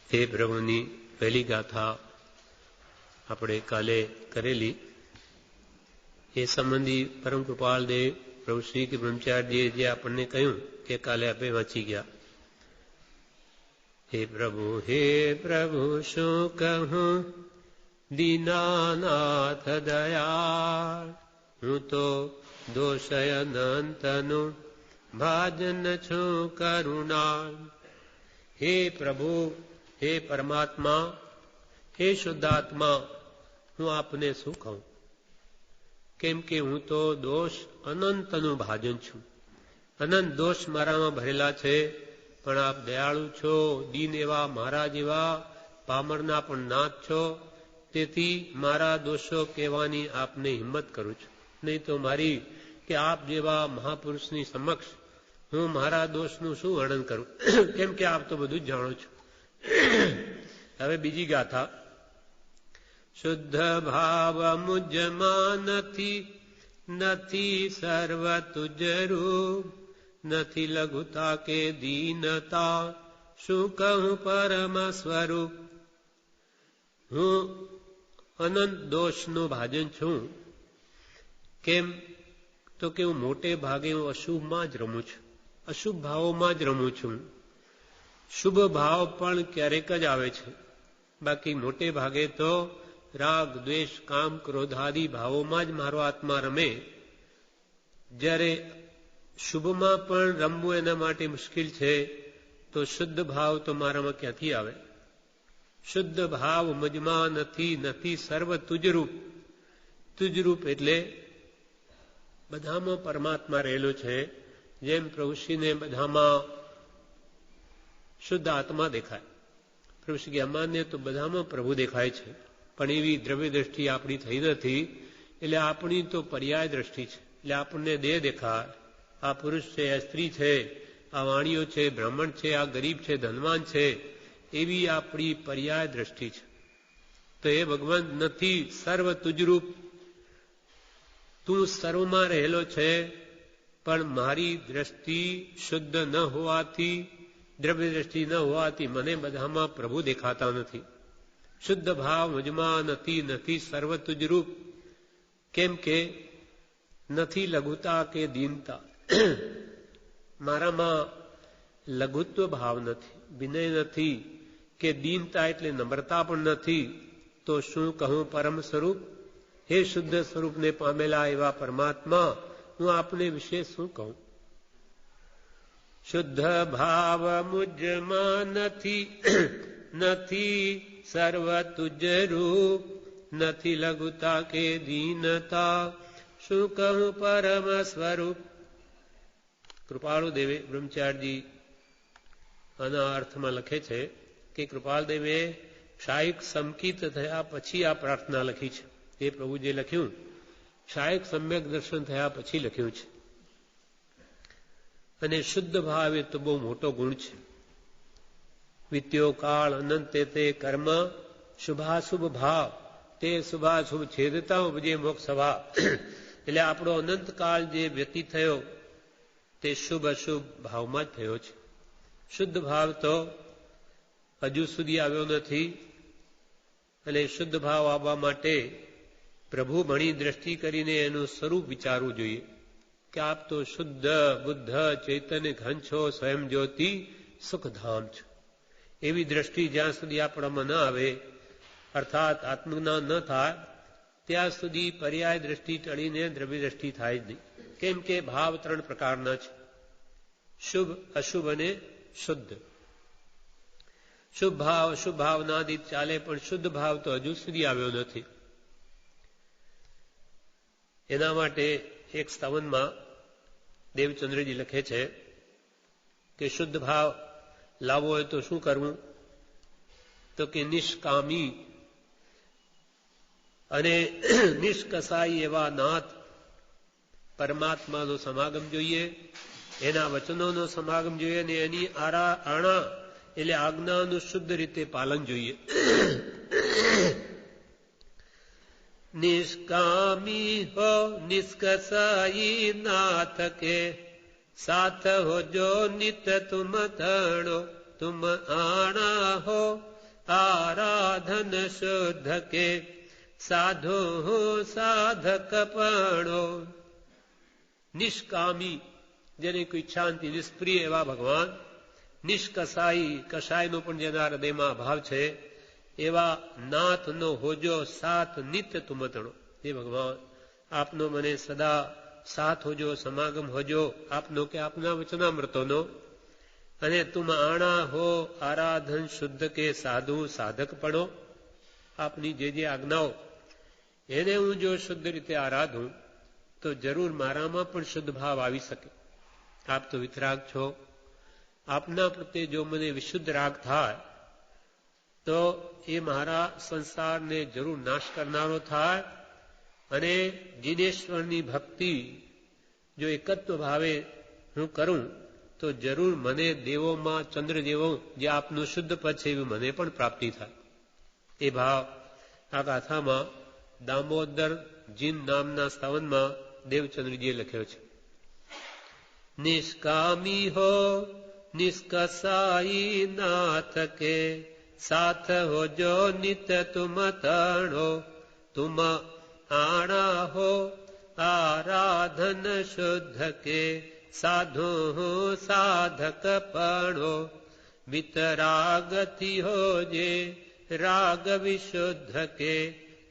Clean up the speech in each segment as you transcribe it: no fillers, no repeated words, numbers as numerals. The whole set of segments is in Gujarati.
એ પ્રભુની પહેલી ગાથા આપણે કાલે કરેલી, એ સંબંધી પરમ કૃપાલદેવ પ્રભુ શ્રી કે બ્રહ્મચારીજીએ જે આપણને કહ્યું કે કાલે આપણે વાંચી ગયા. હે પ્રભુ શું કહું દીનાનાથ દયાળ, હું તો દોષય અનંતનું ભાજન છું કરુણાળ. હે પ્રભુ, હે પરમાત્મા, હે શુદ્ધાત્મા, હું આપને શું કહું? કેમ કે હું તો દોષ અનંતનું ભાજન છું. અનંત દોષ મારામાં ભરેલા છે, પણ આપ દયાળુ છો, દીન એવા મારા જેવા પામરના પણ નાથ છો, તેથી મારા દોષો કહેવાની આપને હિંમત કરું છું. નહીં તો મારી કે આપ જેવા મહાપુરુષની સમક્ષ હું મારા દોષનું શું વર્ણન કરું, કેમ કે આપ તો બધું જ જાણો છો. હવે બીજી ગાથા. શુદ્ધ ભાવ મુજમાં નથી, નથી સર્વ તુજરૂપ, નથી લઘુતા કે દીનતા, શું કહું પરમ સ્વરૂપ. હું અનંત દોષનું ભાજન છું. કેમ તો કે હું મોટે ભાગે હું અશુભમાં જ રમું છું, અશુભ ભાવોમાં જ રમું છું. શુભ ભાવ પણ ક્યારેક જ આવે છે, બાકી મોટે ભાગે તો રાગ દ્વેષ કામ ક્રોધ આદિ ભાવોમાં જ મારો આત્મા રમે. જ્યારે શુભમાં પણ રમવું એના માટે મુશ્કેલ છે, તો શુદ્ધ ભાવ તો મારામાં ક્યાંથી આવે? શુદ્ધ ભાવ મજમાં નથી, નથી સર્વ તુજરૂપ. તુજરૂપ એટલે બધામાં પરમાત્મા રહેલો છે. જેમ પ્રભુશ્રીને બધામાં શુદ્ધ આત્મા દેખાય, પ્રભુશ્રી અમાન્ય તો બધામાં પ્રભુ દેખાય છે, પણ એવી દ્રવ્ય દ્રષ્ટિ આપણી થઈ નથી. એટલે આપણી તો પર્યાય દ્રષ્ટિ છે. એટલે આપણને દેહ દેખાય, આ પુરુષ છે, આ સ્ત્રી છે, આ વાણીઓ છે, બ્રાહ્મણ છે, આ ગરીબ છે, ધનવાન છે, એવી આપણી પર્યાય દ્રષ્ટિ છે. તો એ ભગવાન નથી સર્વ તુજરૂપ. તું સર્વમાં રહેલો છે, પણ મારી દ્રષ્ટિ શુદ્ધ ન હોવાથી, દ્રવ્ય દ્રષ્ટિ ન હોવાથી મને બધામાં પ્રભુ દેખાતા નથી. શુદ્ધ ભાવ મુજમાં નથી, નથી સર્વ તુજરૂપ. કેમ કે નથી લઘુતા કે દીનતા. મારામાં લઘુત્વ ભાવ નથી, વિનય નથી, કે દીનતા એટલે નમ્રતા પણ નથી. તો શું કહું પરમ સ્વરૂપ? હે શુદ્ધ સ્વરૂપને પામેલા એવા પરમાત્મા, હું આપને વિશે શું કહું? શુદ્ધ ભાવ મુજમાં નથી, નથી સર્વ તુજરૂપ, નથી લઘુતા કે દીનતા, શું કહું પરમ સ્વરૂપ. કૃપાળુ દેવે બ્રહ્મચારીજી આના અર્થમાં લખે છે કે કૃપાલદેવે ક્ષાયિક સંકિત થયા પછી આ પ્રાર્થના લખી છે. એ પ્રભુ જે લખ્યું ક્ષાયિક સમ્યક દર્શન થયા પછી લખ્યું છે. અને શુદ્ધ ભાવ એ તો બહુ મોટો ગુણ છે. વિત્યો કાળ અનંતે તે કર્મ, શુભાશુભ ભાવ તે શુભાશુભ છેદતા ઉપજે મોક્ષ ભાવ. એટલે આપણો અનંતકાળ જે વ્યતીત થયો તે શુભ અશુભ ભાવમાં જ થયો છે. શુદ્ધ ભાવ તો હજુ સુધી આવ્યો નથી. અને શુદ્ધ ભાવ આવવા માટે પ્રભુ ભણી દ્રષ્ટિ કરીને એનું સ્વરૂપ વિચારવું જોઈએ કે આપ તો શુદ્ધ બુદ્ધ ચૈતન્ય ઘન છો, સ્વયં જ્યોતિ સુખધામ છો. એવી દ્રષ્ટિ જ્યાં સુધી આપણામાં ન આવે, અર્થાત આત્મજ્ઞાન ન થાય, ત્યાં સુધી પર્યાય દ્રષ્ટિ ટળીને દ્રવ્ય દ્રષ્ટિ થાય જ નહીં. કેમ કે ભાવ ત્રણ પ્રકારના છે, શુભ અશુભ અને શુદ્ધ. શુભ ભાવ અશુભ ભાવનાદિત ચાલે, પણ શુદ્ધ ભાવ તો હજુ સુધી આવ્યો નથી. એના માટે એક સ્તવનમાં દેવચંદ્રજી લખે છે કે શુદ્ધ ભાવ લાવવો હોય તો શું કરવું? તો કે નિષ્કામી અને નિષ્કસાઈ એવા નાથ પરમાત્માનો સમાગમ જોઈએ, એના વચનોનો સમાગમ જોઈએ, અને એની આણા એટલે આજ્ઞાનું શુદ્ધ રીતે પાલન જોઈએ. નિષ્કામી હો નિષ્કસાઈ નાથ કે, साथ हो जो नित तुम धणो, तुम आना हो આરાધન શુદ્ધ કે સાધુ સાધકપણો. નિષ્કામી, જેને કોઈ ઈચ્છા નથી, નિષ્પ્રિય એવા ભગવાન, નિષ્કસાઈ, કસાયનો પણ જેના હૃદયમાં અભાવ છે, એવા નાથનો હોજો સાથ નિત્ય તુમતણો. હે ભગવાન, આપનો મને સદા સાથ હોજો, સમાગમ હોજો આપનો કે આપના વચનામૃતોનો. અને તુમ આણા હો આરાધન શુદ્ધ કે સાધુ સાધક પડો. આપની જે આજ્ઞાઓ એને હું જો શુદ્ધ રીતે આરાધું તો જરૂર મારામાં પણ શુદ્ધ ભાવ આવી શકે. આપ તો વિતરાગ છો, આપના પ્રત્યે જો મને વિશુદ્ધ રાગ થાય તો એ મારા સંસારને જરૂર નાશ કરનારો થાય. અને જીનેશ્વરની ભક્તિ જો એકત્વ ભાવે હું કરું તો જરૂર મને દેવોમાં ચંદ્ર જેવો જે આપનું શુદ્ધ પદ છે એવી મને પણ પ્રાપ્તિ થાય. એ ભાવ આ ગાથામાં દામોદર જીન નામના સ્થાવનમાં દેવચંદ્રજીએ લખ્યો છે. નિષ્કામી હો નિષ્કસાઈ નાથ કે સાથ હોજો નિત તુમ તણો. તુમ આણા હો આરાધન શુદ્ધ કે સાધુ સાધક પણો. વિતરાગથી હોજે રાગ વિશુદ્ધ કે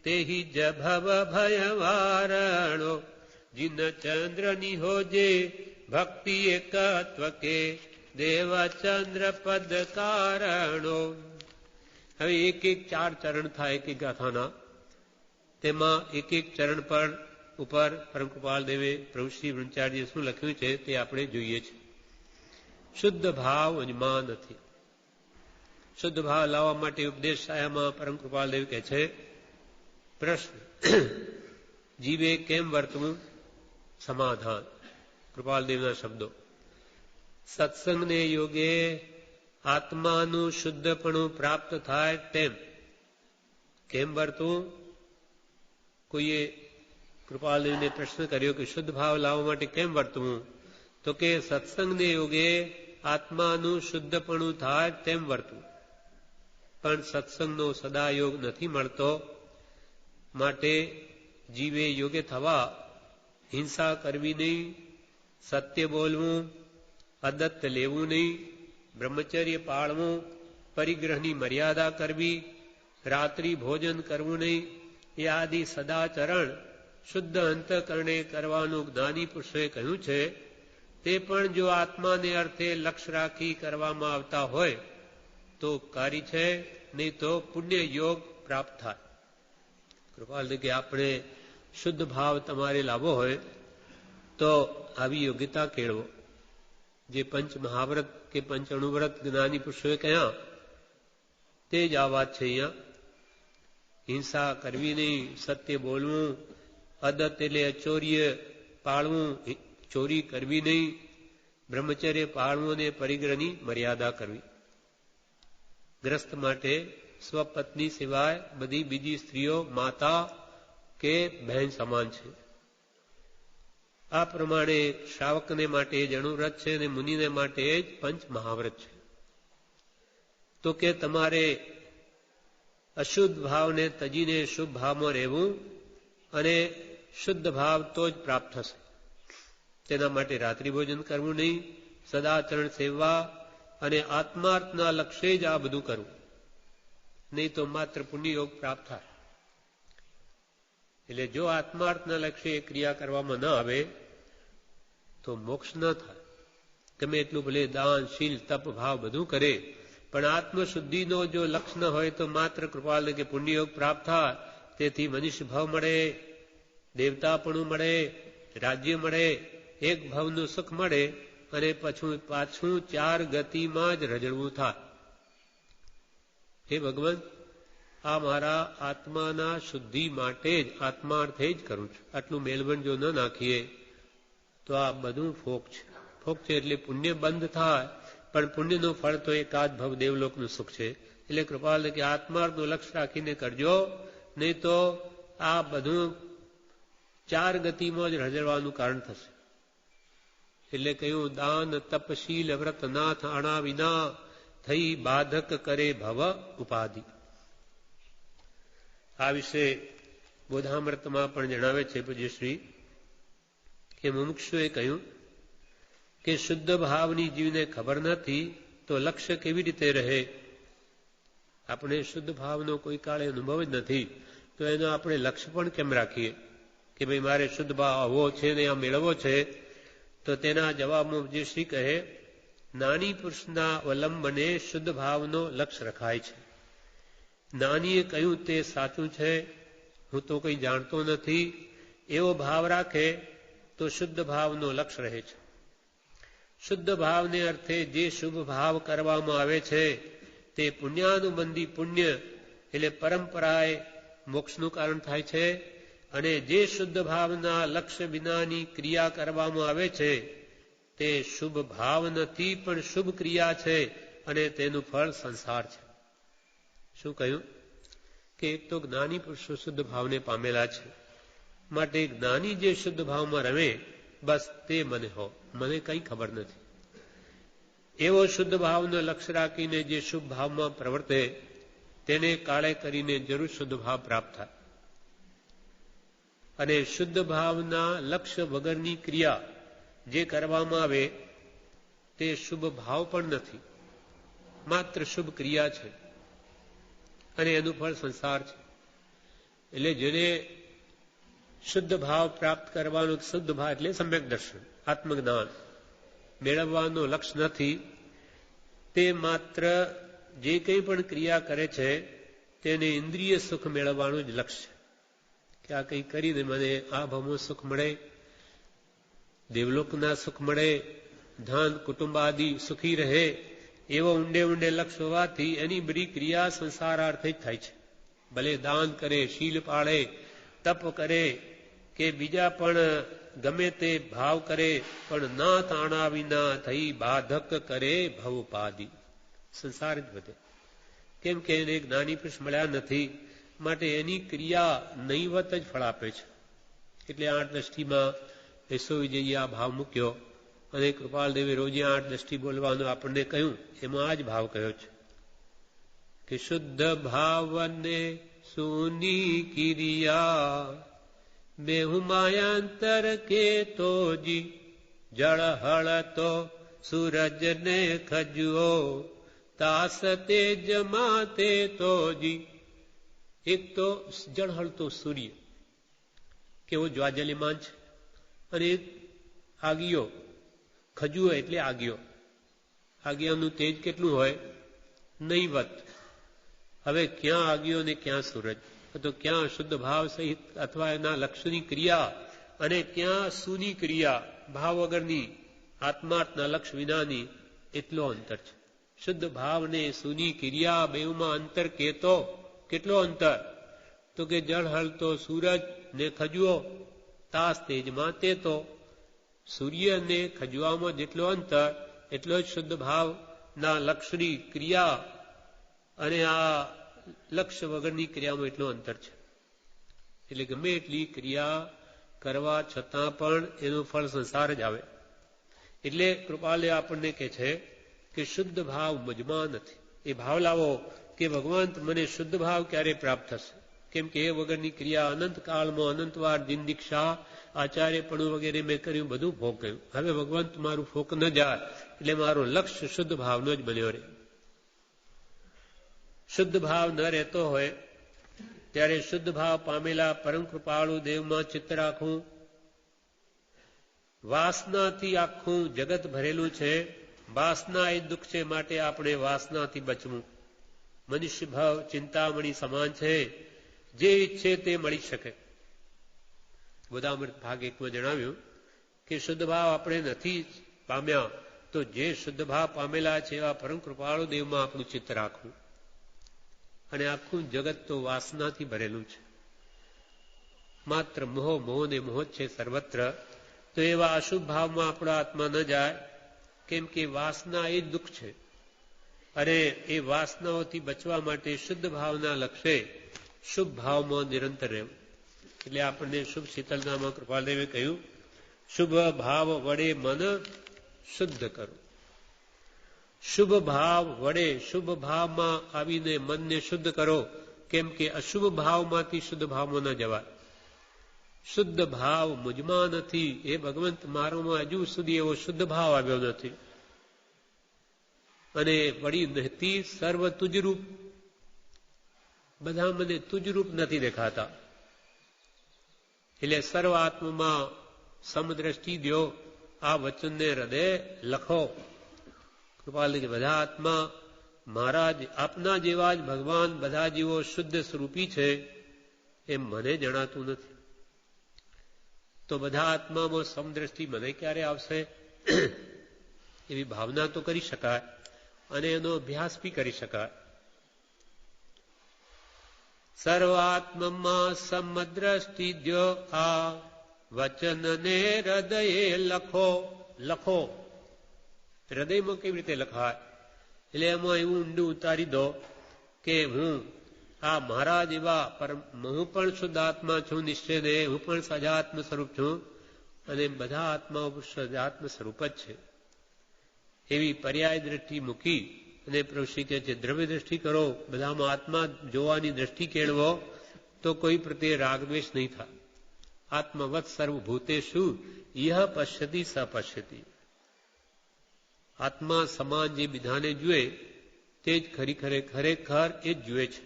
તેહી જ ભવ ભય વારણો. જીન ચંદ્રની હોજે ભક્તિ એકત્વ કે દેવચંદ્ર પદ કારણો. હવે એક એક 4 ચરણ થાય એક એક ગાથાના. તેમાં એક એક ચરણ પર ઉપર પરમ કૃપાલ દેવે પ્રભુ શ્રી બ્રહ્મચારીજીએ શું લખ્યું છે તે આપણે જોઈએ છીએ. શુદ્ધ ભાવ અજમા નથી. શુદ્ધ ભાવ લાવવા માટે ઉપદેશ સાયામાં પરમ કૃપાલ દેવ કહે છે, પ્રશ્ન જીવે કેમ વર્તવું? સમાધાન. કૃપાલદેવના શબ્દો. સત્સંગને યોગે આત્માનું શુદ્ધપણું પ્રાપ્ત થાય તેમ કેમ વર્તવું? કોઈએ કૃપાલદેવને પ્રશ્ન કર્યો કે શુદ્ધ ભાવ લાવવા માટે કેમ વર્તવું? તો કે સત્સંગને યોગે આત્માનું શુદ્ધપણું થાય તેમ વર્તવું. પણ સત્સંગનો સદાયોગ નથી મળતો. માટે જીવે યોગ્ય થવા હિંસા કરવી નહીં, સત્ય બોલવું, અદત્ત લેવું નહીં, બ્રહ્મચર્ય પાળવું, પરિગ્રહની મર્યાદા કરવી, રાત્રિ ભોજન કરવું નહીં, એ આદિ સદાચરણ શુદ્ધ અંતઃકરણે કરવાનું જ્ઞાની પુરુષોએ કહ્યું છે. તે પણ જો આત્માને અર્થે લક્ષ્ય રાખી કરવામાં આવતા હોય તો ઉપકારી છે, નહીં તો પુણ્ય યોગ પ્રાપ્ત થાય. કૃપાલ કે આપણે શુદ્ધ ભાવ તમારે લાવવો હોય તો આવી યોગ્યતા કેળવો. જે પંચ મહાવ્રત કે પંચ અણુવ્રત જ્ઞાની પુરુષોએ કહ્યા તે જ આ વાત છે. અહીંયા હિંસા કરવી નહીં, સત્ય બોલવું, અદત્ત એટલે અચોર્ય પાળવું, ચોરી કરવી નહીં, બ્રહ્મચર્ય પાળવું અને પરિગ્રહની મર્યાદા કરવી. ગ્રસ્ત માટે સ્વપત્ની સિવાય બધી બીજી સ્ત્રીઓ માતા કે બહેન સમાન છે. આ પ્રમાણે શ્રાવકને માટે જ અણુવ્રત છે અને મુનિને માટે જ પંચ મહાવ્રત છે. તો કે તમારે અશુદ્ધ ભાવને તજીને શુભ ભાવમાં રહેવું અને શુદ્ધ ભાવ તો જ પ્રાપ્ત થશે. તેના માટે રાત્રિ ભોજન કરવું નહીં, સદાચરણ સેવવા અને આત્માર્થના લક્ષ્ય જ આ બધું કરવું, નહીં તો માત્ર પુણ્યયોગ પ્રાપ્ત થાય. એટલે જો આત્માર્થના લક્ષ્ય ક્રિયા કરવામાં ન આવે તો મોક્ષ ન થાય. ગમે એટલું ભલે દાન, શીલ, તપ, ભાવ બધું કરે, પણ આત્મશુદ્ધિનો જો લક્ષ્ય ન હોય તો માત્ર કૃપાલ કે પુણ્યયોગ પ્રાપ્ત થાય. તેથી મનુષ્ય ભાવ મળે, દેવતાપણું મળે, રાજ્ય મળે, એક ભાવનું સુખ મળે અને પાછું 4 ગતિમાં જ રજળવું થાય. હે ભગવાન, આ મારા આત્માના શુદ્ધિ માટે જ આત્માર્થે જ કરું છું. આટલું મેલવણ જો ન નાખીએ તો આ બધું ફોક છે. ફોક છે એટલે પુણ્ય બંધ થાય, પણ પુણ્યનું ફળ તો એકાદ ભવ દેવલોકનું સુખ છે. એટલે કૃપાલ કે આત્માર્થનું લક્ષ્ય રાખીને કરજો, નહીં તો આ બધું 4 ગતિમાં જ રજળવાનું કારણ થશે. એટલે કહ્યું, દાન તપશીલ વ્રત નાથ આણા વિના થઈ બાધક કરે ભવ ઉપાધિ. આ વિશે બોધામૃતમાં પણ જણાવે છે પૂજ્યશ્રી કે મુમુક્ષુએ કહ્યું કે શુદ્ધ ભાવની જીવને ખબર નથી તો લક્ષ્ય કેવી રીતે રહે. આપણે શુદ્ધ ભાવનો કોઈ કાળે અનુભવ જ નથી તો એનો આપણે લક્ષ્ય પણ કેમ રાખીએ કે ભાઈ મારે શુદ્ધ ભાવ આવવો છે ને આ મેળવવો છે. તો તેના જવાબમાં પૂજ્યશ્રી કહે જ્ઞાની પુરુષના અવલંબને શુદ્ધ ભાવનો લક્ષ્ય રખાય છે. જ્ઞાનીએ કહ્યું તે સાચું છે, હું તો કંઈ જાણતો નથી, એવો ભાવ રાખે તો શુદ્ધ ભાવનો લક્ષ્ય રહે છે. શુદ્ધ ભાવને અર્થે જે શુભ ભાવ કરવામાં આવે છે તે પુણ્યાનુબંધી પુણ્ય એટલે પરંપરાએ મોક્ષનું કારણ થાય છે. અને જે શુદ્ધ ભાવના લક્ષ્ય વિનાની ક્રિયા કરવામાં આવે છે તે શુભ ભાવ નથી પણ શુભ ક્રિયા છે અને તેનું ફળ સંસાર છે. શું કહ્યું કે એક તો જ્ઞાની પુરુષો શુદ્ધ ભાવને પામેલા છે, માટે જ્ઞાની જે શુદ્ધ ભાવમાં રમે બસ તે મને હો, મને કંઈ ખબર નથી. એવો શુદ્ધ ભાવનો લક્ષ્ય રાખીને જે શુભ ભાવમાં પ્રવર્તે તેને કાળે કરીને જરૂર શુદ્ધ ભાવ પ્રાપ્ત થાય. અને શુદ્ધ ભાવના લક્ષ્ય વગરની ક્રિયા જે કરવામાં આવે તે શુભ ભાવ પણ નથી, માત્ર શુભ ક્રિયા છે અને એનું ફળ સંસાર છે. એટલે જેને શુદ્ધ ભાવ પ્રાપ્ત કરવાનું, શુદ્ધ ભાવ એટલે સમ્યક દર્શન આત્મજ્ઞાન મેળવવાનો લક્ષ્ય નથી, તે માત્ર જે કંઈ પણ ક્રિયા કરે છે તેને ઇન્દ્રિય સુખ મેળવવાનું જ લક્ષ્ય છે કે આ કંઈ કરીને મને આ ભાવમાં સુખ મળે, દેવલોકના સુખ મળે, ધન કુટુંબાદિ સુખી રહે, એવો ઊંડે ઊંડે લક્ષ્ય હોવાથી એની બધી ક્રિયા સંસારાર્થે જ થાય છે. ભલે દાન કરે, શીલ પાળે, તપ કરે કે બીજા પણ ગમે તે ભાવ કરે, પણ ના તાણા વિના થઈ બાધક કરે ભવપાદી, સંસાર જ વધે. કેમ કે એને જ્ઞાની પુરુષ મળ્યા નથી, માટે એની ક્રિયા નૈવત જ ફળ આપે છે. એટલે 8-10 એસો વિજયે આ ભાવ મૂક્યો અને કૃપાલદેવે રોજે 8-10 બોલવાનું આપણને કહ્યું, એમાં આ જ ભાવ કહ્યો છે કે શુદ્ધ ભાવને સુની કિરિયા બેહુ માયાંતર કે તોજી જળ હળ તો સૂરજને ખજવો તાસ તેજ માતે તોજી. એક તો જળ હળતો સૂર્ય કેવો જ્વાજલિમાન છે, અને એક આગિયો ખજુઓ એટલે આગિયો, આગિયાનું તેજ કેટલું હોય નૈવત. હવે ક્યાં આગિયો ને ક્યાં સૂરજ, તો ક્યાં શુદ્ધ ભાવ સહિત અથવા એના લક્ષ્યની ક્રિયા અને ક્યાં સુની ક્રિયા ભાવ વગરની આત્માર્થના લક્ષ્ય વિનાની, એટલો અંતર છે. શુદ્ધ ભાવને સુની ક્રિયા બેઉમાં અંતર કહેતો કેટલો અંતર, તો કે જળ હળતો સૂરજ ને ખજવો તાસ તેજમાં તે તો. સૂર્ય ને ખજવામાં જેટલો અંતર એટલો જ શુદ્ધ ભાવના લક્ષ્યની ક્રિયા અને આ લક્ષ્ય વગરની ક્રિયામાં એટલો અંતર છે. એટલે ગમે એટલી ક્રિયા કરવા છતાં પણ એનું ફળ સંસાર જ આવે. એટલે કૃપાલે આપણને કહે છે કે શુદ્ધ ભાવ મજમાં નથી. એ ભાવ લાવો કે ભગવાન મને શુદ્ધ ભાવ ક્યારે પ્રાપ્ત થશે, કેમ કે એ વગરની ક્રિયા અનંત કાળમાં અનંતવાર દિન દીક્ષા આચાર્યપણું વગેરે મેં કર્યું, બધું ભોગ કર્યું. હવે ભગવાન મારું ફોક ન જાય, એટલે મારો લક્ષ્ય શુદ્ધ ભાવનો જ બન્યો રહે. શુદ્ધ ભાવ ન રહેતો હોય ત્યારે શુદ્ધ ભાવ પામેલા પરમ કૃપાળુ દેવમાં ચિત્ત રાખવું. વાસનાથી આખું જગત ભરેલું છે, વાસના એ દુઃખ છે, માટે આપણે વાસનાથી બચવું. મનુષ્ય ભાવ ચિંતામણી સમાન છે, જે ઈચ્છે તે મળી શકે. બોધામૃત ભાગ 1માં જણાવ્યું કે શુદ્ધ ભાવ આપણે નથી પામ્યા તો જે શુદ્ધ ભાવ પામેલા છે એવા પરમ કૃપાળુ દેવમાં આપણું ચિત્ત રાખવું. અને આખું જગત તો વાસનાથી ભરેલું છે, માત્ર મોહ ને મોહ છે સર્વત્ર. તો એવા અશુભ ભાવમાં આપણો આત્મા ન જાય, કેમ કે વાસના એ દુઃખ છે. અને એ વાસનાઓથી બચવા માટે શુદ્ધ ભાવના લક્ષ્ય શુભ ભાવમાં નિરંતર રહેવું. એટલે આપણને શુભ શીતલનામાં કૃપાલદેવે કહ્યું, શુભ ભાવ વડે મન શુદ્ધ કરો. શુભ ભાવ વડે શુભ ભાવમાં આવીને મનને શુદ્ધ કરો કેમ કે અશુભ ભાવમાંથી શુદ્ધ ભાવમાં ન જવાય. શુદ્ધ ભાવ મુજમાં નથી. એ ભગવંત મારામાં હજુ સુધી એવો શુદ્ધ ભાવ આવ્યો નથી. અને વળી નથી સર્વ તુજરૂપ, બધા મને તુજરૂપ નથી દેખાતા. એટલે સર્વ આત્મામાં સમદ્રષ્ટિ દ્યો, આ વચનને હૃદય લખો. કૃપાલ કે બધા આત્મા મારા જ આપના જેવા જ ભગવાન બધા જીવો શુદ્ધ સ્વરૂપી છે એમ મને જણાતું નથી. તો બધા આત્મામાં સમદ્રષ્ટિ મને ક્યારે આવશે? એવી ભાવના તો કરી શકાય અને એનો અભ્યાસ બી કરી શકાય. સર્વાત્મમાં સમદ્રષ્ટિ દ્યો, આ વચનને હૃદયે લખો. લખો હૃદયમાં કેવી રીતે લખાય? એટલે એમાં એવું ઊંડું ઉતારી દો કે હું આ મારા જેવા હું પણ શુદ્ધ આત્મા છું, નિશ્ચય હું પણ સજાત્મ સ્વરૂપ છું અને બધા આત્માઓ સજાત્મ સ્વરૂપ જ છે. એવી પર્યાય દ્રષ્ટિ મૂકી અને પ્રભુશ્રી કહે છે દ્રવ્ય દ્રષ્ટિ કરો, બધામાં આત્મા જોવાની દ્રષ્ટિ કેળવો તો કોઈ પ્રત્યે રાગદ્વેષ નહીં થાય. આત્મવત સર્વભૂતેષુ યહ પશ્યતિ સ પશ્યતિ. આત્મા સમાન જે બધાને જુએ તે જ ખરેખર એ જ જુએ છે.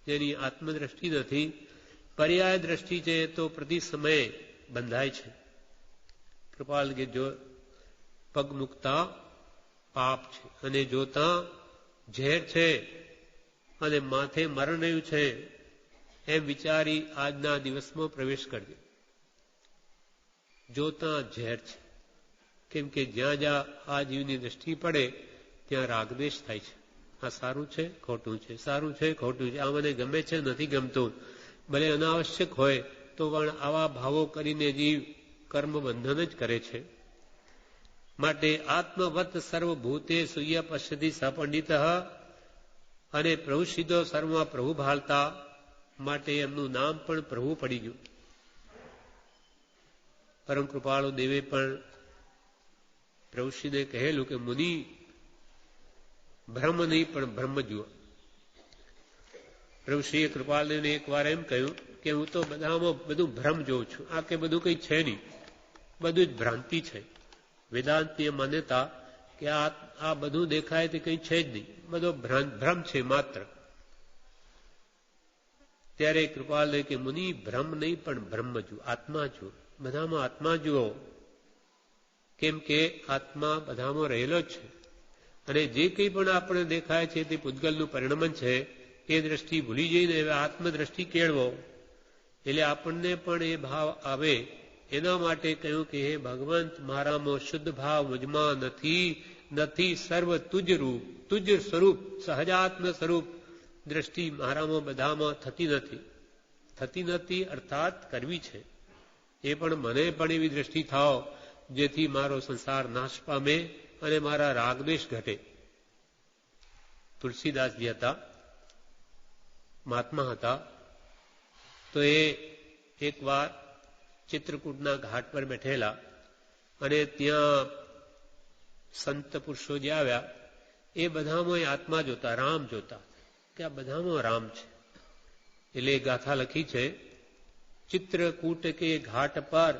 જેની આત્મદ્રષ્ટિ નથી, પર્યાય દ્રષ્ટિ છે, તો પ્રતિ સમયે બંધાય છે. કૃપાલ કે જો પગ મૂકતા પાપ છે અને જોતા ઝેર છે અને માથે મરણ રહ્યું છે એમ વિચારી આજના દિવસમાં પ્રવેશ કરજો. જોતા ઝેર છે, કેમ કે જ્યાં જ્યાં આ જીવની દ્રષ્ટિ પડે ત્યાં રાગદ્વેષ થાય છે. આ સારું છે ખોટું છે, સારું છે ખોટું છે, આ મને ગમે છે નથી ગમતું. ભલે અનાવશ્યક હોય તો પણ આવા ભાવો કરીને જીવ કર્મ બંધન જ કરે છે. માટે આત્મવત સર્વભૂતે સૂર્ય પશ્યતિ સપંડિત અને પ્રભુ સીધો સર્વમાં પ્રભુ ભાળતા માટે એમનું નામ પણ પ્રભુ પડી ગયું. પરમ કૃપાળુ દેવે પણ પ્રભુશ્રીને કહેલું કે મુનિ બ્રહ્મ નહીં પણ બ્રહ્મ જુઓ. પ્રભુશ્રીએ કૃપાલદેવને એક વાર એમ કહ્યું કે હું તો બધામાં બધું ભ્રમ જોઉં છું, આ કે બધું કંઈ છે નહીં, બધું જ ભ્રાંતિ છે. વેદાંતની માન્યતા કે આ બધું દેખાય તે કંઈ છે જ નહીં, બધો ભ્રમ છે માત્ર. ત્યારે કૃપાલદેવ કે મુનિ ભ્રમ નહીં પણ બ્રહ્મ જુઓ, આત્મા જુઓ, બધામાં આત્મા જુઓ. કેમ કે આત્મા બધામાં રહેલો જ છે અને જે કંઈ પણ આપણે દેખાય છે તે પૂતગલનું પરિણમન છે. એ દ્રષ્ટિ ભૂલી જઈને હવે આત્મદ્રષ્ટિ કેળવો એટલે આપણને પણ એ ભાવ આવે. એના માટે કહ્યું કે હે ભગવંત મારામાં શુદ્ધ ભાવ મુજમાં નથી સર્વ તુજ રૂપ, તુજ સ્વરૂપ, સહજાત્મ સ્વરૂપ દ્રષ્ટિ મારામાં બધામાં થતી નથી અર્થાત કરવી છે. એ પણ મને પણ એવી દ્રષ્ટિ થાઓ જેથી મારો સંસાર નાશ પામે અને મારા રાગદ્વેષ ઘટે. તુલસીદાસજી હતા, મહાત્મા હતા, તો એ એકવાર ચિત્રકૂટના ઘાટ પર બેઠેલા અને ત્યાં સંત પુરુષો જે આવ્યા એ બધામાં આત્મા જોતા, રામ જોતા કે આ બધામાં રામ છે. એટલે ગાથા લખી છે चित्रकूट के घाट पर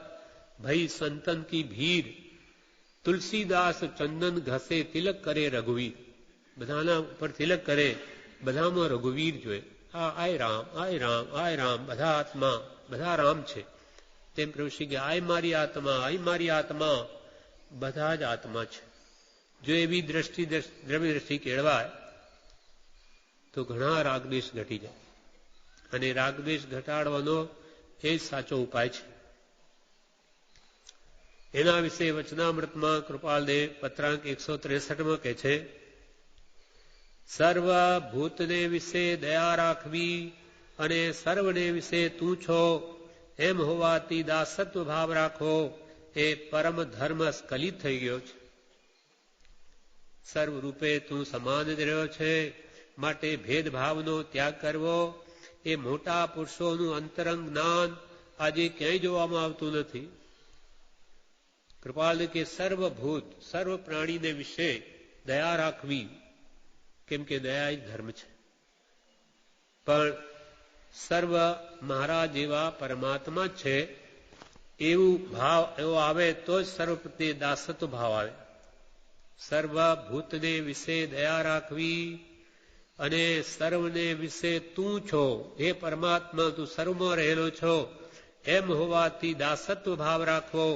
भई संतन की भीड़, तुलसीदास चंदन घसे तिलक करे रघुवीर. બધાના ઉપર તિલક કરે, બધામાં રઘુવીર જોઈએ. આય રામ, આય રામ, આય રામ, બધા આત્મા, બધા રામ છે. તેમ પ્રભુશ્રી કે આય મારી આત્મા, આય મારી આત્મા, બધા જ આત્મા છે. જો એવી દ્રષ્ટિ દ્રવ્ય દ્રષ્ટિ કેળવાય તો ઘણા રાગદ્વેષ ઘટી જાય અને રાગદ્વેષ ઘટાડવાનો એ જ સાચો ઉપાય છે. એના વિશે વચનામૃતમાં કૃપાલદેવ પત્રાંક 163માં કહે છે સર્વભૂતને વિશે દયા રાખવી અને સર્વને વિશે તું છો એમ હોવાથી દાસત્વ ભાવ રાખો એ પરમ ધર્મ સ્ખલિત થઈ ગયો છે. સર્વરૂપે તું સમાન જ રહ્યો છે, માટે ભેદભાવનો ત્યાગ કરવો એ મોટા પુરુષોનું અંતરંગ જ્ઞાન આજે ક્યાંય જોવામાં આવતું નથી. કૃપાલ કે સર્વભૂત, સર્વ પ્રાણીને વિશે દયા રાખવી, કેમ કે દયા એ ધર્મ છે. પણ સર્વ મારા જેવા પરમાત્મા છે એવું ભાવ એવો આવે તો જ સર્વ પ્રત્યે દાસત્વ ભાવ આવે. સર્વભૂતને વિશે દયા રાખવી અને સર્વને વિશે તું છો, હે પરમાત્મા તું સર્વમાં રહેલો છો એમ હોવાથી દાસત્વ ભાવ રાખવો,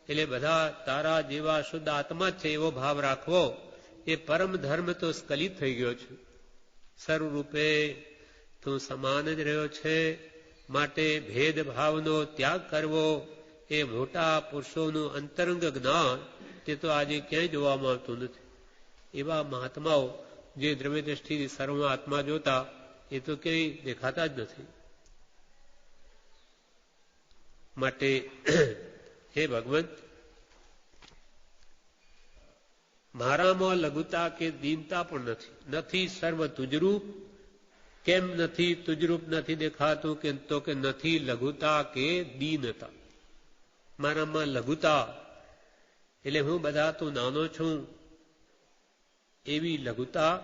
એટલે બધા તારા જેવા શુદ્ધ આત્મા છે એવો ભાવ રાખવો. એ પરમ ધર્મ તો સ્ખલિત થઈ ગયો છે. સર્વરૂપે તું સમાન જ રહ્યો છે, માટે ભેદભાવનો ત્યાગ કરવો એ મોટા પુરુષોનું અંતરંગ જ્ઞાન તે તો આજે ક્યાંય જોવામાં આવતું નથી. એવા મહાત્માઓ જે દ્રવ્ય દ્રષ્ટિથી સર્વમાં આત્મા જોતા એ તો ક્યાંય દેખાતા જ નથી. માટે હે ભગવંત, મારામાં લઘુતા કે દીનતા પણ નથી. સર્વ તુજરૂપ. કેમ નથી તુજરૂપ નથી દેખાતું? કે તો કે નથી લઘુતા કે દીનતા. મારામાં લઘુતા એટલે હું બધા તો નાનો છું એવી લઘુતા,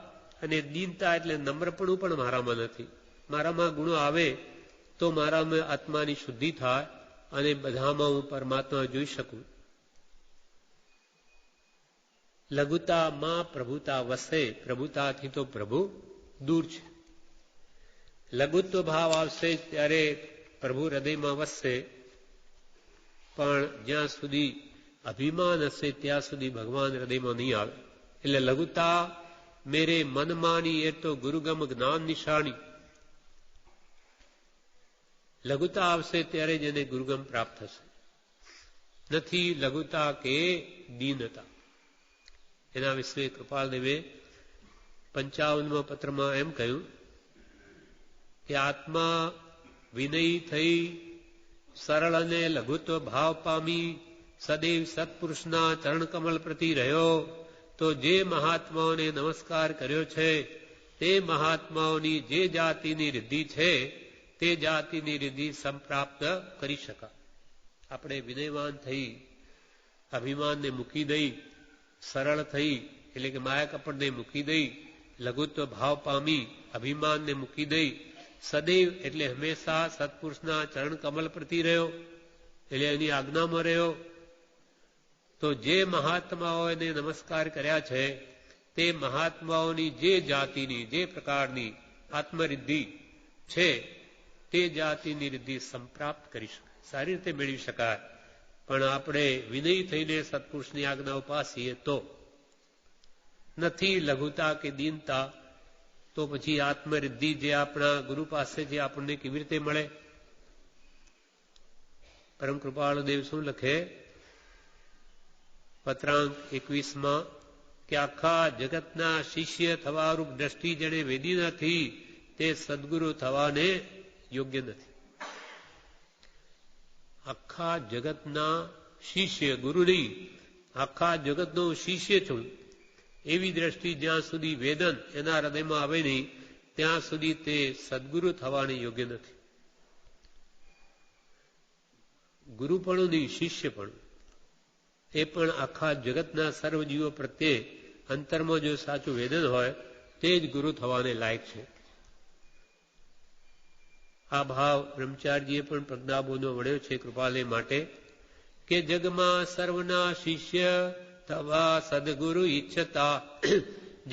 અને દીનતા એટલે નમ્રપણું પણ મારામાં નથી. મારામાં ગુણો આવે તો મારામાં આત્માની શુદ્ધિ થાય અને બધામાં હું પરમાત્મા જોઈ શકું. લઘુતામાં પ્રભુતા વસે. પ્રભુતાથી તો પ્રભુ દૂર છે. લઘુત્વ ભાવ આવશે ત્યારે પ્રભુ હૃદયમાં વસશે, પણ જ્યાં સુધી અભિમાન હશે ત્યાં સુધી ભગવાન હૃદયમાં નહીં આવે. એટલે લઘુતા મેરે મનમાની એ તો ગુરુગમ જ્ઞાન નિશાની. લઘુતા આવશે ત્યારે જ એને ગુરુગમ પ્રાપ્ત થશે. નથી લઘુતા કે દીનતા. એના વિશે કૃપાલદેવે 55મા પત્રમાં એમ કહ્યું કે આત્મા વિનયી થઈ સરળ અને લઘુત્વ ભાવ પામી સદૈવ સત્પુરુષના ચરણકમલ પ્રતિ રહ્યો તો જે મહાત્માઓને નમસ્કાર કર્યો છે તે મહાત્માઓની જે જાતિની રિદ્ધિ છે તે જાતિની રિદ્ધિ સંપ્રાપ્ત કરી શકાય. આપણે વિનયવાન થઈ અભિમાનને મૂકી દઈ, સરળ થઈ એટલે કે માયા કપટને મૂકી દઈ, લઘુત્વ ભાવ પામી અભિમાનને મૂકી દઈ, સદૈવ એટલે હંમેશા સત્પુરુષના ચરણ કમલ પ્રતિ રહ્યો એટલે એની આજ્ઞામાં રહ્યો તો જે મહાત્માઓને નમસ્કાર કર્યા છે તે મહાત્માઓની જે જાતિની જે પ્રકારની આત્મરિદ્ધિ છે તે જાતિની રિદ્ધિ સંપ્રાપ્ત કરી શકાય, સારી રીતે મેળવી શકાય. પણ આપણે વિનય થઈને સત્પુરુષની આજ્ઞા ઉપાસીએ તો નથી લઘુતા કે દીનતા, તો પછી આત્મરિદ્ધિ જે આપણા ગુરુ પાસેથી આપણને કેવી રીતે મળે? પરમ કૃપાળુ દેવ શું લખે પત્રાંક 21માં કે આખા જગતના શિષ્ય થવારૂપ દ્રષ્ટિ જેને વેદી નથી તે સદગુરુ થવાને યોગ્ય નથી. આખા જગતના શિષ્ય, ગુરુ નહીં, આખા જગતનો શિષ્ય છું એવી દ્રષ્ટિ જ્યાં સુધી વેદન એના હૃદયમાં આવે નહીં ત્યાં સુધી તે સદગુરુ થવાને યોગ્ય નથી. ગુરુપણું નહીં, શિષ્યપણું એ પણ આખા જગતના સર્વજીવો પ્રત્યે અંતરમાં જો સાચું વેદન હોય તે જ ગુરુ થવાને લાયક છે. આ ભાવ બ્રહ્મચારીજીએ પણ પ્રજ્ઞાબોધનો વડ્યો છે કૃપાલય માટે કે જગમાં સર્વના શિષ્ય થવા સદગુરુ ઈચ્છતા.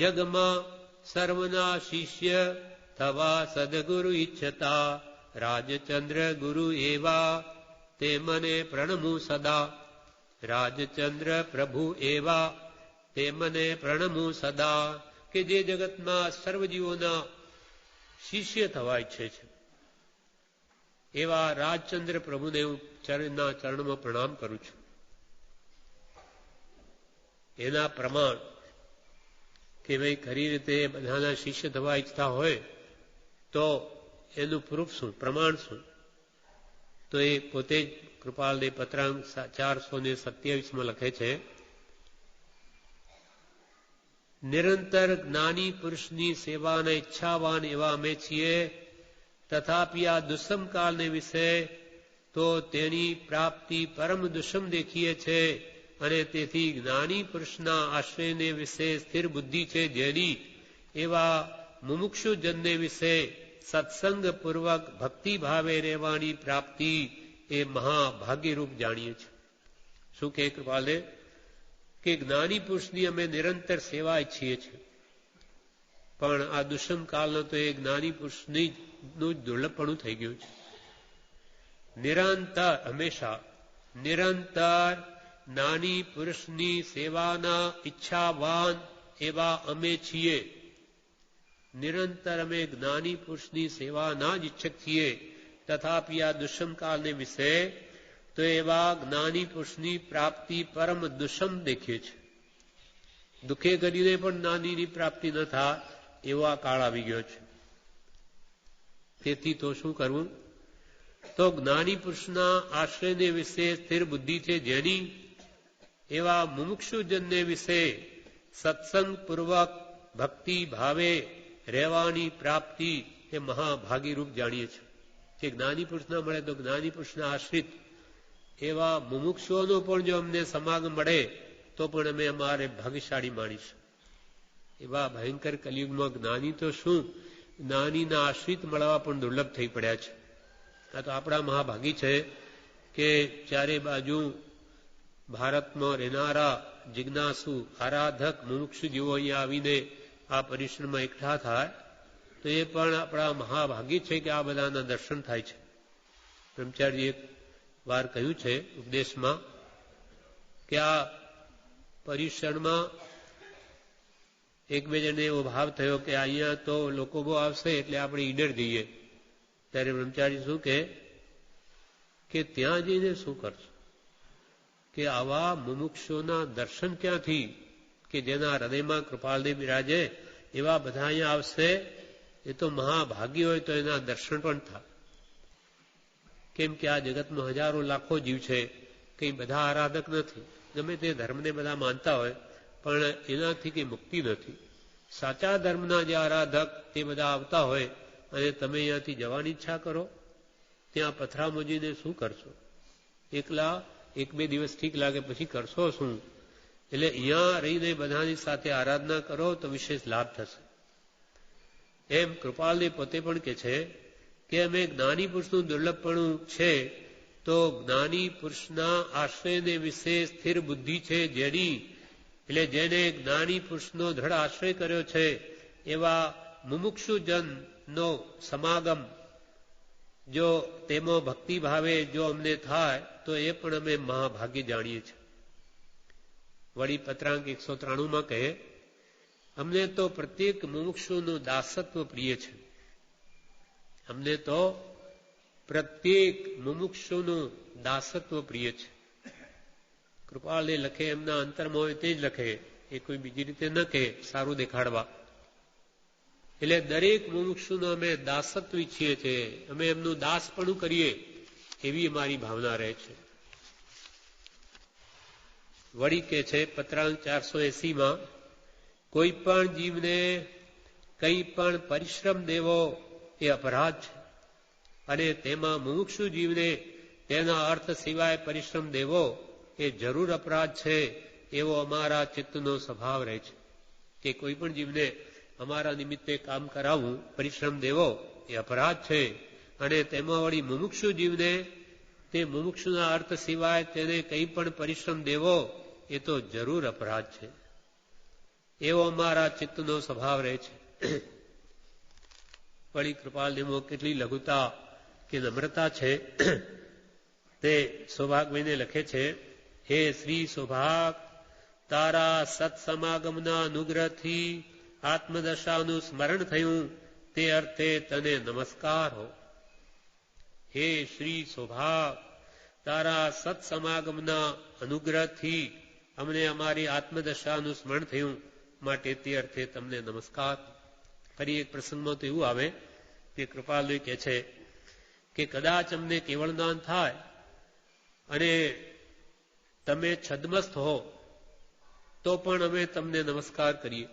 જગમાં સર્વના શિષ્ય થવા સદગુરુ ઈચ્છતા રાજચંદ્ર ગુરુ એવા તે મને પ્રણમું સદા. રાજચંદ્ર પ્રભુ એવા તે મને પ્રણમું સદા. કે જે જગતમાં સર્વજીવોના શિષ્ય થવા ઈચ્છે છે એવા રાજચંદ્ર પ્રભુને હું ચરણના ચરણમાં પ્રણામ કરું છું. એના પ્રમાણ કે ભાઈ ખરી રીતે બધાના શિષ્ય થવા ઈચ્છતા હોય તો એનું પ્રૂફ શું, પ્રમાણ શું? તો એ પોતે જ કૃપાલદેવ પત્રાંક 427માં લખે છે નિરંતર જ્ઞાની પુરુષની સેવાના ઈચ્છાવાન એવા અમે છીએ, તથાપિ આ દુષ્મ કાળને વિશે તો તેની પ્રાપ્તિ પરમ દુષ્મ દેખીએ છે અને તેથી જ્ઞાની પુરુષના આશ્રયને વિશે સ્થિર બુદ્ધિ છે જેની એવા મુમુક્ષુજનને વિશે સત્સંગ પૂર્વક ભક્તિ ભાવે રહેવાની પ્રાપ્તિ એ મહાભાગ્યરૂપ જાણીએ છીએ. શું કે કૃપાલે કે જ્ઞાની પુરુષની અમે નિરંતર સેવા ઈચ્છીએ છીએ, પણ આ દુષ્મ કાળનો તો એ જ્ઞાની પુરુષનું જ દુર્લભપણું થઈ ગયું છે. નિરંતર હંમેશા નિરંતર જ્ઞાની પુરુષની સેવાના ઈચ્છાવાન એવા અમે છીએ. નિરંતર અમે જ્ઞાની પુરુષની સેવાના જ ઈચ્છક છીએ. તથાપિ આ દુષ્મ કાળને વિશે તો એવા જ્ઞાની પુરુષની પ્રાપ્તિ પરમ દુષ્મ દેખીએ છે. દુઃખે કરીને પણ જ્ઞાનીની પ્રાપ્તિ ન થાય એવો આ કાળ આવી ગયો છે. તેથી તો શું કરવું? તો જ્ઞાની પુરુષના આશ્રયને વિશે સ્થિર બુદ્ધિ છે જેની, એવા મુમુક્ષુજનને વિશે સત્સંગ પૂર્વક ભક્તિ ભાવે રહેવાની પ્રાપ્તિ એ મહાભાગીરૂપ જાણીએ છીએ. જે જ્ઞાની પુરુષ ના મળે તો જ્ઞાની પુરુષના આશ્રિત એવા મુમુક્ષુઓનો પણ જો અમને સમાગમ મળે તો પણ અમે અમારે ભાગ્યશાળી માણીશું. એવા ભયંકર કલિયુગમાં જ્ઞાની તો શું, જ્ઞાનીના આશ્રિત મળવા પણ દુર્લભ થઈ પડ્યા છે. આ તો આપણા મહાભાગી છે કે ચારે બાજુ ભારતમાં રહેનારા જિજ્ઞાસુ આરાધક મુમુક્ષુ જેવો અહીંયા આવીને આ પરિશ્રમમાં એકઠા થાય તો એ પણ આપણા મહાભાગી છે કે આ બધાના દર્શન થાય છે. બ્રહ્મચારીએ એક વાર કહ્યું છે ઉપદેશમાં કે આ પરિસરમાં એક બે જણને એવો ભાવ થયો કે અહીંયા તો લોકો બહુ આવશે એટલે આપણે ઈડર જઈએ. ત્યારે બ્રહ્મચારી શું કે ત્યાં જઈને શું કરશો? કે આવા મુમુક્ષોના દર્શન ક્યાંથી, કે જેના હૃદયમાં કૃપાલદેવ બિરાજે એવા બધા અહીંયા આવશે. એ તો મહાભાગી હોય તો એના દર્શન પણ થાય. કેમ કે આ જગતમાં હજારો લાખો જીવ છે, કંઈ બધા આરાધક નથી. ગમે તે ધર્મને બધા માનતા હોય પણ એનાથી કંઈ મુક્તિ નથી. સાચા ધર્મના જે આરાધક તે બધા આવતા હોય અને તમે અહીંયાથી જવાની ઈચ્છા કરો, ત્યાં પથરા મોજીને શું કરશો? એકલા એક બે દિવસ ઠીક લાગે, પછી કરશો શું? એટલે અહીંયા રહીને બધાની સાથે આરાધના કરો તો વિશેષ લાભ થશે. એમ કૃપાલદેવ પોતે પણ કે છે કે અમે જ્ઞાની પુરુષનું દુર્લભપણું છે તો જ્ઞાની પુરુષના આશ્રયને વિશે સ્થિર બુદ્ધિ છે જેની, એટલે જેને જ્ઞાની પુરુષનો દ્રઢ આશ્રય કર્યો છે એવા મુમુક્ષુજનનો સમાગમ જો તેમાં ભક્તિ ભાવે જો અમને થાય તો એ પણ અમે મહાભાગ્ય જાણીએ છીએ. વળી પત્રાંક 193 કહે, અમને તો પ્રત્યેક મુમુક્ષુનું દાસત્વ પ્રિય છે. અમને તો પ્રત્યેક મુમુક્ષુનું દાસત્વ પ્રિય છે. કૃપાલે લખે એમના અંતરમાં હોય તે જ લખે, એ કોઈ બીજી રીતે ન કહે સારું દેખાડવા. એટલે દરેક મુમુક્ષુનો અમે દાસત્વ ઈચ્છીએ છીએ, અમે એમનું દાસપણું કરીએ એવી અમારી ભાવના રહે છે. વળી કે છે પત્રાંક 480 કોઈ પણ જીવને કંઈ પણ પરિશ્રમ દેવો એ અપરાધ છે, અને તેમાં મુમુક્ષુ જીવને તેના અર્થ સિવાય પરિશ્રમ દેવો એ જરૂર અપરાધ છે એવો અમારા ચિત્તનો સ્વભાવ રહે છે. કે કોઈ પણ જીવને અમારા નિમિત્તે કામ કરાવવું, પરિશ્રમ દેવો એ અપરાધ છે, અને તેમાં વળી મુમુક્ષુ જીવને તે મુમુક્ષુના અર્થ સિવાય તેને કંઈ પણ પરિશ્રમ દેવો એ તો જરૂર અપરાધ છે એવો અમારા ચિત્તનો સ્વભાવ રહે છે. વળી કૃપાલદેવમાં કેટલી લઘુતા કે નમ્રતા છે તે સૌભાગભાઈને લખે છે, હે શ્રી સૌભાગ, તારા સત્સમાગમના અનુગ્રહથી આત્મદશાનું સ્મરણ થયું તે અર્થે તને નમસ્કાર હો. હે શ્રી સૌભાગ, તારા સત્સમાગમના અનુગ્રહથી અમને અમારી આત્મદશાનું સ્મરણ થયું માટે તે અર્થે તમને નમસ્કાર. ફરી એક પ્રસંગમાં તો એવું આવે કે કૃપાલદેવ કહે છે કે કદાચ અમને કેવળ જ્ઞાન થાય અને તમે છદ્મસ્થ હો તો પણ અમે તમને નમસ્કાર કરીએ,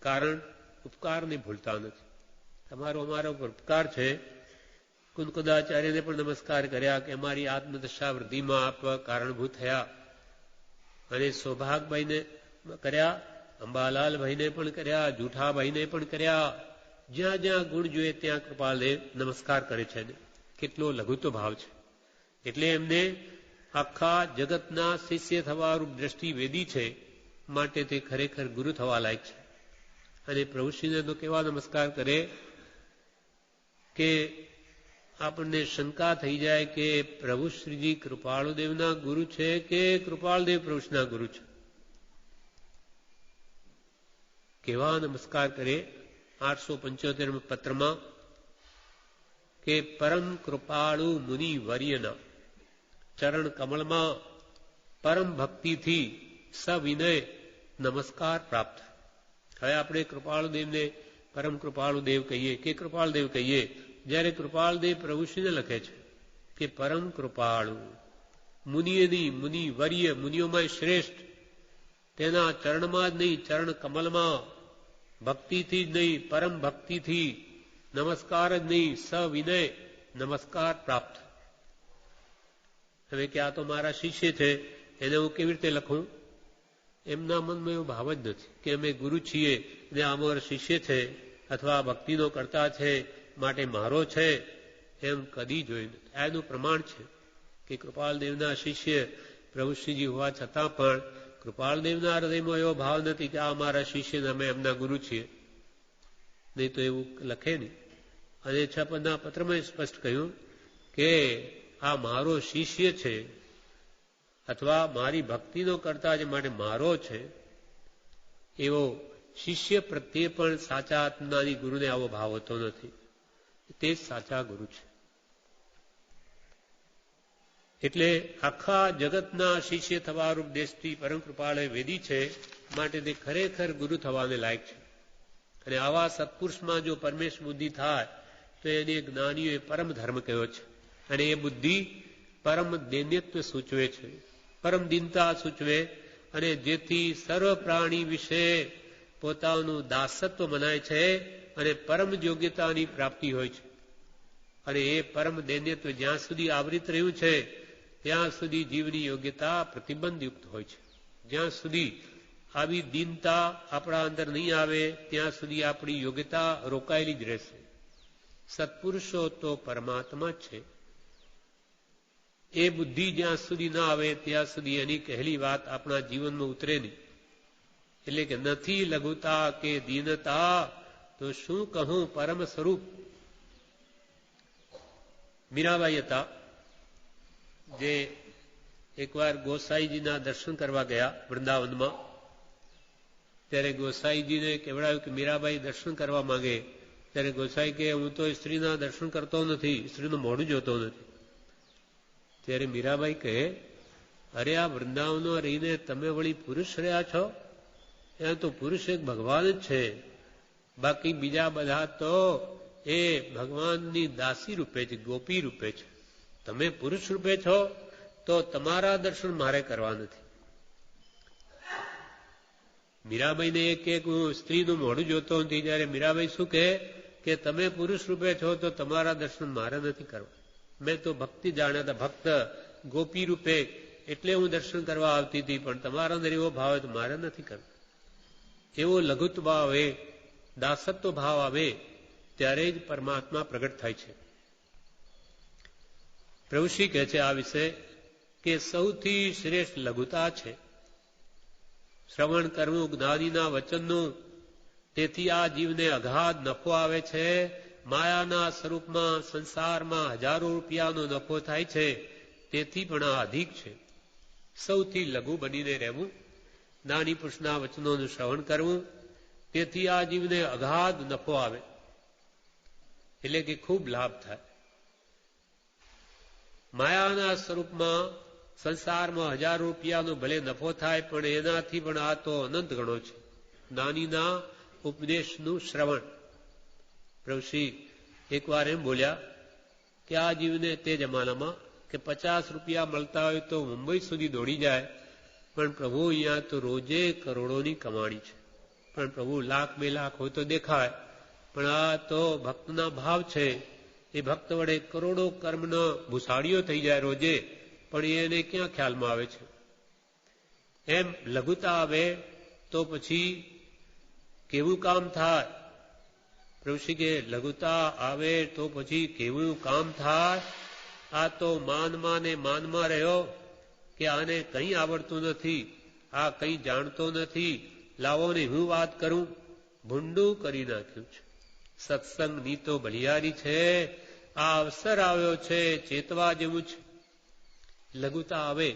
કારણ ઉપકારને ભૂલતા નથી. તમારો અમારો ઉપર ઉપકાર છે. કુંકુદાચાર્યને પણ નમસ્કાર કર્યા કે અમારી આત્મદશા વૃદ્ધિમાં આપ કારણભૂત થયા, અને સૌભાગભાઈને કર્યા, અંબાલાલભાઈને પણ કર્યા, જૂઠાભાઈને પણ કર્યા, જ્યાં જ્યાં ગુણ જોઈએ ત્યાં કૃપાલદેવ નમસ્કાર કરે છે. કેટલો લઘુત્વ ભાવ છે. એટલે એમને આખા જગતના શિષ્ય થવારૂપ દ્રષ્ટિ વેદી છે, માટે તે ખરેખર ગુરુ થવા લાયક છે. અને પ્રભુશ્રીને તો કેવા નમસ્કાર કરે કે આપણને શંકા થઈ જાય કે પ્રભુશ્રીજી કૃપાળુદેવના ગુરુ છે કે કૃપાળદેવ પ્રભુના ગુરુ છે. કેવા નમસ્કાર કરે 875 પત્રમાં કે પરમ કૃપાળુ મુનિ વર્યના ચરણ કમળમાં પરમ ભક્તિથી સવિનય નમસ્કાર પ્રાપ્ત. હવે આપણે કૃપાળુદેવને પરમ કૃપાળુદેવ કહીએ કે કૃપાળદેવ કહીએ, જ્યારે કૃપાળદેવ પ્રભુશ્રીને લખે છે કે પરમ કૃપાળુ મુનિયની મુનિ વર્ય, મુનિઓમાં શ્રેષ્ઠ, તેના ચરણમાં જ નહીં ચરણ કમલમાં ભક્તિથી જ નહીં પરમ ભક્તિથી નમસ્કાર જ નહીં સવિનય નમસ્કાર પ્રાપ્ત. હવે કે આ તો મારા શિષ્ય છે, એને હું કેવી રીતે લખું? એમના મનમાં એવો ભાવ જ નથી કે અમે ગુરુ છીએ ને અમારા શિષ્ય છે અથવા ભક્તિનો કરતા છે માટે મારો છે, એમ કદી જોયું નથી. એનું પ્રમાણ છે કે કૃપાલદેવના શિષ્ય પ્રભુશ્રીજી હોવા છતાં પણ કૃપાલદેવના હૃદયમાં એવો ભાવ નથી કે આ અમારા શિષ્ય ને અમે એમના ગુરુ છીએ. નહીં તો એવું લખે નહીં. અને 6 પદના પત્રમાં સ્પષ્ટ કહ્યું કે આ મારો શિષ્ય છે અથવા મારી ભક્તિનો કરતા છે માટે મારો છે. એવો શિષ્ય પ્રત્યે પણ સાચા આત્માની ગુરુને આવો ભાવ હોતો નથી. તે જ સાચા ગુરુ છે. એટલે આખા જગતના શિષ્ય થવારૂપ દેશથી પરમ કૃપાળે વેદી છે, માટે તે ખરેખર ગુરુ થવાને લાયક છે. અને આવા સત્પુરુષમાં જો પરમેશ બુદ્ધિ થાય તો એને જ્ઞાનીઓએ પરમ ધર્મ કહ્યો છે. અને એ બુદ્ધિ પરમ દૈન્યત્વ સૂચવે છે, પરમ દીનતા સૂચવે, અને જેથી સર્વ પ્રાણી વિશે પોતાનું દાસત્વ મનાય છે અને પરમ યોગ્યતાની પ્રાપ્તિ હોય છે. અને એ પરમ દૈન્યત્વ જ્યાં સુધી આવૃત રહ્યું છે ત્યાં સુધી જીવની યોગ્યતા પ્રતિબંધયુક્ત હોય છે. જ્યાં સુધી આવી દીનતા આપણા અંદર નહીં આવે ત્યાં સુધી આપણી યોગ્યતા રોકાયેલી જ રહેશે. સત્પુરુષો તો પરમાત્મા જ છે. એ બુદ્ધિ જ્યાં સુધી ના આવે ત્યાં સુધી એની કહેલી વાત આપણા જીવનમાં ઉતરે નહીં. એટલે કે નથી લઘુતા કે દીનતા તો શું કહું પરમ સ્વરૂપ. મીરાબાઈ હતા જે એકવાર ગોસાઈજીના દર્શન કરવા ગયા વૃંદાવનમાં. ત્યારે ગોસાઈજીને કહેવડાવ્યું કે મીરાબાઈ દર્શન કરવા માંગે. ત્યારે ગોસાઈ કે હું તો સ્ત્રીના દર્શન કરતો નથી, સ્ત્રીનું મોઢું જોતો નથી. ત્યારે મીરાબાઈ કહે, અરે આ વૃંદાવનમાં રહીને તમે વળી પુરુષ રહ્યા છો? ત્યાં તો પુરુષ એક ભગવાન જ છે, બાકી બીજા બધા તો એ ભગવાનની દાસી રૂપે છે, ગોપી રૂપે છે. તમે પુરુષ રૂપે છો તો તમારા દર્શન મારે કરવા નથી. મીરાબાઈને એક હું સ્ત્રીનું મોઢું જોતો નથી. ત્યારે મીરાબાઈ શું કહે કે તમે પુરુષ રૂપે છો તો તમારા દર્શન મારે નથી કરવા. મેં તો ભક્તિ જાણ્યા હતા, ભક્ત ગોપી રૂપે, એટલે હું દર્શન કરવા આવતી હતી, પણ તમારા અંદર એવો ભાવ તો મારે નથી કરવો. એવો લઘુત્વ ભાવ આવે, દાસત્વ ભાવ આવે ત્યારે જ પરમાત્મા પ્રગટ થાય છે. પ્રભુશ્રી કહે છે આ વિશે કે સૌથી શ્રેષ્ઠ લઘુતા છે શ્રવણ કરવું જ્ઞાનીના વચનનું. તેથી આ જીવને અગાધ નફો આવે છે. માયાના સ્વરૂપમાં સંસારમાં હજારો રૂપિયાનો નફો થાય છે, તેથી પણ આ અધિક છે. સૌથી લઘુ બનીને રહેવું, જ્ઞાની પુરુષના વચનોનું શ્રવણ કરવું, તેથી આ જીવને અગાધ નફો આવે, એટલે કે ખૂબ લાભ થાય. માયાના સ્વરૂપમાં સંસારમાં હજારો રૂપિયાનો ભલે નફો થાય, પણ એનાથી પણ આ તો અનંત ગણો છે. જ્ઞાનીના ઉપદેશનું શ્રવણ. પ્રભુશ્રી એકવાર એમ બોલ્યા કે આ જીવને તે જમાનામાં કે 50 રૂપિયા મળતા હોય તો મુંબઈ સુધી દોડી જાય, પણ પ્રભુ અહીંયા તો રોજે કરોડોની કમાણી છે. પણ પ્રભુ 1,00,000 2 લાખ હોય તો દેખાય, પણ આ તો ભક્તના ભાવ છે. એ ભક્ત વડે કરોડો કર્મનો ભૂસાડીઓ થઈ જાય રોજે, પણ એને ક્યાં ખ્યાલમાં આવે છે. એમ લઘુતા આવે તો પછી કેવું કામ થાય. ઋષિ કે લઘુતા આવે તો પછી કેવું કામ થાય? આ તો માનમાં રહ્યો કે આને કંઈ આવડતું નથી, આ કંઈ જાણતો નથી, લાવો ને હું વાત કરું. ભૂંડું કરી નાખ્યું છે. સત્સંગની તો ભલિયારી છે. આ અવસર આવ્યો છે, ચેતવા જેવું છે. લઘુતા આવે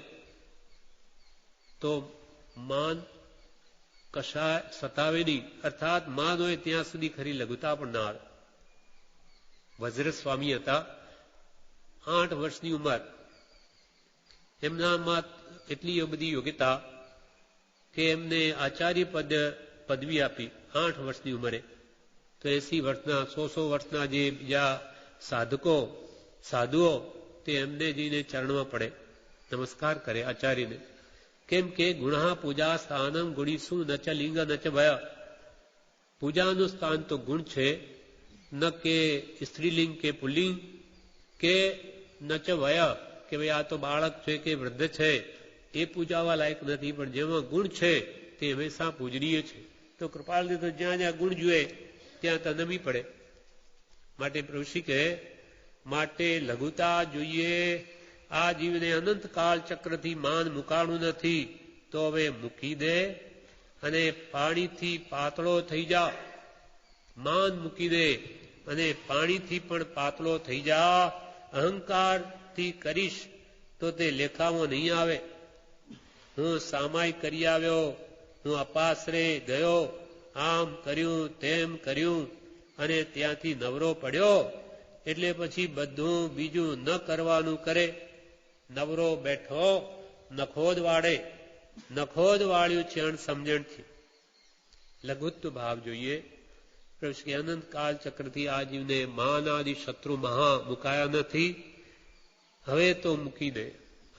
તો માન કશા સતાવે નહીં, અર્થાત માન હોય ત્યાં સુધી ખરી લઘુતા પણ ના આવે. વજ્ર સ્વામી હતા, 8 વર્ષની ઉંમર. એમનામાં એટલી બધી યોગ્યતા કે એમને આચાર્ય પદવી આપી 8 વર્ષની ઉંમરે. તો 80 વર્ષના 100 વર્ષના જે બીજા સાધુઓ તે એમને જઈને ચરણમાં પડે, નમસ્કાર કરે આચાર્યને. કેમ કે ગુણા પૂજા સ્થાનમ ગુણીસુ નચ લિંગ નચ ભય. પૂજાનું સ્થાન તો ગુણ છે, ન કે સ્ત્રીલિંગ કે પુલ્લિંગ કે નચ ભય કે ભાઈ આ તો બાળક છે કે વૃદ્ધ છે એ પૂજાવા લાયક નથી. પણ જેમાં ગુણ છે તે હંમેશા પૂજનીય છે. તો કૃપાલને તો જ્યાં જ્યાં ગુણ જોઈએ ત્યાં તો નમી પડે. માટે ઋષિ કહે માટે લઘુતા જોઈએ. આ જીવને અનંતકાળ ચક્રથી માન મુકાણું નથી તો હવે મૂકી દે અને પાણીથી પાતળો થઈ જા. માન મૂકી દે અને પાણીથી પણ પાતળો થઈ જા. અહંકારથી કરીશ તો તે લેખામાં નહીં આવે. હું સામાય કરી આવ્યો, હું અપાશ્રે ગયો, આમ કર્યું તેમ કર્યું અને ત્યાંથી નવરો પડ્યો એટલે પછી બધું બીજું ન કરવાનું કરે. નવરો બેઠો નખોદ વાળે, નખોદ વાળ્યું છે સમજણથી. લઘુત્વ ભાવ જોઈએ. કે અનંત કાળ ચક્રથી આ જીવને માન આદિ શત્રુ મહા મુકાયા નથી. હવે તો મૂકી દે.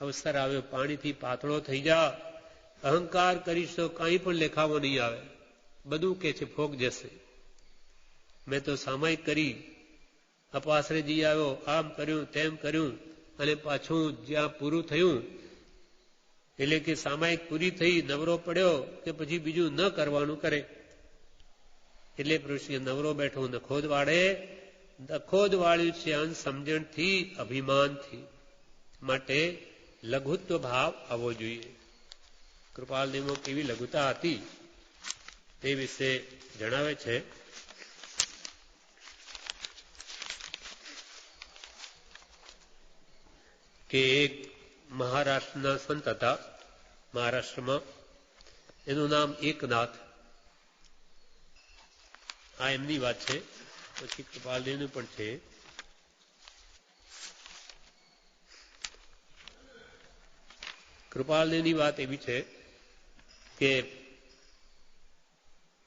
અવસર આવ્યો, પાણીથી પાતળો થઈ જા. અહંકાર કરીશ તો કંઈ પણ લેખામાં નહીં આવે. બધું કે છે ફોક જશે. મેં તો સામાયિક કરી, અપાશ્રે જઈ આવ્યો, આમ કર્યું તેમ કર્યું અને પાછું જ્યાં પૂરું થયું એટલે કે સામાયિક પૂરી થઈ, નવરો પડ્યો કે પછી બીજું ન કરવાનું કરે. એટલે ઋષિ નવરો બેઠો નખોદ વાળે. નખોદ વાળ્યું છે સમજણથી, અભિમાનથી. માટે લઘુત્વ ભાવ આવવો જોઈએ. કૃપાલદેવમાં કેવી લઘુતા હતી તે વિશે જણાવે છે. કે એક મહારાષ્ટ્રના સંત હતા, મહારાષ્ટ્રમાં. એનું નામ એકનાથ. આ એમની વાત છે, પછી કૃપાલદેવનું પણ છે. કૃપાલદેવની વાત એવી છે કે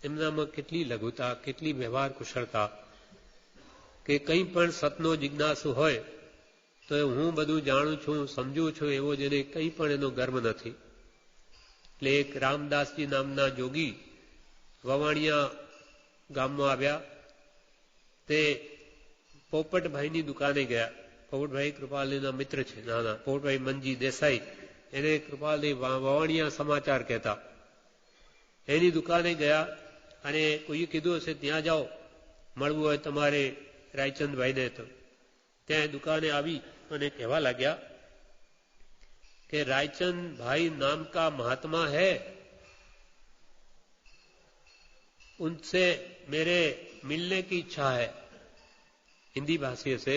એમનામાં કેટલી લઘુતા, કેટલી વ્યવહાર કુશળતા કે કંઈ પણ સતનો જિજ્ઞાસુ હોય તો હું બધું જાણું છું, સમજું છું એવો જેને કંઈ પણ એનો ગર્વ નથી. એટલે એક રામદાસજી નામના જોગી વવાણિયા ગામમાં આવ્યા. તે પોપટભાઈની દુકાને ગયા. પોપટભાઈ કૃપાલદેવના મિત્ર છે, નાના પોપટભાઈ મનજી દેસાઈ. એને કૃપાલદેવ વવાણિયા સમાચાર કહેતા. એની દુકાને ગયા અને કોઈએ કીધું હશે ત્યાં જાઓ, મળવું હોય તમારે રાયચંદભાઈને. તો ત્યાં દુકાને આવી અને કહેવા લાગ્યા કે रायचंद भाई नाम का महात्मा है, उनसे मेरे मिलने की इच्छा है. हिंदी भाषी से.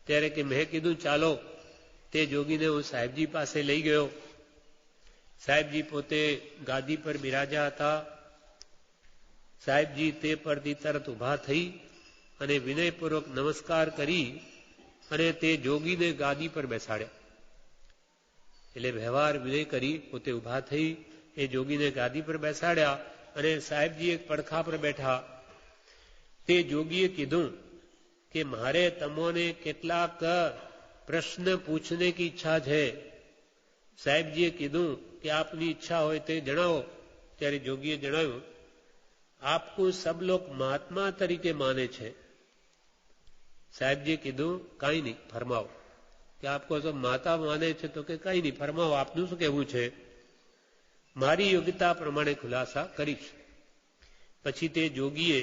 ત્યારે કે મેં કીધું ચાલો. તે જોગીને હું સાહેબજી પાસે લઈ ગયો. સાહેબજી પોતે ગાદી પર બિરાજ્યા હતા. સાહેબજી તે પરથી તરત ઊભા થઈ અને વિનયપૂર્વક નમસ્કાર કરી અને તે જોગીને ગાદી પર બેસાડ્યા. એટલે વ્યવહાર વિનય કરી પોતે ઊભા થઈ એ જોગીને ગાદી પર બેસાડ્યા અને સાહેબજી એક પડખા પર બેઠા. તે જોગીએ કીધું કે મારે તમોને કેટલાક પ્રશ્ન પૂછને કી ઈચ્છા છે. સાહેબજીએ કીધું કે આપની ઈચ્છા હોય તે જણાવો. ત્યારે જોગીએ જણાવ્યું, આપકો સબ લોગ મહાત્મા તરીકે માને છે. સાહેબજીએ કીધું કાંઈ નહીં, ફરમાવો. કે આપકો સબ માતા માને છે તો કે કાંઈ નહીં, ફરમાવો, આપનું શું કહેવું છે. મારી યોગ્યતા પ્રમાણે ખુલાસા કરીશ. પછી તે જોગીએ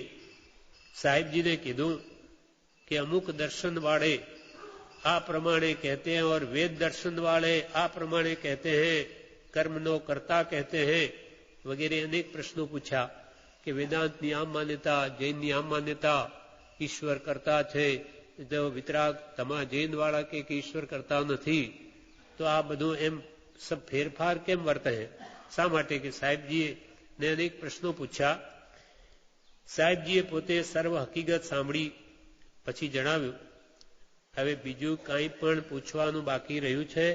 साहिब जी ने कीधु कि अमुक दर्शन वाले आ प्रमाणे कहते हैं और वेद दर्शन वाले आ प्रमाणे कहते हैं, कर्मनो कर्ता कहते हैं वगैरह अनेक प्रश्नों पूछा कि वेदांतनी आम मान्यता, जैननी आम मान्यता, ईश्वर करता है तो वितराग तमा जैन वाला के ईश्वर करता નથી, तो आ બધું એમ सब फेरफार કેમ વર્તે है, શા માટે કે સાહેબજીએ ને અનેક પ્રશ્નો પૂછ્યા. સાહેબજીએ પોતે સર્વ હકીકત સાંભળી પછી જણાવ્યું, હવે બીજું કાંઈ પણ પૂછવાનું બાકી રહ્યું છે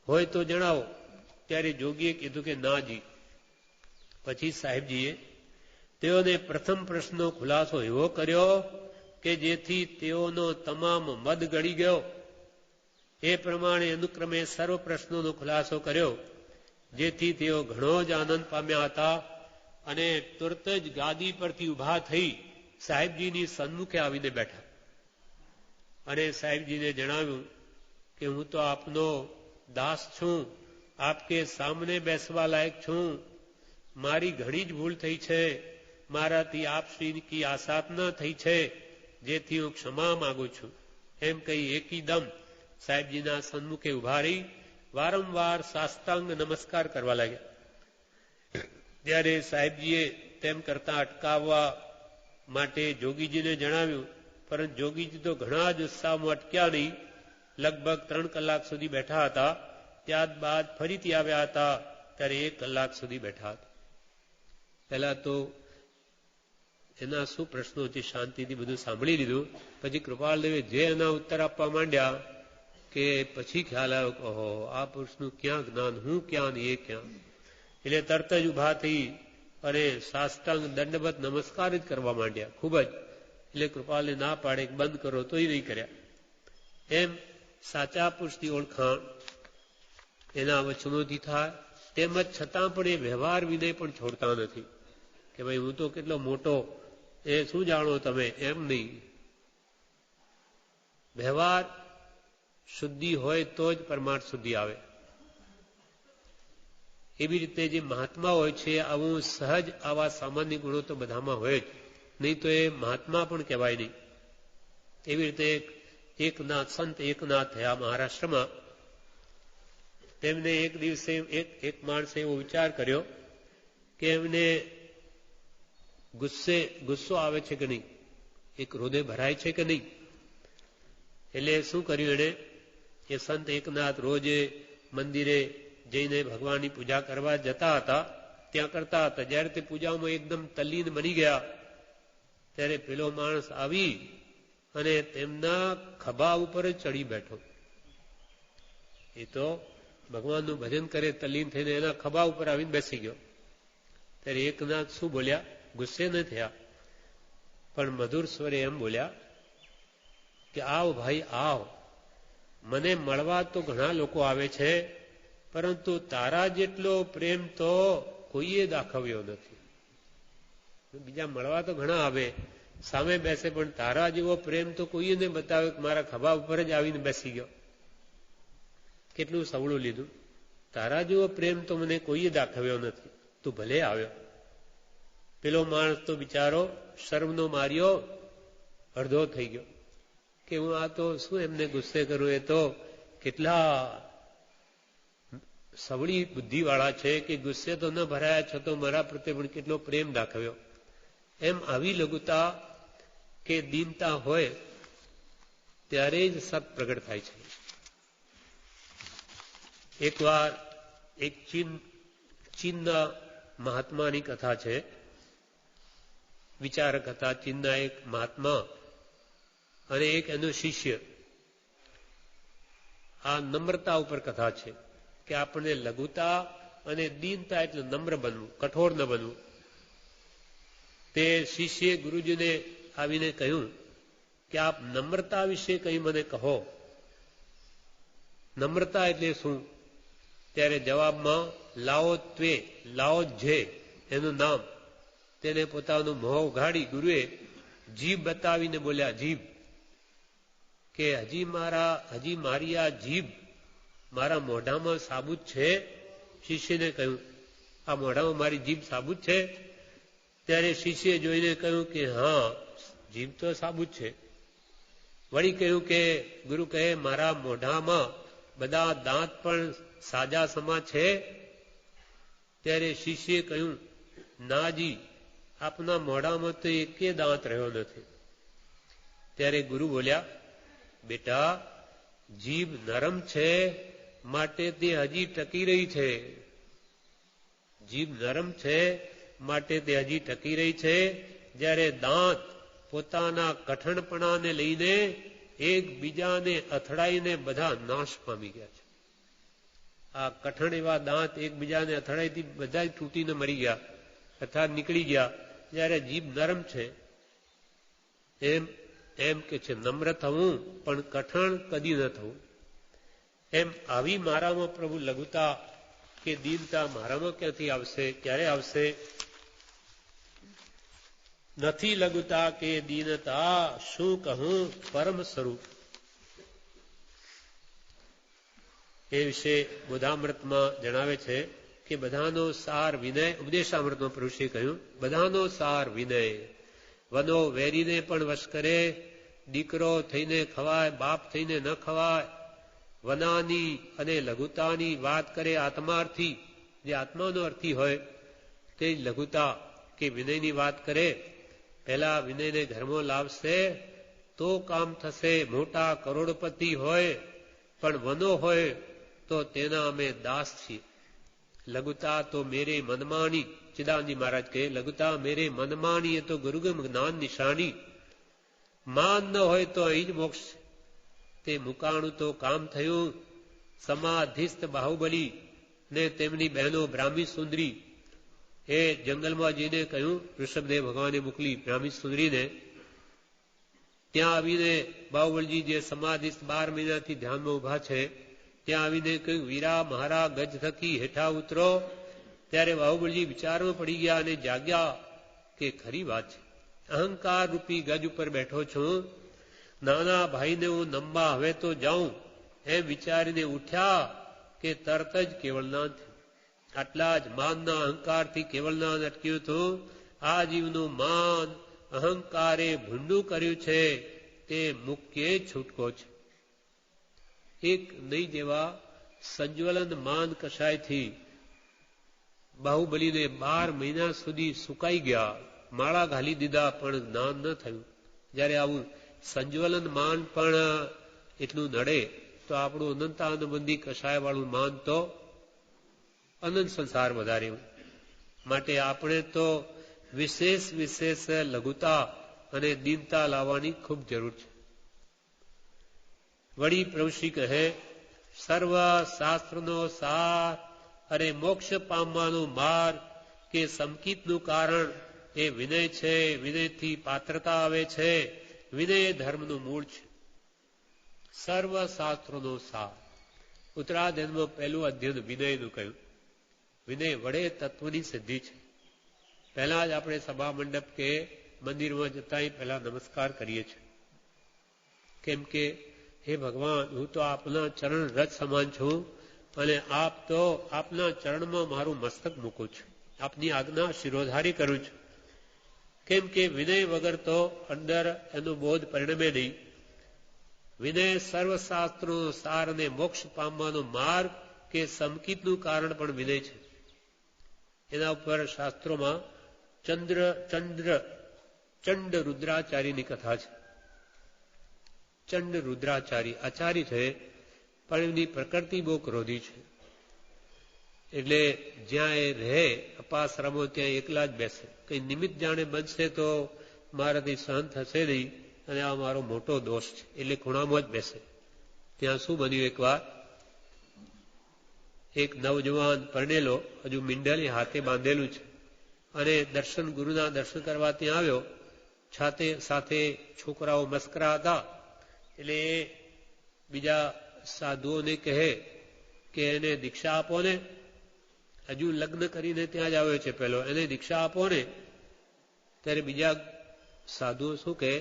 હોય તો જણાવો. ત્યારે જોગીએ કીધું કે ના જી. પછી સાહેબજીએ તેઓને પ્રથમ પ્રશ્નનો ખુલાસો એવો કર્યો કે જેથી તેઓનો તમામ મદ ગળી ગયો. એ પ્રમાણે અનુક્રમે સર્વ પ્રશ્નોનો ખુલાસો કર્યો, જેથી તેઓ ઘણો જ આનંદ પામ્યા હતા અને તુરત જ ગાદી પરથી ઊભા થઈ સાહેબજીની સન્મુખે આવીને બેઠા અને સાહેબજીને જણાવ્યું કે હું તો આપનો દાસ છું, આપકે સામને બેસવા લાયક છું, મારી ઘણી જ ભૂલ થઈ છે, મારાથી આપશ્રી કી આસાધના થઈ છે, જેથી હું ક્ષમા માંગુ છું. એમ કહી એકદમ સાહેબજીના સન્મુખે ઉભા રહી વારંવાર સાષ્ટાંગ નમસ્કાર કરવા લાગ્યા. ત્યારે સાહેબજીએ તેમ કરતા અટકાવવા માટે જોગીજીને જણાવ્યું, પરંતુ જોગીજી તો ઘણા જ ઉત્સાહમાં અટક્યા નહીં. લગભગ 3 કલાક સુધી બેઠા હતા. ત્યારબાદ ફરીથી આવ્યા હતા, ત્યારે 1 કલાક સુધી બેઠા હતા. પહેલા તો એના શું પ્રશ્નો છે શાંતિથી બધું સાંભળી લીધું. પછી કૃપાલદેવે જે એના ઉત્તર આપવા માંડ્યા કે પછી ખ્યાલ આવ્યો કે ઓહો, આ પુરુષનું ક્યાં જ્ઞાન, હું ક્યાં ને એ ક્યાં. એટલે તરત જ ઊભા થઈ અને સાષ્ટાંગ દંડવત નમસ્કાર જ કરવા માંડ્યા ખૂબ જ. એટલે કૃપાલને ના પાડે બંધ કરો તોય નહીં કર્યા. એમ સાચા પુરુષની ઓળખાણ એના વચનોથી થાય, તેમજ છતાં પણ એ વ્યવહાર વિનય પણ છોડતા નથી કે ભાઈ હું તો કેટલો મોટો, એ શું જાણો તમે, એમ નહીં. વ્યવહાર શુદ્ધિ હોય તો જ પરમાર્થ શુદ્ધિ આવે. એવી રીતે જે મહાત્મા હોય છે આવું સહજ આવા સામાન્ય ગુણો તો બધામાં હોય જ, નહીં તો એ મહાત્મા પણ કહેવાય નહીં. એવી રીતે એકનાથ સંત એકનાથ થયા મહારાષ્ટ્રમાં. તેમને એક દિવસે એક માણસે એવો વિચાર કર્યો કે એમને ગુસ્સો આવે છે કે નહીં, એક હૃદય ભરાય છે કે નહીં. એટલે શું કર્યું એણે, એ સંત એકનાથ રોજે મંદિરે જઈને ભગવાનની પૂજા કરવા જતા હતા, ત્યાં કરતા હતા. જ્યારે તે પૂજામાં એકદમ તલ્લીન બની ગયા ત્યારે પેલો માણસ આવી અને તેમના ખભા ઉપર જ ચડી બેઠો. એ તો ભગવાનનું ભજન કરે તલ્લીન થઈને એના ખભા ઉપર આવીને બેસી ગયો. ત્યારે એકનાથ શું બોલ્યા, ગુસ્સે ન થયા પણ મધુર સ્વરે એમ બોલ્યા કે આવ ભાઈ આવ, મને મળવા તો ઘણા લોકો આવે છે, પરંતુ તારા જેટલો પ્રેમ તો કોઈએ દાખવ્યો નથી. બીજા મળવા તો ઘણા આવે, સામે બેસે, પણ તારા જેવો પ્રેમ તો કોઈએ ને બતાવ્યો કે મારા ખભા ઉપર જ આવીને બેસી ગયો. કેટલું સવળું લીધું. તારા જેવો પ્રેમ તો મને કોઈએ દાખવ્યો નથી, તું ભલે આવ્યો. પેલો માણસ તો બિચારો શર્મનો માર્યો અડધો થઈ ગયો કે હું આ તો શું એમને ગુસ્સે કરું, એ તો કેટલા સવળી બુદ્ધિવાળા છે કે ગુસ્સે તો ન ભરાયા છતાં મારા પ્રત્યે પણ કેટલો પ્રેમ દાખવ્યો. એમ આવી લઘુતા કે દીનતા હોય ત્યારે જ સત પ્રગટ થાય છે. એકવાર એક ચીનના મહાત્માની કથા છે. વિચારક હતા ચીનના એક મહાત્મા અને એક એનો શિષ્ય. આ નમ્રતા ઉપર કથા છે કે આપણને લઘુતા અને દીનતા એટલે નમ્ર બનવું, કઠોર ન બનવું. તે શિષ્યે ગુરુજીને આવીને કહ્યું કે આપ નમ્રતા વિશે કંઈ મને કહો. નમ્રતા એટલે શું? ત્યારે જવાબમાં લાઓ ત્વે, લાઓ જે એનું નામ, તેને પોતાનું મોં ઉઘાડી ગુરુએ જીભ બતાવીને બોલ્યા, જીભ, કે હજી મારી આ જીભ મારા મોઢામાં સાબુત છે? શિષ્યને કહ્યું, આ મોઢામાં મારી જીભ સાબુત છે? ત્યારે શિષ્યે જોઈને કહ્યું કે હા, જીભ તો સાબુત છે. વળી કહ્યું કે ગુરુ કહે મારા મોઢામાં બધા દાંત પણ સાજા સમા છે. ત્યારે શિષ્યએ કહ્યું નાજી, આપના મોઢામાં તો એકે દાંત રહ્યો નથી. ત્યારે ગુરુ બોલ્યા બેટા, જીભ નરમ છે માટે તે હજી ટકી રહી છે. જીભ નરમ છે માટે તે હજી ટકી રહી છે. જ્યારે દાંત પોતાના કઠણપણાને લઈને એકબીજાને અથડાઈને બધા નાશ પામી ગયા છે. આ કઠણ એવા દાંત એકબીજાને અથડાઈથી બધા તૂટીને મરી ગયા અર્થાત નીકળી ગયા. જ્યારે જીભ નરમ છે એમ કે છે નમ્ર થવું પણ કઠણ કદી ન થવું. એમ આવી મારામાં પ્રભુ લઘુતા કે દીનતા મારામાં ક્યાંથી આવશે, ક્યારે આવશે? નથી લઘુતા કે દીનતા, શું કહું પરમ સ્વરૂપ. એ વિશે બોધામૃતમાં જણાવે છે કે બધાનો સાર વિનય. ઉપદેશામૃતમાં પુરુષે કહ્યું બધાનો સાર વિનય. વનો વેરીને પણ વશ કરે, દીકરો થઈને ખવાય, બાપ થઈને ન ખવાય. વનાની અને લઘુતાની વાત કરે આત્માર્થી, જે આત્માનો અર્થી હોય તે લઘુતા કે વિનયની વાત કરે. પહેલા વિનયને ઘરમાં લાવશે તો કામ થશે. મોટા કરોડપતિ હોય પણ વનો હોય તો તેના અમે દાસ છીએ. લઘુતા તો મેરે મનમાની, ચિદાનંદજી મહારાજ કહે લઘુતા મેરે મનમાની એ તો ગુરુગમ જ્ઞાન નિશાની. માન ન હોય તો અહીં જ મોક્ષ. તે મુકાણું તો કામ થયું. સમાધિસ્થ બાહુબલી ને તેમની બહેનો બ્રાહ્મી સુંદરી એ જંગલમાં જઈને કહ્યું, ઋષભદેવ ભગવાને મોકલી બ્રાહ્મી સુંદરીને. ત્યાં આવીને બાહુબલજી જે સમાધિસ્થ 12 મહિનાથી ધ્યાનમાં ઉભા છે ત્યાં આવીને કહ્યું વીરા મારા ગજ થકી હેઠા ઉતરો. ત્યારે બાહુબલજી વિચારમાં પડી ગયા અને જાગ્યા કે ખરી વાત છે, અહંકાર રૂપી ગજ ઉપર બેઠો છું, નાના ભાઈને હું નમવા હવે તો જાઉં એમ વિચારીને ઉઠ્યા કે તરત જ કેવળનાન થયું. આટલા જ માનના અહંકારથી કેવળનાન અટક્યું હતું. આ જીવનું માન અહંકારે ભૂંડું કર્યું છે તે મુખ્ય છૂટકો છે. એક નહીં જેવા સંજ્વલન માન કશાયથી બાહુબલીને 12 મહિના સુધી સુકાઈ ગયા, માળા ઘાલી દીધા પણ જ્ઞાન ન થયું. જ્યારે આવું સંજ્વલન માન પણ એટલું નડે તો આપણું અનંતાનંદબંધી કષાય વાળું માન તો અનંત સંસાર વધારે. માટે આપણે તો વિશેષ વિશેષ લઘુતા અને દીનતા લાવવાની ખૂબ જરૂર છે. વળી પ્રભુશ્રી કહે સર્વ શાસ્ત્રનો સાર અને મોક્ષ પામવાનો માર્ગ કે સંકિતનું કારણ એ વિનય છે. વિનયથી પાત્રતા આવે છે. વિનય ધર્મનું મૂળ છે. સર્વ શાસ્ત્રોનો સાર. ઉત્તરાધ્યાયમાં પહેલું અધ્યયન વિનયનું કહ્યું. વિનય વડે તત્વની સિદ્ધિ છે. પહેલા જ આપણે સભા મંડપ કે મંદિરમાં જતા પહેલા નમસ્કાર કરીએ છીએ. કેમ કે હે ભગવાન, હું તો આપના ચરણ રજ સમાન છું અને આપ તો આપના ચરણમાં મારું મસ્તક મૂકું છું, આપની આજ્ઞા શિરોધારી કરું છું. કેમ કે વિનય વગર તો અંદર એનો બોધ પરિણમે નહીં. વિનય સર્વશાસ્ત્રો સાર અને મોક્ષ પામવાનો માર્ગ કે સંકિતનું કારણ પણ વિનય છે. એના ઉપર શાસ્ત્રોમાં ચંડ રુદ્રાચાર્યની કથા છે. ચંડ રુદ્રાચારી આચાર્ય છે પણ એમની પ્રકૃતિ બહુ ક્રોધી છે. એટલે જ્યાં એ રહે અપાશ્રમો ત્યાં એકલા જ બેસે. કઈ નિમિત્ત જાણે બનશે તો મારાથી સહન થશે નહીં અને આ મારો મોટો દોષ છે એટલે ખૂણામાં જ બેસે. ત્યાં શું બન્યું, એક વાર એક નવજવાન પરણેલો હજુ મીંડલી હાથે બાંધેલું છે અને ગુરુના દર્શન કરવા ત્યાં આવ્યો. સાથે છોકરાઓ મસ્કરા હતા. એટલે એ બીજા સાધુઓને કહે કે એને દીક્ષા આપો ને, હજુ લગ્ન કરીને ત્યાં જ આવ્યો છે પેલો, એને દીક્ષા આપો ને. ત્યારે બીજા સાધુઓ શું કહે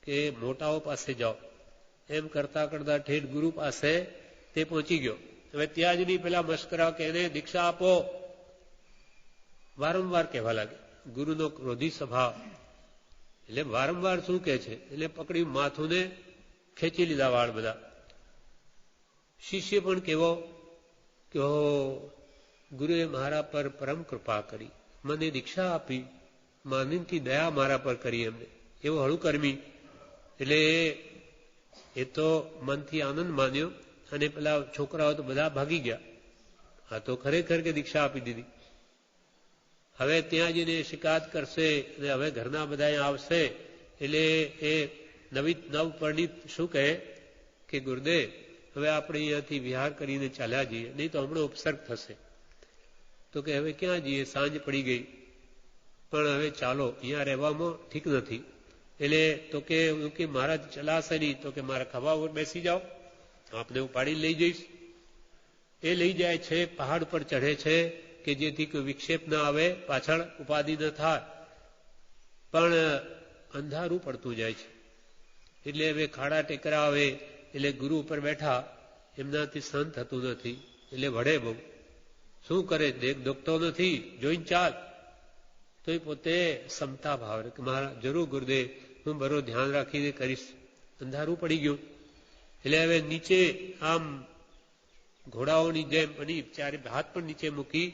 કે મોટાઓ પાસે જાઓ. એમ કરતા કરતા ઠેઠ ગુરુ પાસે તે પહોંચી ગયો. હવે ત્યાં જ નહીં પેલા મસ્કરા કે એને દીક્ષા આપો વારંવાર કહેવા લાગે. ગુરુનો ક્રોધી સ્વભાવ. એટલે વારંવાર શું કહે છે, એટલે પકડી માથું ને ખેંચી લીધા વાળ બધા. શિષ્ય પણ કેવો કે ગુરુએ મારા પર પરમ કૃપા કરી, મને દીક્ષા આપી, માનીથી દયા મારા પર કરી એમને, એવો હળુકર્મી. એટલે એ તો મનથી આનંદ માન્યો અને પેલા છોકરાઓ તો બધા ભાગી ગયા. આ તો ખરેખર કે દીક્ષા આપી દીધી. હવે ત્યાં જઈને શિકાયત કરશે અને હવે ઘરના બધા આવશે. એટલે એ નવ પરણિત શું કહે કે ગુરુદેવ હવે આપણે અહીંયાથી વિહાર કરીને ચાલ્યા જઈએ, નહીં તો હમણાં ઉપસર્ગ થશે. તો કે હવે ક્યાં જઈએ, સાંજ પડી ગઈ, પણ હવે ચાલો, અહીંયા રહેવામાં ઠીક નથી. એટલે તો કે મહારાજ ચલાશે નહીં, તો કે મારા ખભા ઉપર બેસી જાઓ, આપને ઉપાડી લઈ જઈશ. એ લઈ જાય છે, પહાડ પર ચઢે છે કે જેથી કોઈ વિક્ષેપ ના આવે, પાછળ ઉપાધિ ન થાય. પણ અંધારું પડતું જાય છે. એટલે હવે ખાડા ટેકરા આવે, એટલે ગુરુ ઉપર બેઠા, એમનાથી સહન થતું નથી. એટલે વળે બહુ. શું કરે, દેખ દોખતો નથી, જોઈને ચાલ. તો એ પોતે સમતા ભાવ કે મારા જરૂર ગુરુદેવ, હું બરો ધ્યાન રાખીને કરીશ. અંધારું પડી ગયું. એટલે હવે નીચે આમ ઘોડાઓની જેમ બની ચારે હાથ પણ નીચે મૂકી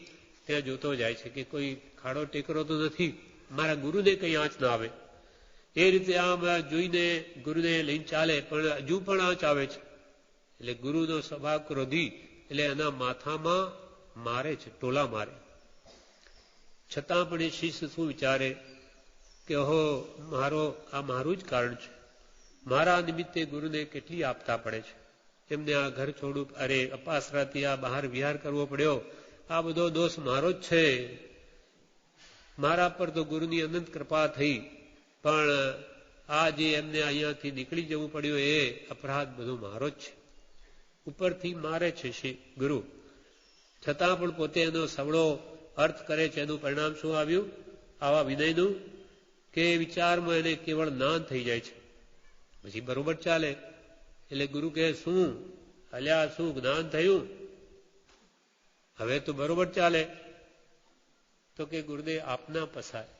ત્યાં જોતો જાય છે કે કોઈ ખાડો ટેકરો તો નથી, મારા ગુરુને કઈ આંચ ના આવે. એ રીતે આમ જોઈને ગુરુને લઈને ચાલે, પણ હજુ પણ આંચ આવે છે. એટલે ગુરુનો સ્વભાવ ક્રોધી, એટલે એના માથામાં મારે છે, ટોલા મારે. છતાં પણ એ શિષ્ય શું વિચારે કે આ મારું જ કારણ છે, મારા નિમિત્તે ગુરુને કેટલી આપતા પડે છે. એમને આ ઘર છોડું, અરે અપાસરાથી આ બહાર વિહાર કરવો પડ્યો, આ બધો દોષ મારો જ છે. મારા પર તો ગુરુની અનંત કૃપા થઈ, પણ આ જે એમને અહીંયાથી નીકળી જવું પડ્યું એ અપરાધ બધો મારો જ છે. ઉપરથી મારે છે શ્રી ગુરુ. છતાં પણ પોતે એનો સવળો અર્થ કરે છે. એનું પરિણામ શું આવ્યું આવા વિનયનું કે વિચારમાં એને કેવળ જ્ઞાન થઈ જાય છે, પછી બરોબર ચાલે. એટલે ગુરુ કહે શું અલ્યા, શું જ્ઞાન થયું, હવે તો બરોબર ચાલે. તો કે ગુરુદેવ આપના પસાય.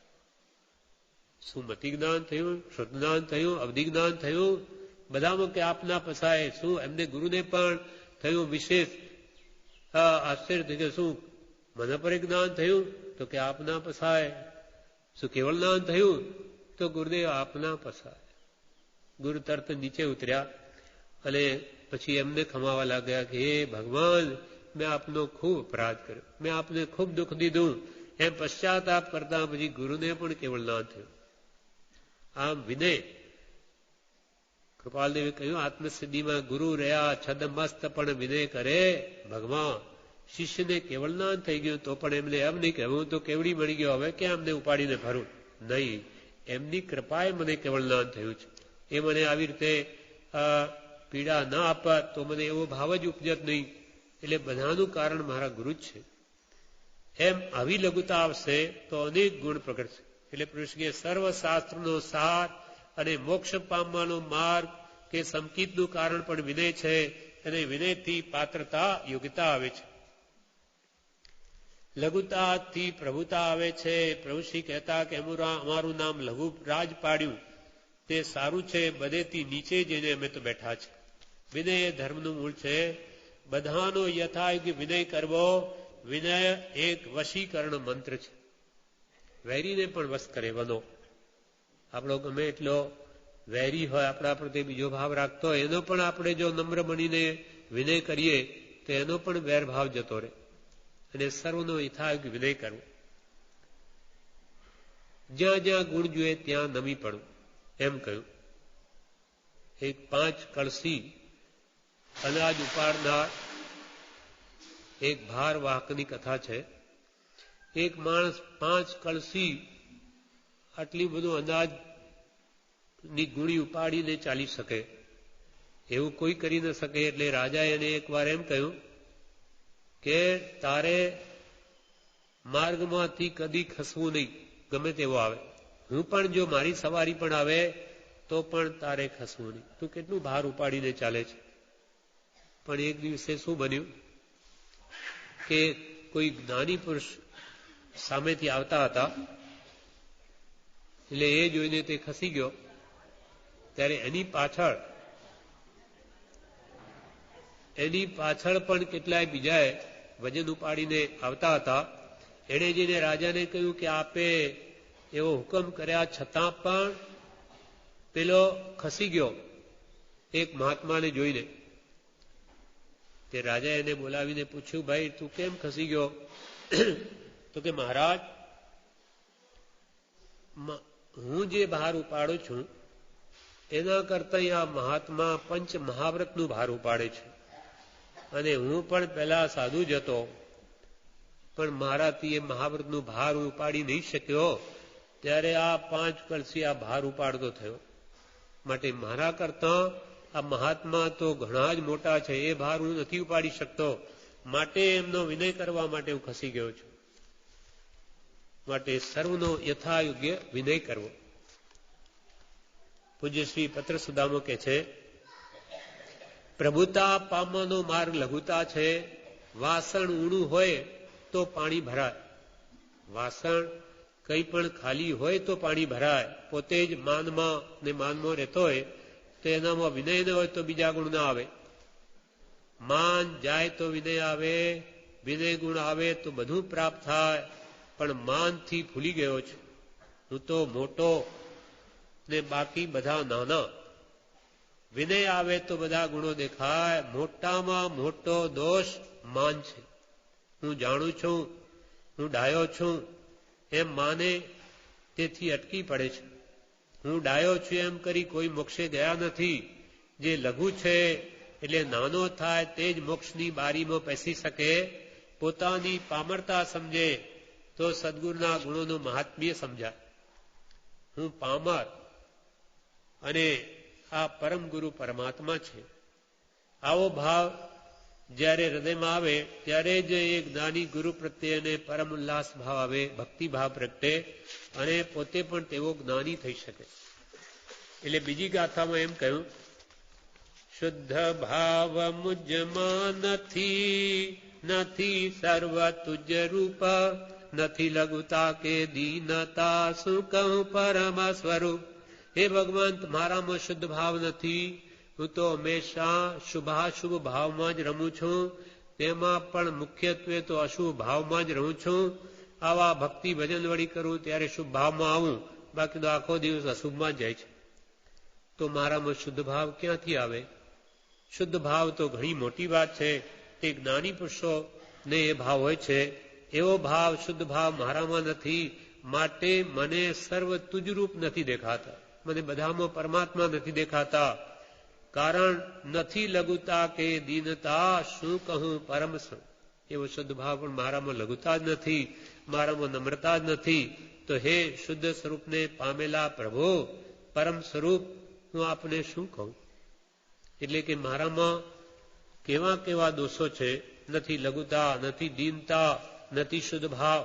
શું મતિ જ્ઞાન થયું, શુદ્ધ જ્ઞાન થયું, અવધિ જ્ઞાન થયું, બધામાં કે આપના પસાય. શું એમને ગુરુને પણ થયું વિશેષ આશ્ચર્ય થયું કે શું મને પર જ્ઞાન થયું, તો કે આપના પસાય. શું કેવળ જ્ઞાન થયું, તો ગુરુદેવ આપના પસાય. ગુરુ તરત નીચે ઉતર્યા અને પછી એમને ખમાવા લાગ્યા કે હે ભગવાન, મેં આપનો ખૂબ અપરાધ કર્યો, મેં આપને ખૂબ દુઃખ દીધું. એમ પશ્ચાતાપ કરતા પછી ગુરુને પણ કેવળ જ્ઞાન થયું. આમ વિનય. કૃપાલદેવે કહ્યું આત્મસિદ્ધિમાં ગુરુ રહ્યા છદમસ્ત પણ વિનય કરે. ભગવાન શિષ્યને કેવળ જ્ઞાન થઈ ગયું તો પણ એમને એમ નહીં કે હું તો કેવડી મળી ગયો, હવે ક્યાં અમને ઉપાડીને ફરું. નહીં, એમની કૃપાએ મને કેવળ જ્ઞાન થયું છે. એ મને આવી રીતે પીડા ના આપત તો મને એવો ભાવ જ ઉપજત નહીં. એટલે બધાનું કારણ મારા ગુરુ જ છે. એમ આવી લઘુતા આવશે તો અનેક ગુણ પ્રગટશે. એટલે કૃષ્ણએ સર્વશાસ્ત્રનો સાર અને મોક્ષ પામવાનો માર્ગ કે સંકિતનું કારણ પણ વિનય છે, અને વિનયથી પાત્રતા યોગ્યતા આવે છે. લઘુતાથી પ્રભુતા આવે છે. પ્રભુશ્રી કહેતા કે અમારું નામ લઘુ રાજ પાડ્યું તે સારું છે, બધેથી નીચે જઈને અમે તો બેઠા છે. વિનય એ ધર્મનું મૂળ છે. બધાનો યથાયોગ્ય વિનય કરવો. વિનય એક વશીકરણ મંત્ર છે. વૈરીને પણ વશ કરે બનો. આપણો ગમે એટલો વૈરી હોય, આપણા પ્રત્યે બીજો ભાવ રાખતો હોય, એનો પણ આપણે જો નમ્ર બનીને વિનય કરીએ તો એનો પણ વેરભાવ જતો રહે. અને સર્વનો યથાયોગ્ય વિનય કરવો. જ્યાં જ્યાં ગુણ જોઈએ ત્યાં નમી પડવું. એમ કહ્યું. એક 5 કળશી અનાજ ઉપાડનાર એક ભાર વાહકની કથા છે. એક માણસ 5 કળશી આટલી બધું અનાજની ગુણી ઉપાડીને ચાલી શકે, એવું કોઈ કરી ન શકે. એટલે રાજાએ એને એકવાર એમ કહ્યું કે તારે માર્ગમાંથી કદી ખસવું નહીં, ગમે તેવો આવે. હું પણ જો મારી સવારી પણ આવે તો પણ તારે ખસવું નહીં. તું કેટલું ભાર ઉપાડીને ચાલે છે. પણ એક દિવસે શું બન્યું કે કોઈ જ્ઞાની પુરુષ સામેથી આવતા હતા. એટલે એ જોઈને તે ખસી ગયો. ત્યારે એની પાછળ પણ કેટલાય બીજાએ વજન ઉપાડીને આવતા હતા. એણે જઈને રાજાને કહ્યું કે આપે એવો હુકમ કર્યા છતાં પણ પેલો ખસી ગયો એક મહાત્માને જોઈને. તે રાજાએ એને બોલાવીને પૂછ્યું, ભાઈ તું કેમ ખસી ગયો? તો કે મહારાજ, હું જે ભાર ઉપાડું છું એના કરતા આ મહાત્મા પંચ મહાવ્રતનું ભાર ઉપાડે છે. અને હું પણ પહેલા સાધુ જ હતો, પણ મારાથી એ મહાવ્રતનું ભાર ઉપાડી નહીં શક્યો. ત્યારે આ 5 કળશી આ ભાર ઉપાડતો થયો. માટે મારા કરતા આ મહાત્મા તો ઘણા જ મોટા છે, એ ભાર હું નથી ઉપાડી શકતો. માટે એમનો વિનય કરવા માટે હું ખસી ગયો છું. માટે સર્વનો યથાયોગ્ય વિનય કરવો. પૂજ્ય શ્રી પત્ર સુદામો કહે છે, પ્રભુતા પામવાનો માર્ગ લઘુતા છે. વાસણ ઊણું હોય તો પાણી ભરાય. વાસણ કંઈ પણ ખાલી હોય તો પાણી ભરાય. પોતે જ માનમાં રહેતો હોય તો એનામાં વિનય ન હોય તો બીજા ગુણ ના આવે. માન જાય તો વિનય આવે, વિનય ગુણ આવે તો બધું પ્રાપ્ત થાય. પણ માનથી ભૂલી ગયો છે, હું તો મોટો ને બાકી બધા નાના. વિનય આવે તો બધા ગુણો દેખાય. મોટામાં મોટો દોષ માન છે. હું જાણું છું, હું ડાયો છું એમ માને, તેથી અટકી પડે છે. હું ડાયો છું એમ કરી કોઈ મોક્ષે ગયા નથી. જે લઘુ છે એટલે નાનો થાય તે જ મોક્ષની બારીમાં બેસી શકે. પોતાની પામરતા સમજે તો સદગુરુના ગુણોનું મહાત્મ્ય સમજાય. હું પામર અને આ પરમ ગુરુ પરમાત્મા છે, આવો ભાવ જ્યારે હૃદયમાં આવે ત્યારે જ એ જ્ઞાની ગુરુ પ્રત્યેને પરમ ઉલ્લાસ ભાવ આવે, ભક્તિ ભાવ પ્રગટે અને પોતે પણ તેવો જ્ઞાની થઈ શકે. એટલે બીજી ગાથામાં એમ કહ્યું, શુદ્ધ ભાવ મુજમાં નથી સર્વ તુજ રૂપ, નથી લઘુતા કે દીનતા, શું કહું પરમ સ્વરૂપ. હે ભગવંત, મારામાં શુદ્ધ ભાવ નથી. હું તો હંમેશા શુભાશુભ ભાવમાં જ રમું છું. તેમાં પણ મુખ્યત્વે તો અશુભ ભાવમાં જ રહું છું. આવા ભક્તિ ભજન વળી કરું ત્યારે શુભ ભાવમાં આવું, બાકી તો આખો દિવસ અશુભમાં જાય છે. તો મારામાં શુદ્ધ ભાવ ક્યાંથી આવે? શુદ્ધ ભાવ તો ઘણી મોટી વાત છે. તે જ્ઞાની પુરુષો ને એ ભાવ હોય છે. એવો ભાવ, શુદ્ધ ભાવ મારામાં નથી. માટે મને સર્વ તુજરૂપ નથી દેખાતા, મને બધામાં પરમાત્મા નથી દેખાતા. કારણ નથી લઘુતા કે દીનતા, શું કહું પરમ સ્વરૂપ. એવો શુદ્ધ ભાવ પણ મારામાં લઘુતા જ નથી, મારામાં નમ્રતા જ નથી. તો હે શુદ્ધ સ્વરૂપને પામેલા પ્રભુ, પરમ સ્વરૂપ, હું આપને શું કહું? એટલે કે મારામાં કેવા કેવા દોષો છે. નથી લઘુતા, નથી દીનતા, નથી શુદ્ધ ભાવ.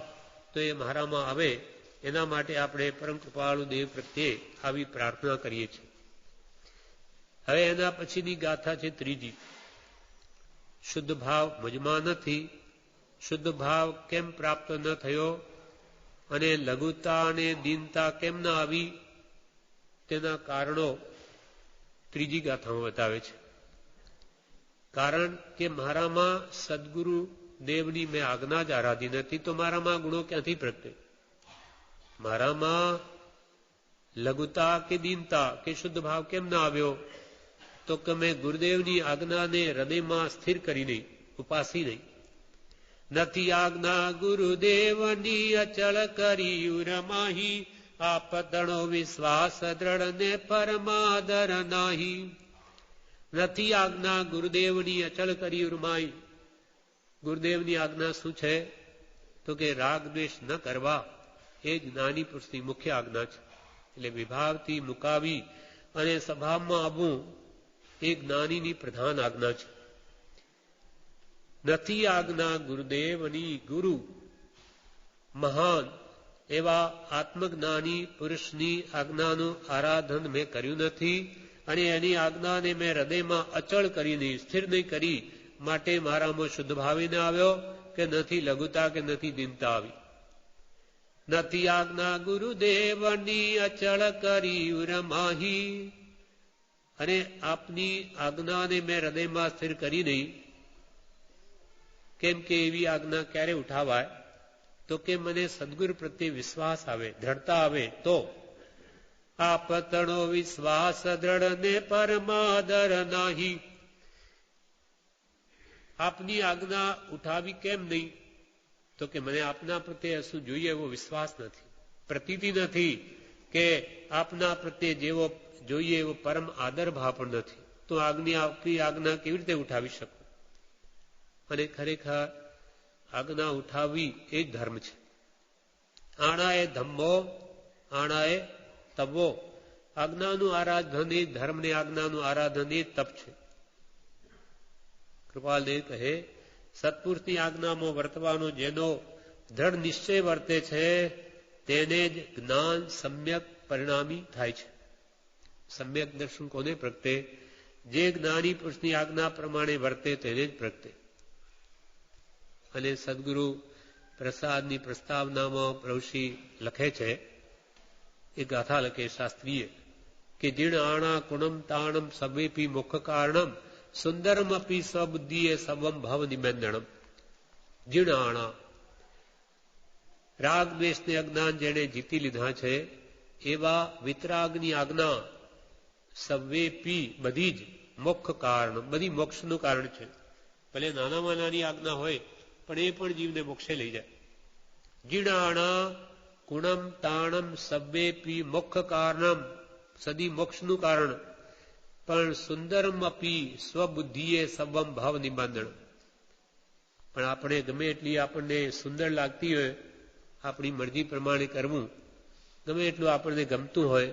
તો એ મારામાં આવે એના માટે આપણે પરમ કૃપાળુ દેવ પ્રત્યે આવી પ્રાર્થના કરીએ છીએ. હવે એના પછીની ગાથા છે ત્રીજી. શુદ્ધ ભાવ મુજમાં નથી. શુદ્ધ ભાવ કેમ પ્રાપ્ત ન થયો અને લઘુતા અને દીનતા કેમ ન આવી, તેના કારણો ત્રીજી ગાથામાં બતાવે છે. કારણ કે મારામાં સદગુરુ દેવની મેં આજ્ઞા જ આરાધી નથી, તો મારામાં ગુણો ક્યાંથી પ્રગટે? મારામાં લઘુતા કે દીનતા કે શુદ્ધ ભાવ કેમ ના આવ્યો? તો કે મેં ગુરુદેવની આજ્ઞાને હૃદયમાં સ્થિર કરી નહીં, ઉપાસી નહીં. નથી આજ્ઞા ગુરુદેવની અચળ કરી ઉરમાહી, આપતણો વિશ્વાસ દ્રઢ ને પરમાદર નાહી. નથી આજ્ઞા ગુરુદેવની અચળ કરી ઉરમાહી. ગુરુદેવની આજ્ઞા શું છે? તો કે રાગ દ્વેષ ન કરવા. એ જ્ઞાની પુરુષની મુખ્ય આજ્ઞા છે. એટલે વિભાવથી મુકાવી અને સભામાં આવવું એ જ્ઞાનીની પ્રધાન આજ્ઞા છે. નથી આજ્ઞા ગુરુદેવની. ગુરુ મહાન એવા આત્મજ્ઞાની પુરુષની આજ્ઞાનું આરાધન મેં કર્યું નથી અને એની આજ્ઞાને મેં હૃદયમાં અચળ કરી નહીં, સ્થિર નહીં કરી. માટે મારામાં શુદ્ધ ભાવી ન આવ્યો કે નથી લઘુતા કે નથી દીનતા આવી. નથી આજ્ઞા ગુરુદેવની અચળ કરી રમાહી. અને આપની આજ્ઞાને મેં હૃદયમાં સ્થિર કરી નહીં. કેમ કે એવી આજ્ઞા ક્યારે ઉઠાવાય? તો કે મને સદગુરુ પ્રત્યે વિશ્વાસ આવે, દ્રઢતા આવે તો. આપતણો વિશ્વાસ દ્રઢ ને પરમાદર નાહી. આપની આજ્ઞા ઉઠાવી કેમ નહીં? તો કે મને આપના પ્રત્યે શું જોઈએ એવો વિશ્વાસ નથી, પ્રતીતિ નથી કે આપના પ્રત્યે જેવો જોઈએ એવો પરમ આદર ભાવ પણ નથી. તો આપની આજ્ઞા કેવી રીતે ઉઠાવી શકું? અને ખરેખર આજ્ઞા ઉઠાવવી એ જ ધર્મ છે. આણાએ ધમ્મો આણાએ તપવો. આજ્ઞાનું આરાધન એ ધર્મની આજ્ઞાનું આરાધન એ તપ છે. કૃપાલદેવ કહે, સત્પુરુષની આજ્ઞામાં વર્તવાનો જેનો દ્રઢ નિશ્ચય વર્તે છે તેને જ જ્ઞાન સમ્યક પરિણામી થાય છે. સમ્યક દર્શન કોને પ્રગટે? જે જ્ઞાની પુરુષની આજ્ઞા પ્રમાણે વર્તે તેને જ પ્રગટે. અને સદગુરુ પ્રસાદની પ્રસ્તાવનામાં પ્રભુશ્રી લખે છે, એ ગાથા લખે શાસ્ત્રીય, કે જીણ આણા કુણમ તાણમ સવેપી મુખ કારણમ સુંદરમ અપી સ્વબુદ્ધિએ સવમ ભવ નિબંધણમ. જીણ આણા, રાગ દ્વેષને અજ્ઞાન જેને જીતી લીધા છે એવા વિતરાગની આજ્ઞા સવેપી બધી જ મોક્ષ કારણ, બધી મોક્ષનું કારણ છે. ભલે નાનામાં નાની આજ્ઞા હોય પણ એ પણ જીવને મોક્ષે લઈ જાય. જીણાણા કુણમ તાણમ સવેપી મોક્ષ કારણમ, સદી મોક્ષનું કારણ. પણ સુંદરમ અપી સ્વબુદ્ધિએ સવમ ભાવ નિબંધણ. પણ આપણે ગમે એટલી આપણને સુંદર લાગતી હોય, આપણી મરજી પ્રમાણે કરવું, ગમે એટલું આપણને ગમતું હોય,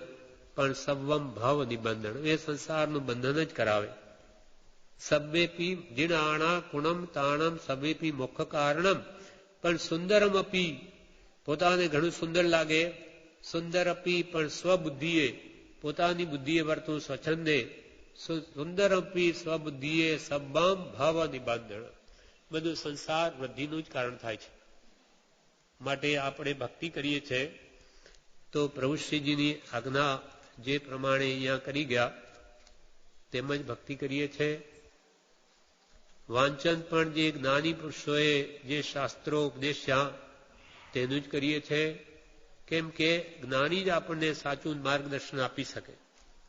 પણ સવમ ભાવ નિબંધન, એ સંસારનું બંધન જ કરાવે. સવેપી જીણાણા કુણમ તાણમ સવેપી મોક્ષ કારણમ. પણ સુંદરમ અપી, પોતાને ઘણું સુંદર લાગે. સુંદર અપી, પણ સ્વબુદ્ધિએ, પોતાની બુદ્ધિએ વર્તું સ્વચ્છંદે. સુંદર અપી સ્વબુદ્ધિએ સબ્બમ ભાવ નિબંધન. બધું સંસાર વૃદ્ધિનું જ કારણ થાય છે. માટે આપણે ભક્તિ કરીએ છીએ તો પ્રભુશ્રીજીની આજ્ઞા જે પ્રમાણે અહીંયા કરી ગયા તેમજ ભક્તિ કરીએ છીએ. વાંચન પણ જે જ્ઞાની પુરુષોએ જે શાસ્ત્રો ઉપદેશ્યા તેનું જ કરીએ છીએ. કેમ કે જ્ઞાની જ આપણને સાચું માર્ગદર્શન આપી શકે.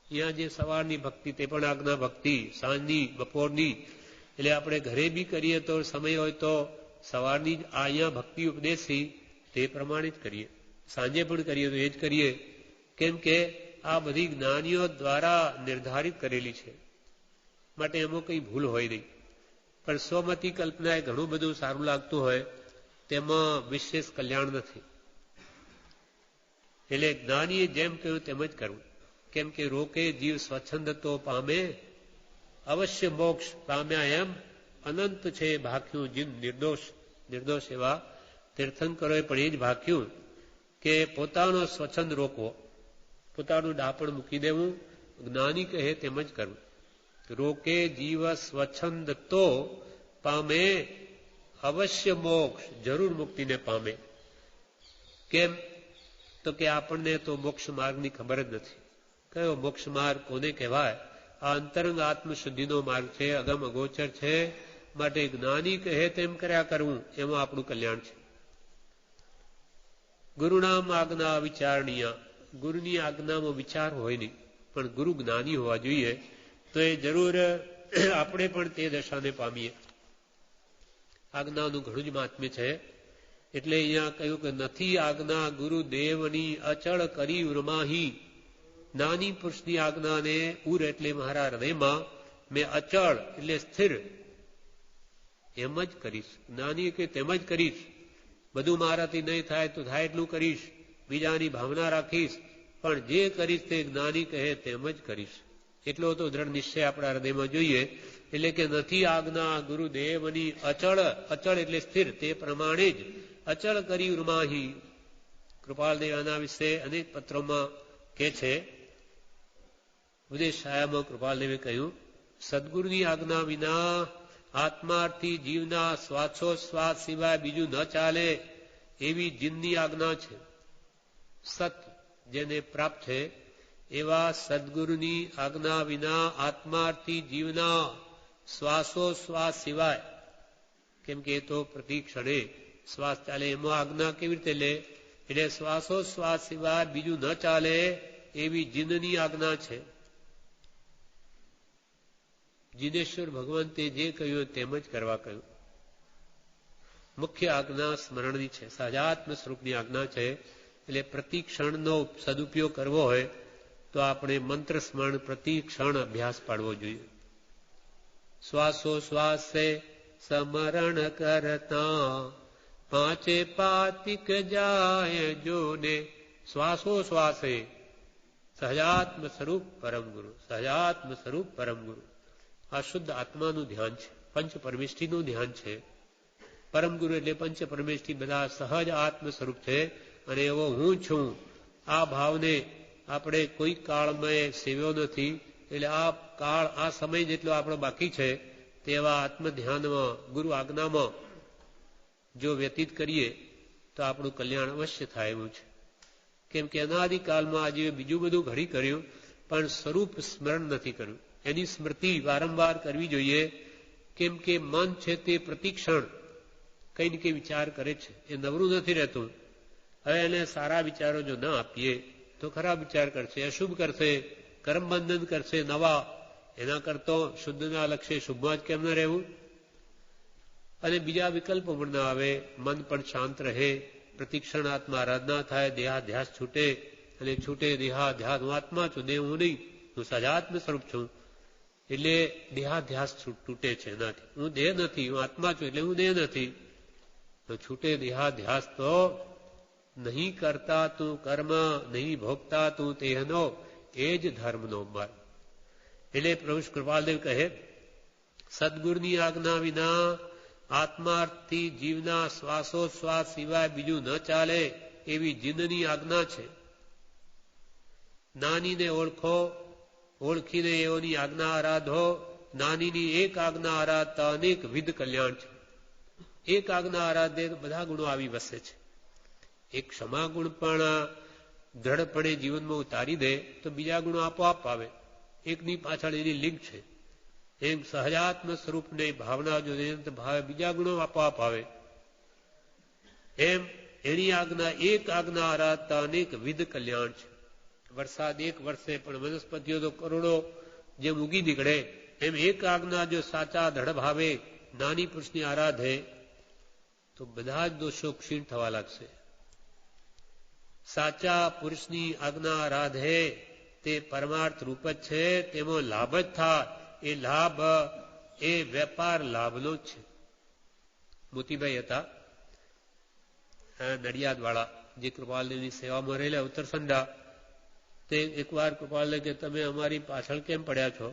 અહીંયા જે સવારની ભક્તિ તે પણ આજ્ઞા ભક્તિ, સાંજની, બપોરની, એટલે આપણે ઘરે બી કરીએ તો સમય હોય તો સવારની જ અહીંયા ભક્તિ ઉપદેશી તે પ્રમાણે જ કરીએ. સાંજે પણ કરીએ તો એ જ કરીએ. કેમ કે આ બધી જ્ઞાનીઓ દ્વારા નિર્ધારિત કરેલી છે. માટે એમાં કંઈ ભૂલ હોય નહીં. પણ સ્વમતી કલ્પનાએ ઘણું બધું સારું લાગતું હોય તેમાં વિશેષ કલ્યાણ નથી. એટલે જ્ઞાનીએ જેમ કહ્યું તેમ જ કરવું. કેમ કે રોકે જીવ સ્વચ્છંદ તો પામે, અવશ્ય મોક્ષ પામ્યા એમ અનંત છે ભાખ્યું જીન નિર્દોષ. નિર્દોષ એવા તીર્થંકરોએ પણ એ જ ભાખ્યું કે પોતાનો સ્વચ્છંદ રોકવો, પોતાનું ડાપણ મૂકી દેવું, જ્ઞાની કહે તેમ જ કરવું. રોકે જીવ સ્વચ્છંદ તો પામે, અવશ્ય મોક્ષ, જરૂર મુક્તિને પામે. કેમ? તો કે આપણને તો મોક્ષ માર્ગની ખબર જ નથી. કયો મોક્ષ માર્ગ કોને કહેવાય? આ અંતરંગ આત્મશુદ્ધિનો માર્ગ છે, અગમ અગોચર છે. માટે જ્ઞાની કહે તેમ કર્યા કરવું, એમાં આપણું કલ્યાણ છે. ગુરુનામ આજ્ઞા વિચારણીય, ગુરુની આજ્ઞામાં વિચાર હોય નહીં, પણ ગુરુ જ્ઞાની હોવા જોઈએ. તો એ જરૂર આપણે પણ તે દશાને પામીએ. આજ્ઞાનું ઘણું જ મહાત્મ્ય છે. એટલે અહીંયા કહ્યું કે નથી આજ્ઞા ગુરુદેવની અચળ કરી ઉરમાહી. નાની પુરુષની આજ્ઞાને ઉર એટલે મારા હૃદયમાં મેં અચળ એટલે સ્થિર એમ જ કરીશ. જ્ઞાની કે તેમ જ કરીશ. બધું મારાથી નહીં થાય તો થાય એટલું કરીશ, બીજાની ભાવના રાખીશ, પણ જે કરીશ તે જ્ઞાની કહે તેમ જ કરીશ. એટલો તો દ્રઢ નિશ્ચય આપણા હૃદયમાં જોઈએ. એટલે કે નથી આજ્ઞા ગુરુદેવની અચળ, અચળ એટલે સ્થિર, તે પ્રમાણે જ અચળ કરી ઉર્માહી. કૃપાલદેવ આના વિશે અનેક પત્રોમાં કે છે. ઉપદેશ છાયામાં કૃપાલદેવે કહ્યું, સદગુરુની આજ્ઞા વિના આત્માર્થી જીવના શ્વાસોશ્વાસ સિવાય બીજું ન ચાલે એવી જીનની આજ્ઞા છે. સત જેને પ્રાપ્ત છે એવા સદગુરુની આજ્ઞા વિના આત્માર્થી જીવના શ્વાસોશ્વાસ સિવાય, કેમ કે એ તો પ્રતિ ક્ષણે શ્વાસ ચાલે, એમાં આજ્ઞા કેવી રીતે લે? એટલે શ્વાસોશ્વાસ સિવાય બીજું ન ચાલે એવી જીનની આજ્ઞા છે. જીનેશ્વર ભગવંતે જે કહ્યું તેમ જ કરવા કહ્યું. મુખ્ય આજ્ઞા સ્મરણની છે, સહજાત્મ સ્વરૂપની આજ્ઞા છે. એટલે પ્રતિ ક્ષણનો સદુપયોગ કરવો હોય તો આપણે મંત્ર સ્મરણ પ્રતિ ક્ષણ અભ્યાસ પાડવો જોઈએ. શ્વાસોશ્વાસે સ્મરણ કરતા પાંચે પાતિક જાય જોને. શ્વાસોશ્વાસે સહજાત્મ સ્વરૂપ પરમ ગુરુ, સહજાત્મ સ્વરૂપ પરમ ગુરુ. આ શુદ્ધ આત્માનું ધ્યાન છે, પંચ પરમેષ્ઠીનું ધ્યાન છે. પરમ ગુરુ એટલે પંચ પરમેષ્ઠી બધા સહજ આત્મ સ્વરૂપ છે. અને એવો હું છું આ ભાવને આપણે કોઈ કાળમાં સેવ્યો નથી. એટલે આ કાળ, આ સમય જેટલો આપણો બાકી છે તેવા આત્મ ધ્યાનમાં, ગુરુ આજ્ઞામાં જો વ્યતીત કરીએ તો આપણું કલ્યાણ અવશ્ય થાય એવું છે. કેમ કે અનાદિકાળમાં આજે બીજું બધું ઘડી કર્યું પણ સ્વરૂપ સ્મરણ નથી કર્યું. એની સ્મૃતિ વારંવાર કરવી જોઈએ. કેમ કે મન છે તે પ્રતિક્ષણ કઈ ને કઈ વિચાર કરે છે, એ નવરું નથી રહેતું. હવે એને સારા વિચારો જો ન આપીએ તો ખરાબ વિચાર કરશે, અશુભ કરશે, કર્મબંધન કરશે નવા. એના કરતો શુદ્ધના લક્ષ્ય શુભમાં જ કેમ ન રહેવું? અને બીજા વિકલ્પો પણ ના આવે, મન પણ શાંત રહે, પ્રતિક્ષણ આત્મા આરાધના થાય, દેહાધ્યાસ છૂટે. અને છૂટે દેહાધ્યાસ, હું આત્મા છું, દેહ હું નહીં, હું સજાત્મ સ્વરૂપ છું. એટલે દેહાધ્યાસ તૂટે છે એનાથી. હું દેહ નથી, હું આત્મા છું એટલે હું દેહ નથી. તો છૂટે દેહાધ્યાસ તો નહીં કરતા તું કર્મ, નહીં ભોગતા તું તેહનો, એ જ ધર્મનો માર્ગ. એટલે પ્રભુ કૃપાલદેવ કહે, સદગુરુની આજ્ઞા વિના આત્માર્થથી જીવના શ્વાસોશ્વાસ સિવાય બીજું ન ચાલે એવી જીનની આજ્ઞા છે. નાનીને ઓળખો, ઓળખીને એઓની આજ્ઞા આરાધો. નાનીની એક આજ્ઞા આરાધતા અનેક વિધ કલ્યાણ છે. એક આજ્ઞા આરાધે તો બધા ગુણો આવી વસે છે. એક ક્ષમા ગુણ પણ દ્રઢપણે જીવનમાં ઉતારી દે તો બીજા ગુણો આપોઆપ આવે. એકની પાછળ એની લિંક છે. એમ સહજાત્મ સ્વરૂપને ભાવના જો ભાવે બીજા ગુણો આપોઆપ આવે. એમ એની આજ્ઞા, એક આજ્ઞા આરાધતા અનેક વિધ કલ્યાણ છે. વરસાદ એક વર્ષે પણ વનસ્પતિઓ તો કરોડો જેમ ઉગી નીકળે, એમ એક આજ્ઞા જો સાચા દ્રઢ ભાવે નાની પુરુષની આરાધે તો બધા જ દોષો ક્ષીણ થવા લાગશે. સાચા પુરુષની આજ્ઞા આરાધે તે પરમાર્થ રૂપ જ છે, તેમાં લાભ જ થાય. એ લાભ એ વેપાર લાભનો જ છે. મોતીભાઈ હતા નડિયાદ વાળા, જે કૃપાલદેવની સેવામાં રહેલા ઉત્તરસંડા. તે એકવાર કૃપાલદેવ કે તમે અમારી પાછળ કેમ પડ્યા છો?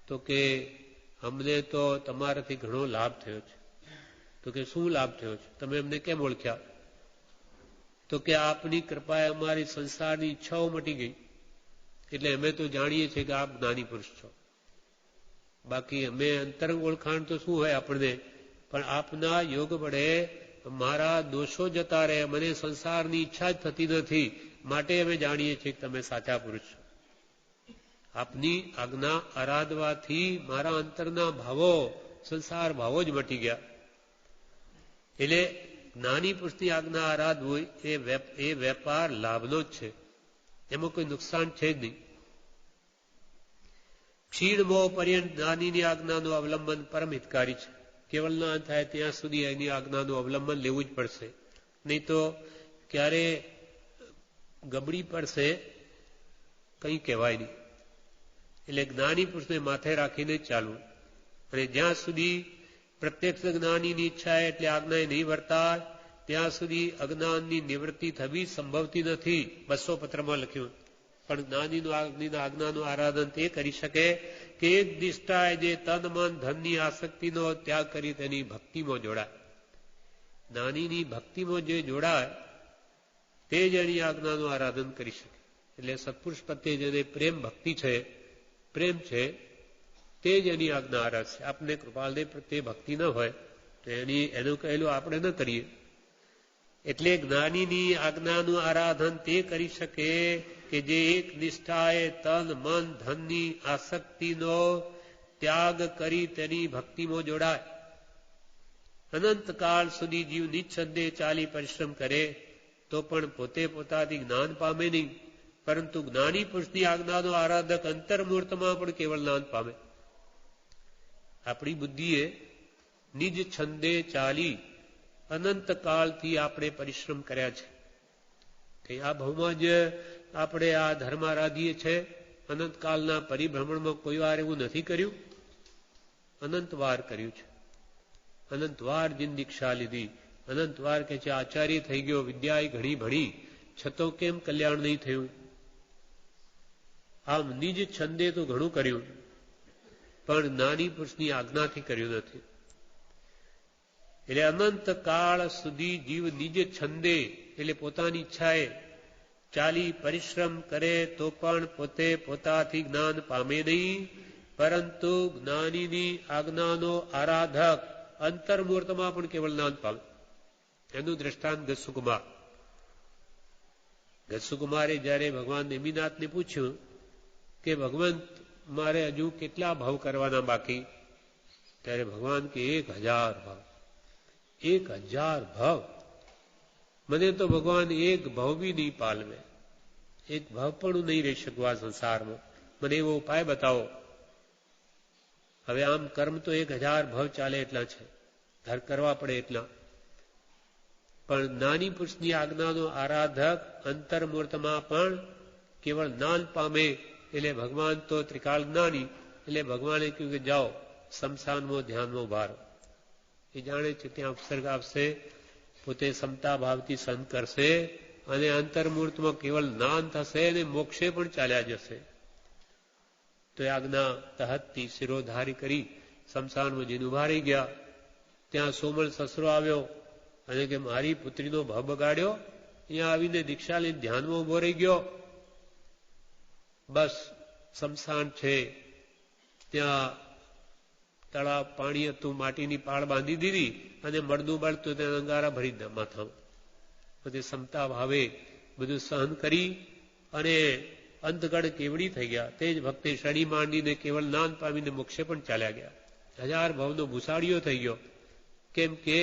તો કે અમને તો તમારાથી ઘણો લાભ થયો છે. તો કે શું લાભ થયો છે? તમે અમને કેમ ઓળખ્યા? તો કે આપની કૃપાએ અમારી સંસારની ઈચ્છાઓ મટી ગઈ, એટલે અમે તો જાણીએ છીએ કે આપ જ્ઞાની પુરુષ છો. બાકી અમે અંતરંગ ઓળખાણ તો શું હોય આપણને, પણ આપના યોગ વડે મારા દોષો જતા રહે, મને સંસારની ઈચ્છા જ થતી નથી, માટે અમે જાણીએ છીએ કે તમે સાચા પુરુષ છો. આપની આજ્ઞા આરાધવાથી મારા અંતરના ભાવો, સંસાર ભાવો જ મટી ગયા. એટલે જ્ઞાની પુરુષની આજ્ઞા આરાધવું એ વેપાર લાભનો જ છે, એમાં કોઈ નુકસાન છે જ નહીં. ક્ષીણ મોહ પર્યંત જ્ઞાનીની આજ્ઞાનું અવલંબન પરમ હિતકારી છે. કેવલ ના થાય ત્યાં સુધી એની આજ્ઞાનું અવલંબન લેવું જ પડશે, નહીં તો ક્યારે ગબડી પડશે કંઈ કહેવાય નહીં. એટલે જ્ઞાની પુરુષને માથે રાખીને જ ચાલવું. અને જ્યાં સુધી પ્રત્યક્ષ જ્ઞાનીની ઈચ્છા એટલે આજ્ઞાએ નહીં વર્તાય ત્યાં સુધી અજ્ઞાનની નિવૃત્તિ થવી સંભવતી નથી. 200 પત્રમાં લખ્યું. પણ જ્ઞાનીનું આજ્ઞાનું આરાધન તે કરી શકે કે એક દિષ્ટાએ જે તન મન ધનની આસક્તિનો ત્યાગ કરી તેની ભક્તિમાં જોડાય. જ્ઞાનીની ભક્તિમાં જે જોડાય તે જ એની આજ્ઞાનું આરાધન કરી શકે. એટલે સત્પુરુષ પ્રત્યે જેને પ્રેમ ભક્તિ છે, પ્રેમ છે, તે જ એની આજ્ઞા આરાધશે. આપને કૃપાલદેવ પ્રત્યે ભક્તિ ન હોય તો એનું કહેલું આપણે ન કરીએ. એટલે જ્ઞાનીની આજ્ઞાનું આરાધન તે કરી શકે કે જે એક નિષ્ઠાએ તન મન ધનની આસક્તિનો ત્યાગ કરી તેની ભક્તિમાં જોડાય. અનંતકાળ સુધી જીવ નિચ્છંદે ચાલી પરિશ્રમ કરે તો પણ પોતે પોતાથી જ્ઞાન પામે નહીં, પરંતુ જ્ઞાની પુરુષની આજ્ઞાનો આરાધક અંતર્મૂર્તમાં પણ કેવળ જ્ઞાન પામે. આપણી બુદ્ધિએ નિજ છંદે ચાલી અનંતકાળથી આપણે પરિશ્રમ કર્યા છે કે આ ભાવમાં જ આપણે આ ધર્મ આરાધીએ છે. અનંતકાળના પરિભ્રમણમાં કોઈ વાર એવું નથી કર્યું, અનંતવાર કર્યું છે. અનંતવાર જીન દીક્ષા લીધી, અનંતવાર કે છે આચાર્ય થઈ ગયો, વિદ્યાએ ઘણી ભણી, છતાં કેમ કલ્યાણ નહીં થયું? આમ નિજ છંદે તો ઘણું કર્યું, પણ જ્ઞાની પુરુષની આજ્ઞાથી કર્યું નથી. એટલે અનંત કાળ સુધી જીવ નિજ છંદે એટલે પોતાની ઈચ્છાએ ચાલી પરિશ્રમ કરે તો પણ પોતે પોતાથી જ્ઞાન પામે નહીં, પરંતુ જ્ઞાનીની આજ્ઞાનો આરાધક અંતર્મૂર્તમાં પણ કેવળ જ્ઞાન પામે. એનું દ્રષ્ટાંત ગસ્સુકુમાર. ગસ્સુકુમારે જયારે ભગવાન નેમિનાથને પૂછ્યું કે ભગવંત મારે હજુ કેટલા ભાવ કરવાના બાકી, ત્યારે ભગવાન કે 1000 ભાવ. 1000 ભાવ? મને તો ભગવાન એક ભાવ બી નહીં પાલવે, એક ભાવ પણ નહીં રહી શકવા સંસારમાં, મને એવો ઉપાય બતાવો. હવે આમ કર્મ તો 1000 ભાવ ચાલે એટલા છે, ધર કરવા પડે એટલા, પણ જ્ઞાની પુરુષની આજ્ઞાનો આરાધક અંતર્મૂર્તમાં પણ કેવળ જ્ઞાન પામે. એટલે ભગવાન તો ત્રિકાળ જ્ઞાની, એટલે ભગવાને કહ્યું કે જાઓ શમશાનમાં ધ્યાનમાં ઉભા રહો. એ જાણે છે ત્યાં ઉપસર્ગ આપશે, પોતે સમતા ભાવથી સહન કરશે અને અંતર્મૂર્તમાં કેવળ જ્ઞાન થશે અને મોક્ષે પણ ચાલ્યા જશે. તો એ આજ્ઞા તહતથી શિરોધારી કરી શમશાનમાં જઈને ઉભા રહી ગયા. ત્યાં સોમલ સસરો આવ્યો અને કે મારી પુત્રીનો ભાવ બગાડ્યો, અહીંયા આવીને દીક્ષા લઈને ધ્યાનમાં ઉભો રહી ગયો. બસ શમશાન છે, ત્યાં તળાવ પાણી હતું, માટીની પાળ બાંધી દીધી અને મળતું બળતું તેને અંગારા ભરી દીધા માથામાં. પછી સમતા ભાવે બધું સહન કરી અને અંતગઢ કેવડી થઈ ગયા. તે જ ભક્તે શણી માંડીને કેવળ જ્ઞાન પામીને મોક્ષે પણ ચાલ્યા ગયા. 1000 ભાવનો ભૂસાડીઓ થઈ ગયો. કેમ કે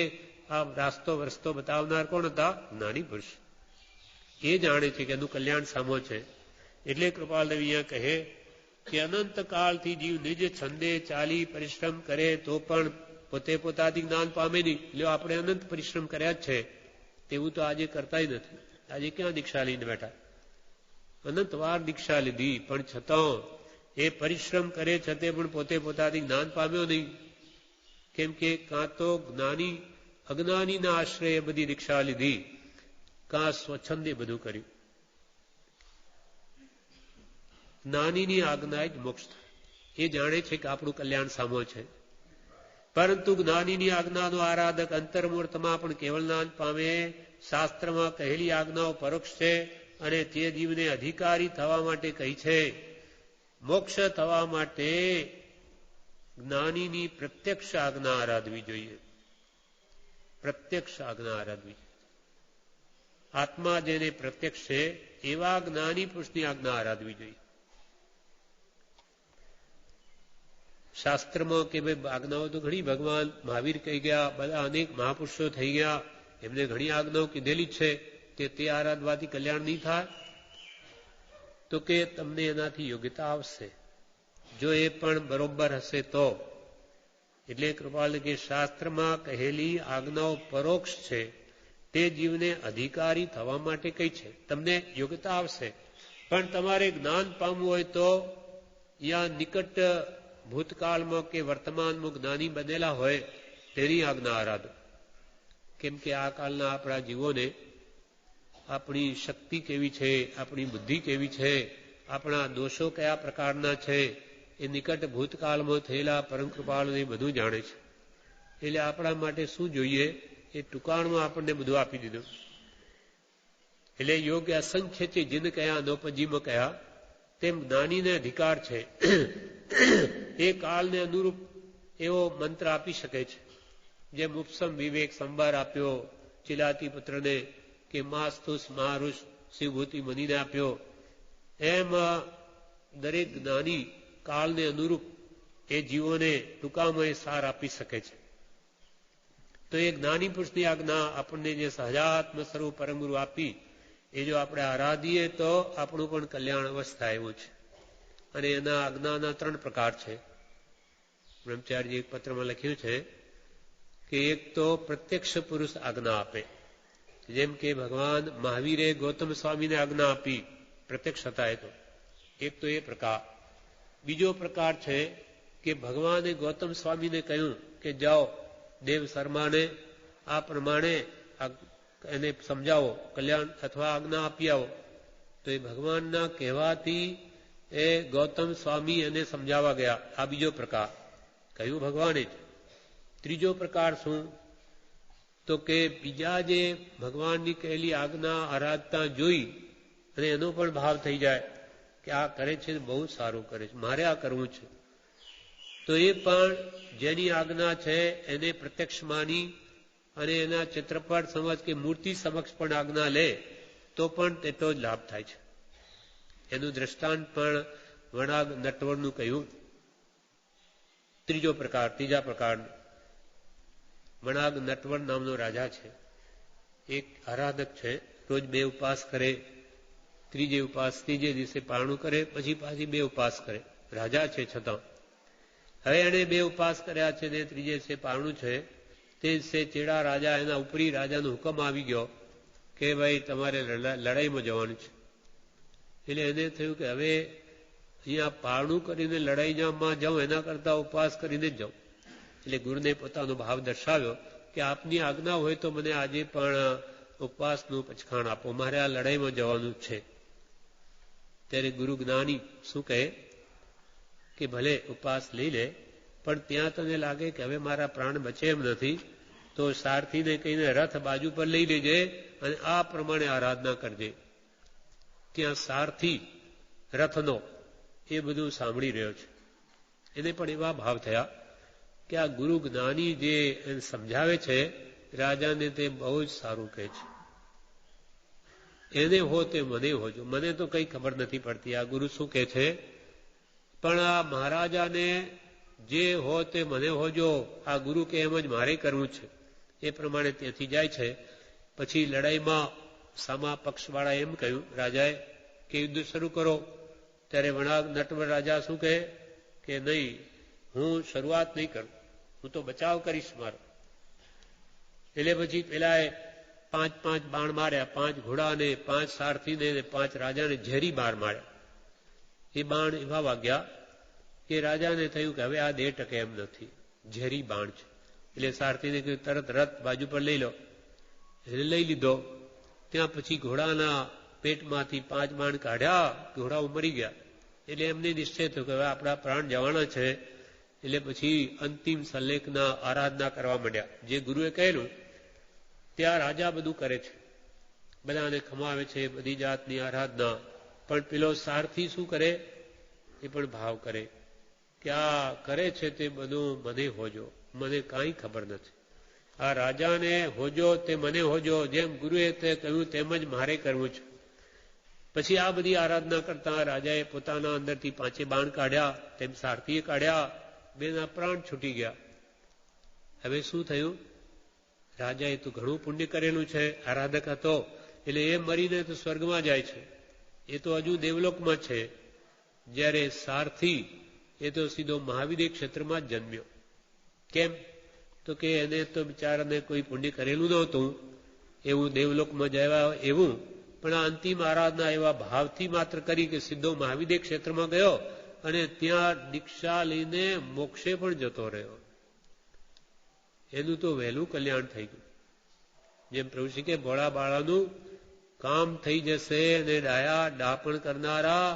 આ રાસ્તો વરસ્તો બતાવનાર કોણ હતા? જ્ઞાની પુરુષ. એ જાણે છે કે એનું કલ્યાણ સામો છે. એટલે કૃપાલદેવ અહીંયા કહે કે અનંત કાળથી જીવ નિજ છંદે ચાલી પરિશ્રમ કરે તો પણ પોતે પોતાથી જ્ઞાન પામે નહીં. એટલે આપણે અનંત પરિશ્રમ કર્યા જ છે, તેવું તો આજે કરતા નથી. આજે ક્યાં દીક્ષા લઈને બેઠા? અનંત વાર દીક્ષા લીધી, પણ છતાં એ પરિશ્રમ કરે છતાં પણ પોતે પોતાથી જ્ઞાન પામ્યો નહીં. કેમ કે કાં તો જ્ઞાની અજ્ઞાનીના આશ્રયે બધી દીક્ષા લીધી, કાં સ્વચ્છંદે બધું કર્યું. જ્ઞાનીની આજ્ઞાએ જ મોક્ષ થાય. એ જાણે છે કે આપણું કલ્યાણ સામો છે, પરંતુ જ્ઞાનીની આજ્ઞાનો આરાધક અંતર્મૂર્તમાં પણ કેવળ જ્ઞાન પામે. શાસ્ત્રમાં કહેલી આજ્ઞાઓ પરોક્ષ છે અને તે જીવને અધિકારી થવા માટે કહી છે. મોક્ષ થવા માટે જ્ઞાનીની પ્રત્યક્ષ આજ્ઞા આરાધવી જોઈએ. પ્રત્યક્ષ આજ્ઞા આરાધવી. આત્મા જેને પ્રત્યક્ષ છે એવા જ્ઞાની પુરુષની આજ્ઞા આરાધવી જોઈએ. શાસ્ત્રમાં કે ભાઈ આજ્ઞાઓ તો ઘણી ભગવાન મહાવીર કહી ગયા, બધા અનેક મહાપુરુષો થઈ ગયા, એમને ઘણી આજ્ઞાઓ કીધેલી જ છે, તે આરાધવાથી કલ્યાણ નહીં થાય. તો કે તમને એનાથી યોગ્યતા આવશે જો એ પણ બરોબર હશે તો. એટલે કૃપાલ કે શાસ્ત્રમાં કહેલી આજ્ઞાઓ પરોક્ષ છે, તે જીવને અધિકારી થવા માટે કઈ છે. તમને યોગ્યતા આવશે, પણ તમારે જ્ઞાન પામવું હોય તો યા નિકટ ભૂતકાળમાં કે વર્તમાનમાં જ્ઞાની બનેલા હોય તેની આજ્ઞા આરાધો. કેમ કે આ કાળના આપણા જીવોને આપણી શક્તિ કેવી છે, આપણી બુદ્ધિ કેવી છે, આપણા દોષો કયા પ્રકારના છે, એ નિકટ ભૂતકાળમાં થયેલા પરમ કૃપાળુને બધું જાણે છે. એટલે આપણા માટે શું જોઈએ એ ટૂંકાણમાં આપણને બધું આપી દીધું. એટલે યોગ્ય અસંખ્ય છે, જીન કયા નોપજીમાં કયા, તેમ જ્ઞાનીને અધિકાર છે એ કાળને અનુરૂપ એવો મંત્ર આપી શકે છે. જેમ ઉપસમ વિવેક સંભાર આપ્યો, ચિલાતી પુત્રને કે માસ્તુસ મહારુષ શિવભૂતિ મુનિને આપ્યો, એમ દરેક જ્ઞાની કાળને અનુરૂપ એ જીવોને ટૂંકામાં સાર આપી શકે છે. તો એ જ્ઞાની પુરુષની આજ્ઞા આપણને જે સહજાત્મ સ્વરૂપ પરમગુરુ આપી એ જો આપણે આરાધીએ તો આપણું પણ કલ્યાણ અવસ્થા એવું છે. અને એના આજ્ઞાના 3 પ્રકાર છે. બ્રહ્મચારીજી એક પત્રમાં લખ્યું છે કે એક તો પ્રત્યક્ષ પુરુષ આજ્ઞા આપે, જેમ કે ભગવાન મહાવીરે ગૌતમ સ્વામીને આજ્ઞા આપી, પ્રત્યક્ષ હતા એ તો. એક તો એ પ્રકાર. બીજો પ્રકાર છે કે ભગવાને ગૌતમ સ્વામીને કહ્યું કે જાઓ દેવ શર્માને આ પ્રમાણે એને સમજાવો, કલ્યાણ અથવા આજ્ઞા આપી આવો. તો એ ભગવાનના કહેવાથી એ ગૌતમ સ્વામી એને સમજાવવા ગયા. આ બીજો પ્રકાર, કહ્યું ભગવાને જ. ત્રીજો પ્રકાર શું? તો કે બીજા જે ભગવાનની કહેલી આજ્ઞા આરાધતા જોઈ અને એનો પણ ભાવ થઈ જાય કે આ કરે છે બહુ સારું કરે છે, મારે આ કરવું છે. તો એ પણ જેની આજ્ઞા છે એને પ્રત્યક્ષ માની અને એના ચિત્રપટ સમજ કે મૂર્તિ સમક્ષ પણ આજ્ઞા લે તો પણ તેટલો જ લાભ થાય છે. એનું દ્રષ્ટાંત પણ વણાગ નટવરનું કહ્યું. ત્રીજો પ્રકાર, ત્રીજા પ્રકારનો. વણાગ નટવર નામનો રાજા છે, એક આરાધક છે, રોજ 2 ઉપવાસ કરે, ત્રીજે દિવસે પારણું કરે, પછી પાછી 2 ઉપવાસ કરે. રાજા છે છતાં હવે એને 2 ઉપવાસ કર્યા છે ને ત્રીજે દિવસે પારણું છે. તે દિવસે ચેડા રાજા એના ઉપરી રાજાનો હુકમ આવી ગયો કે ભાઈ તમારે લડાઈમાં જવાનું છે. એટલે એને થયું કે હવે અહીંયા પારણું કરીને લડાઈમાં જાઉં એના કરતા ઉપવાસ કરીને જ જાઉં. એટલે ગુરુને પોતાનો ભાવ દર્શાવ્યો કે આપની આજ્ઞા હોય તો મને આજે પણ ઉપવાસનું પચખાણ આપો, મારે આ લડાઈમાં જવાનું છે. ત્યારે ગુરુ જ્ઞાની શું કહે કે ભલે ઉપવાસ લઈ લે, પણ ત્યાં તને લાગે કે હવે મારા પ્રાણ બચે એમ નથી તો સારથીને કહીને રથ બાજુ પર લઈ લેજે અને આ પ્રમાણે આરાધના કરજે. ત્યાં સારથી રથનો એ બધું સાંભળી રહ્યો છે. એને પણ એવા ભાવ થયા કે આ ગુરુ જ્ઞાની જે સમજાવે છે રાજાને તે બહુ જ સારું કહે છે. એને હો તે મને હોજો, મને તો કઈ ખબર નથી પડતી આ ગુરુ શું કહે છે, પણ આ મહારાજાને જે હો તે મને હોજો, આ ગુરુ કે એમ જ મારે કરવું છે. એ પ્રમાણે ત્યાંથી જાય છે. પછી લડાઈમાં સામા પક્ષવાળા એમ કહ્યું રાજાએ કે યુદ્ધ શરૂ કરો. ત્યારે વણાગ નટવર રાજા શું કહે કે નહીં, હું શરૂઆત નહીં કરું, હું તો બચાવ કરીશ મારો. એટલે પછી પેલાએ 5 બાણ માર્યા, 5 ઘોડાને, 5 સારથીને, 5 રાજાને ઝેરી બાણ માર્યા. એ બાણ એવા વાગ્યા કે રાજાને થયું કે હવે આ 2 ટકે એમ નથી, ઝેરી બાણ છે. એટલે સારથીને કહ્યું તરત રથ બાજુ પર લઈ લો. એટલે લઈ લીધો. ત્યાં પછી ઘોડાના પેટમાંથી 5 બાણ કાઢ્યા, ઘોડાઓ મરી ગયા. એટલે એમને નિશ્ચય થયો કે હવે આપણા પ્રાણ જવાના છે. એટલે પછી અંતિમ સલ્લેખના આરાધના કરવા માંડ્યા. જે ગુરુએ કહેલું ત્યાં રાજા બધું કરે છે, બધાને ખમાવે છે, બધી જાતની આરાધના. પણ પેલો સારથી શું કરે, એ પણ ભાવ કરે કે આ કરે છે તે બધું મને હોજો, મને કાંઈ ખબર નથી. આ રાજાને હોજો તે મને હોજો, જેમ ગુરુએ તે કહ્યું તેમ જ મારે કરવું છે. પછી આ બધી આરાધના કરતા રાજાએ પોતાના અંદરથી 5 બાણ કાઢ્યા, તેમ સારથીએ કાઢ્યા, બેના પ્રાણ છૂટી ગયા. હવે શું થયું, રાજાએ તો ઘણું પુણ્ય કરેલું છે, આરાધક હતો, એટલે એ મરીને તો સ્વર્ગમાં જાય છે, એ તો હજુ દેવલોકમાં છે. જ્યારે સારથી એ તો સીધો મહાવીર ક્ષેત્રમાં જ જન્મ્યો. કેમ તો કે એને તો બિચારાને કોઈ પુણ્ય કરેલું નહોતું, એવું દેવલોકમાં જવા એવું, પણ આ અંતિમ આરાધના એવા ભાવથી માત્ર કરી કે સીધો મહાવીર ક્ષેત્રમાં ગયો અને ત્યાં દીક્ષા લઈને મોક્ષે પણ જતો રહ્યો. એનું તો વહેલું કલ્યાણ થઈ ગયું. જેમ પ્રભુશ્રી કે ભોળા બાળાનું કામ થઈ જશે અને ડાયા ડાપણ કરનારા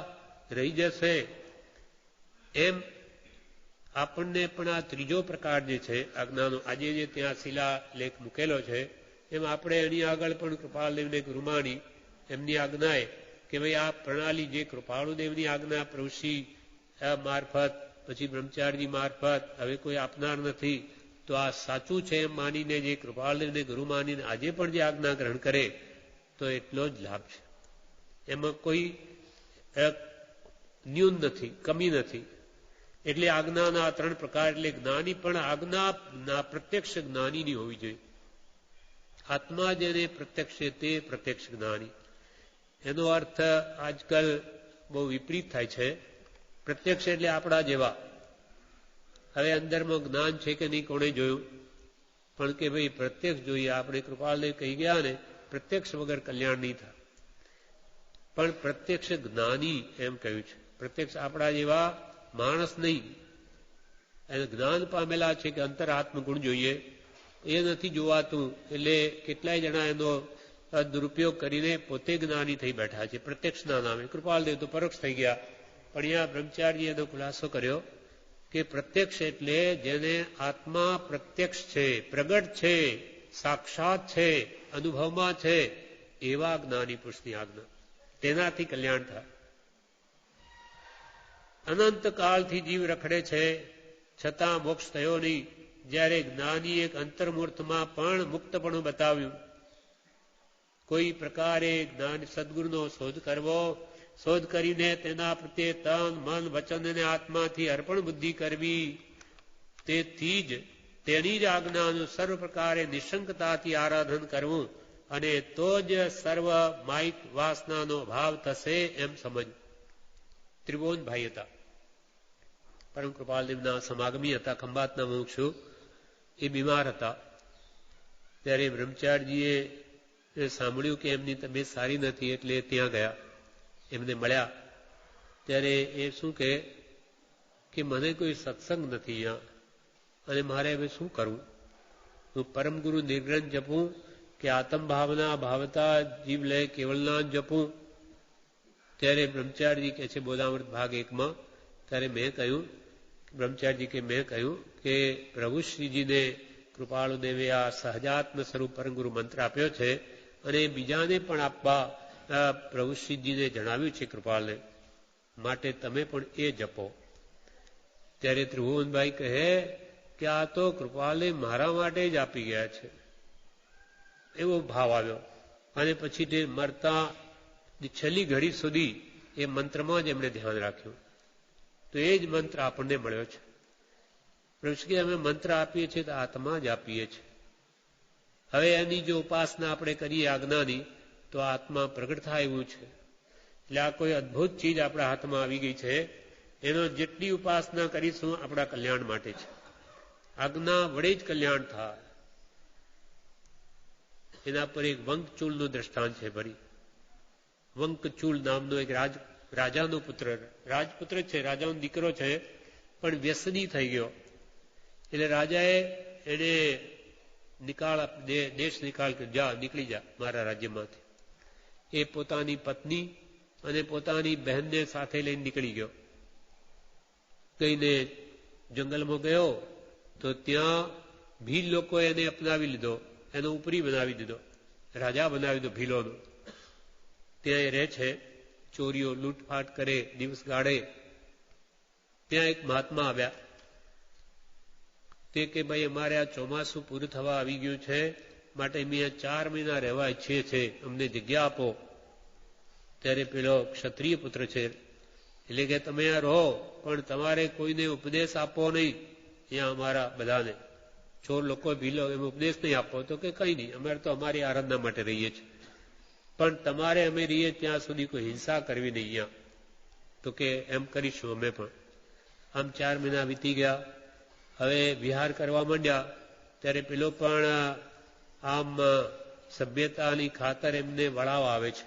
રહી જશે. એમ આપણને પણ આ ત્રીજો પ્રકાર જે છે આજ્ઞાનો, આજે જે ત્યાં શિલાલેખ મૂકેલો છે, એમ આપણે એની આગળ પણ કૃપાળદેવને રૂમાણી એમની આજ્ઞાએ કે ભાઈ આ પ્રણાલી જે કૃપાળુદેવની આજ્ઞા પ્રભુશ્રી મારફત, પછી બ્રહ્મચારીજી મારફત, હવે કોઈ આપનાર નથી, તો આ સાચું છે એમ માનીને જે કૃપાળને ગુરુ માનીને આજે પણ જે આજ્ઞા ગ્રહણ કરે તો એટલો જ લાભ છે. એમાં કોઈ ન્યૂન નથી, કમી નથી. એટલે આજ્ઞાના 3 પ્રકાર. એટલે જ્ઞાની પણ આજ્ઞા પ્રત્યક્ષ જ્ઞાનીની હોવી જોઈએ. આત્મા જેને પ્રત્યક્ષ છે તે પ્રત્યક્ષ જ્ઞાની. એનો અર્થ આજકાલ બહુ વિપરીત થાય છે. પ્રત્યક્ષ એટલે આપણા જેવા. હવે અંદરમાં જ્ઞાન છે કે નહીં કોણે જોયું, પણ કે ભાઈ પ્રત્યક્ષ જોઈએ. આપણે કૃપાળને કહી ગયા ને પ્રત્યક્ષ વગર કલ્યાણ નહીં થાય. પણ પ્રત્યક્ષ જ્ઞાની એમ કહ્યું છે. પ્રત્યક્ષ આપણા જેવા માણસ નહીં. એને જ્ઞાન પામેલા છે કે અંતરાત્મ ગુણ જોઈએ એ નથી જોવાતું. એટલે કેટલાય જણા એનો દુરુપયોગ કરીને પોતે જ્ઞાની થઈ બેઠા છે પ્રત્યક્ષના નામે. કૃપાલદેવ તો પરોક્ષ થઈ ગયા. પણ અહીંયા બ્રહ્મચારીએ એનો ખુલાસો કર્યો કે પ્રત્યક્ષ એટલે જેને આત્મા પ્રત્યક્ષ છે, પ્રગટ છે, સાક્ષાત છે, અનુભવમાં છે એવા જ્ઞાની પુરુષની આજ્ઞા. તેનાથી કલ્યાણ થાય. અનંત કાળથી જીવ રખડે છે છતાં મોક્ષ થયો નહીં. જ્યારે જ્ઞાની એક અંતર્મૂર્તમાં પણ મુક્તપણું બતાવ્યું. કોઈ પ્રકારે જ્ઞાન સદગુરુનો શોધ કરવો, શોધ કરીને તેના પ્રત્યે તન મન વચન અને આત્માથી અર્પણ બુદ્ધિ કરવી, તેથી જ તેની જ આજ્ઞાનું સર્વ પ્રકારે નિશંકતાથી આરાધન કરવું અને તો જ સર્વ માઇક વાસનાનો ભાવ થશે એમ સમજ. ત્રિભુવનભાઈ હતા, પરમ કૃપાલદેવના સમાગમી હતા, ખંભાતના મુમુક્ષુ. એ બીમાર હતા. ત્યારે બ્રહ્મચારીજીએ સાંભળ્યું કે એમની તબિયત સારી નથી, એટલે ત્યાં ગયા, એમને મળ્યા. ત્યારે એ શું કે મને કોઈ સત્સંગ નથી અહીંયા અને મારે હવે શું કરવું? હું પરમગુરુ નિર્ગ્રંથ જપું કે આત્મ ભાવના ભાવતા જીવ લે કેવલના જપું? ત્યારે બ્રહ્મચારીજી કહે છે બોધામૃત ભાગ 1માં, ત્યારે મેં કહ્યું કે પ્રભુ શ્રીજીને કૃપાળુદેવે આ સહજાત્મ સ્વરૂપ પરમગુરુ મંત્ર આપ્યો છે અને બીજાને પણ આપવા પ્રભુ શ્રીજીને જણાવ્યું છે કૃપાળને, માટે તમે પણ એ જપો. ત્યારે ત્રિભુવનભાઈ કહે કે આ તો કૃપાલે મારા માટે જ આપી ગયા છે. એવો ભાવ આવ્યો. અને પછી તે મરતા છેલ્લી ઘડી સુધી એ મંત્રમાં જ એમણે ધ્યાન રાખ્યું. તો એ જ મંત્ર આપણને મળ્યો છે. પ્રભુ કે અમે મંત્ર આપીએ છીએ તો આત્મા જ આપીએ છીએ. હવે એની જો ઉપાસના આપણે કરીએ આજ્ઞાની તો આત્મા પ્રગટ થાય એવું છે. એટલે આ કોઈ અદભુત ચીજ આપણા હાથમાં આવી ગઈ છે. એનો જેટલી ઉપાસના કરીશું આપણા કલ્યાણ માટે છે. આજ્ઞા વડે જ કલ્યાણ થાય. એના પર એક વંકચૂલનું દ્રષ્ટાંત છે. ફરી વંકચૂલ નામનો એક રાજાનો પુત્ર, રાજપુત્ર છે, રાજાનો દીકરો છે, પણ વ્યસની થઈ ગયો. એટલે રાજાએ એને દેશ નિકાળ જા, નીકળી જા મારા રાજ્યમાંથી. એ પોતાની પત્ની અને પોતાની બહેનને સાથે લઈને નીકળી ગયો. કઈને જંગલમાં ગયો તો ત્યાં ભીલ લોકો એને અપનાવી લીધો, એનો ઉપરી બનાવી દીધો, રાજા બનાવી દીધો ભીલોનો. ત્યાં એ રહે છે, ચોરીઓ લૂંટફાટ કરે, દિવસ ગાળે. ત્યાં એક મહાત્મા આવ્યા. તે કે ભાઈ અમારે આ ચોમાસું પૂરું થવા આવી ગયું છે, માટે અમે 4 મહિના રહેવા ઈચ્છીએ છીએ, અમને જગ્યા આપો. ત્યારે પેલો ક્ષત્રિય પુત્ર છે, એટલે કે તમે આ રહો, પણ તમારે કોઈને ઉપદેશ આપવો નહીં. અહીંયા અમારા બધાને ચોર લોકો ભીલો એમ ઉપદેશ નહીં આપો. તો કે કઈ નહીં, અમારે તો અમારી આરાધના માટે રહીએ છીએ, પણ તમારે અમે રહીએ ત્યાં સુધી કોઈ હિંસા કરવી નહીં અહીંયા. તો કે એમ કરીશું અમે પણ. આમ 4 મહિના વીતી ગયા. હવે વિહાર કરવા માંડ્યા. ત્યારે પેલો પણ આમ સભ્યતાની ખાતર એમને વળાવવા આવે છે.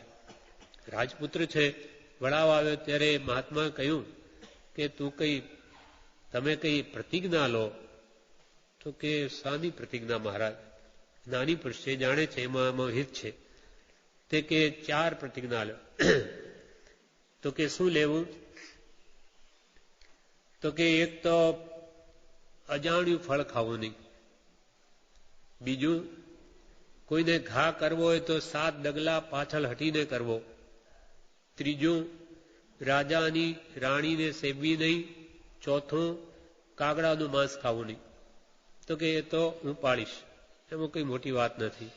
રાજપુત્ર છે, વળાવવા આવ્યો. ત્યારે મહાત્મા કહ્યું કે તમે કઈ પ્રતિજ્ઞા લો. તો કે શાની પ્રતિજ્ઞા મહારાજ? નાની પુરુષ છે, જાણે છે એમાં હિત છે. તે કે 4 પ્રતિજ્ઞા લો. તો કે શું લેવું? તો કે એક તો અજાણ્યું ફળ ખાવું નહીં. બીજું, કોઈને ઘા કરવો હોય તો 7 ડગલા પાછળ હટીને કરવો. ત્રીજું, રાજાની રાણીને સેવવી નહીં. ચોથું, કાગડાનું માંસ ખાવું નહીં. તો કે એ તો હું પાળીશ, એમાં કઈ મોટી વાત નથી.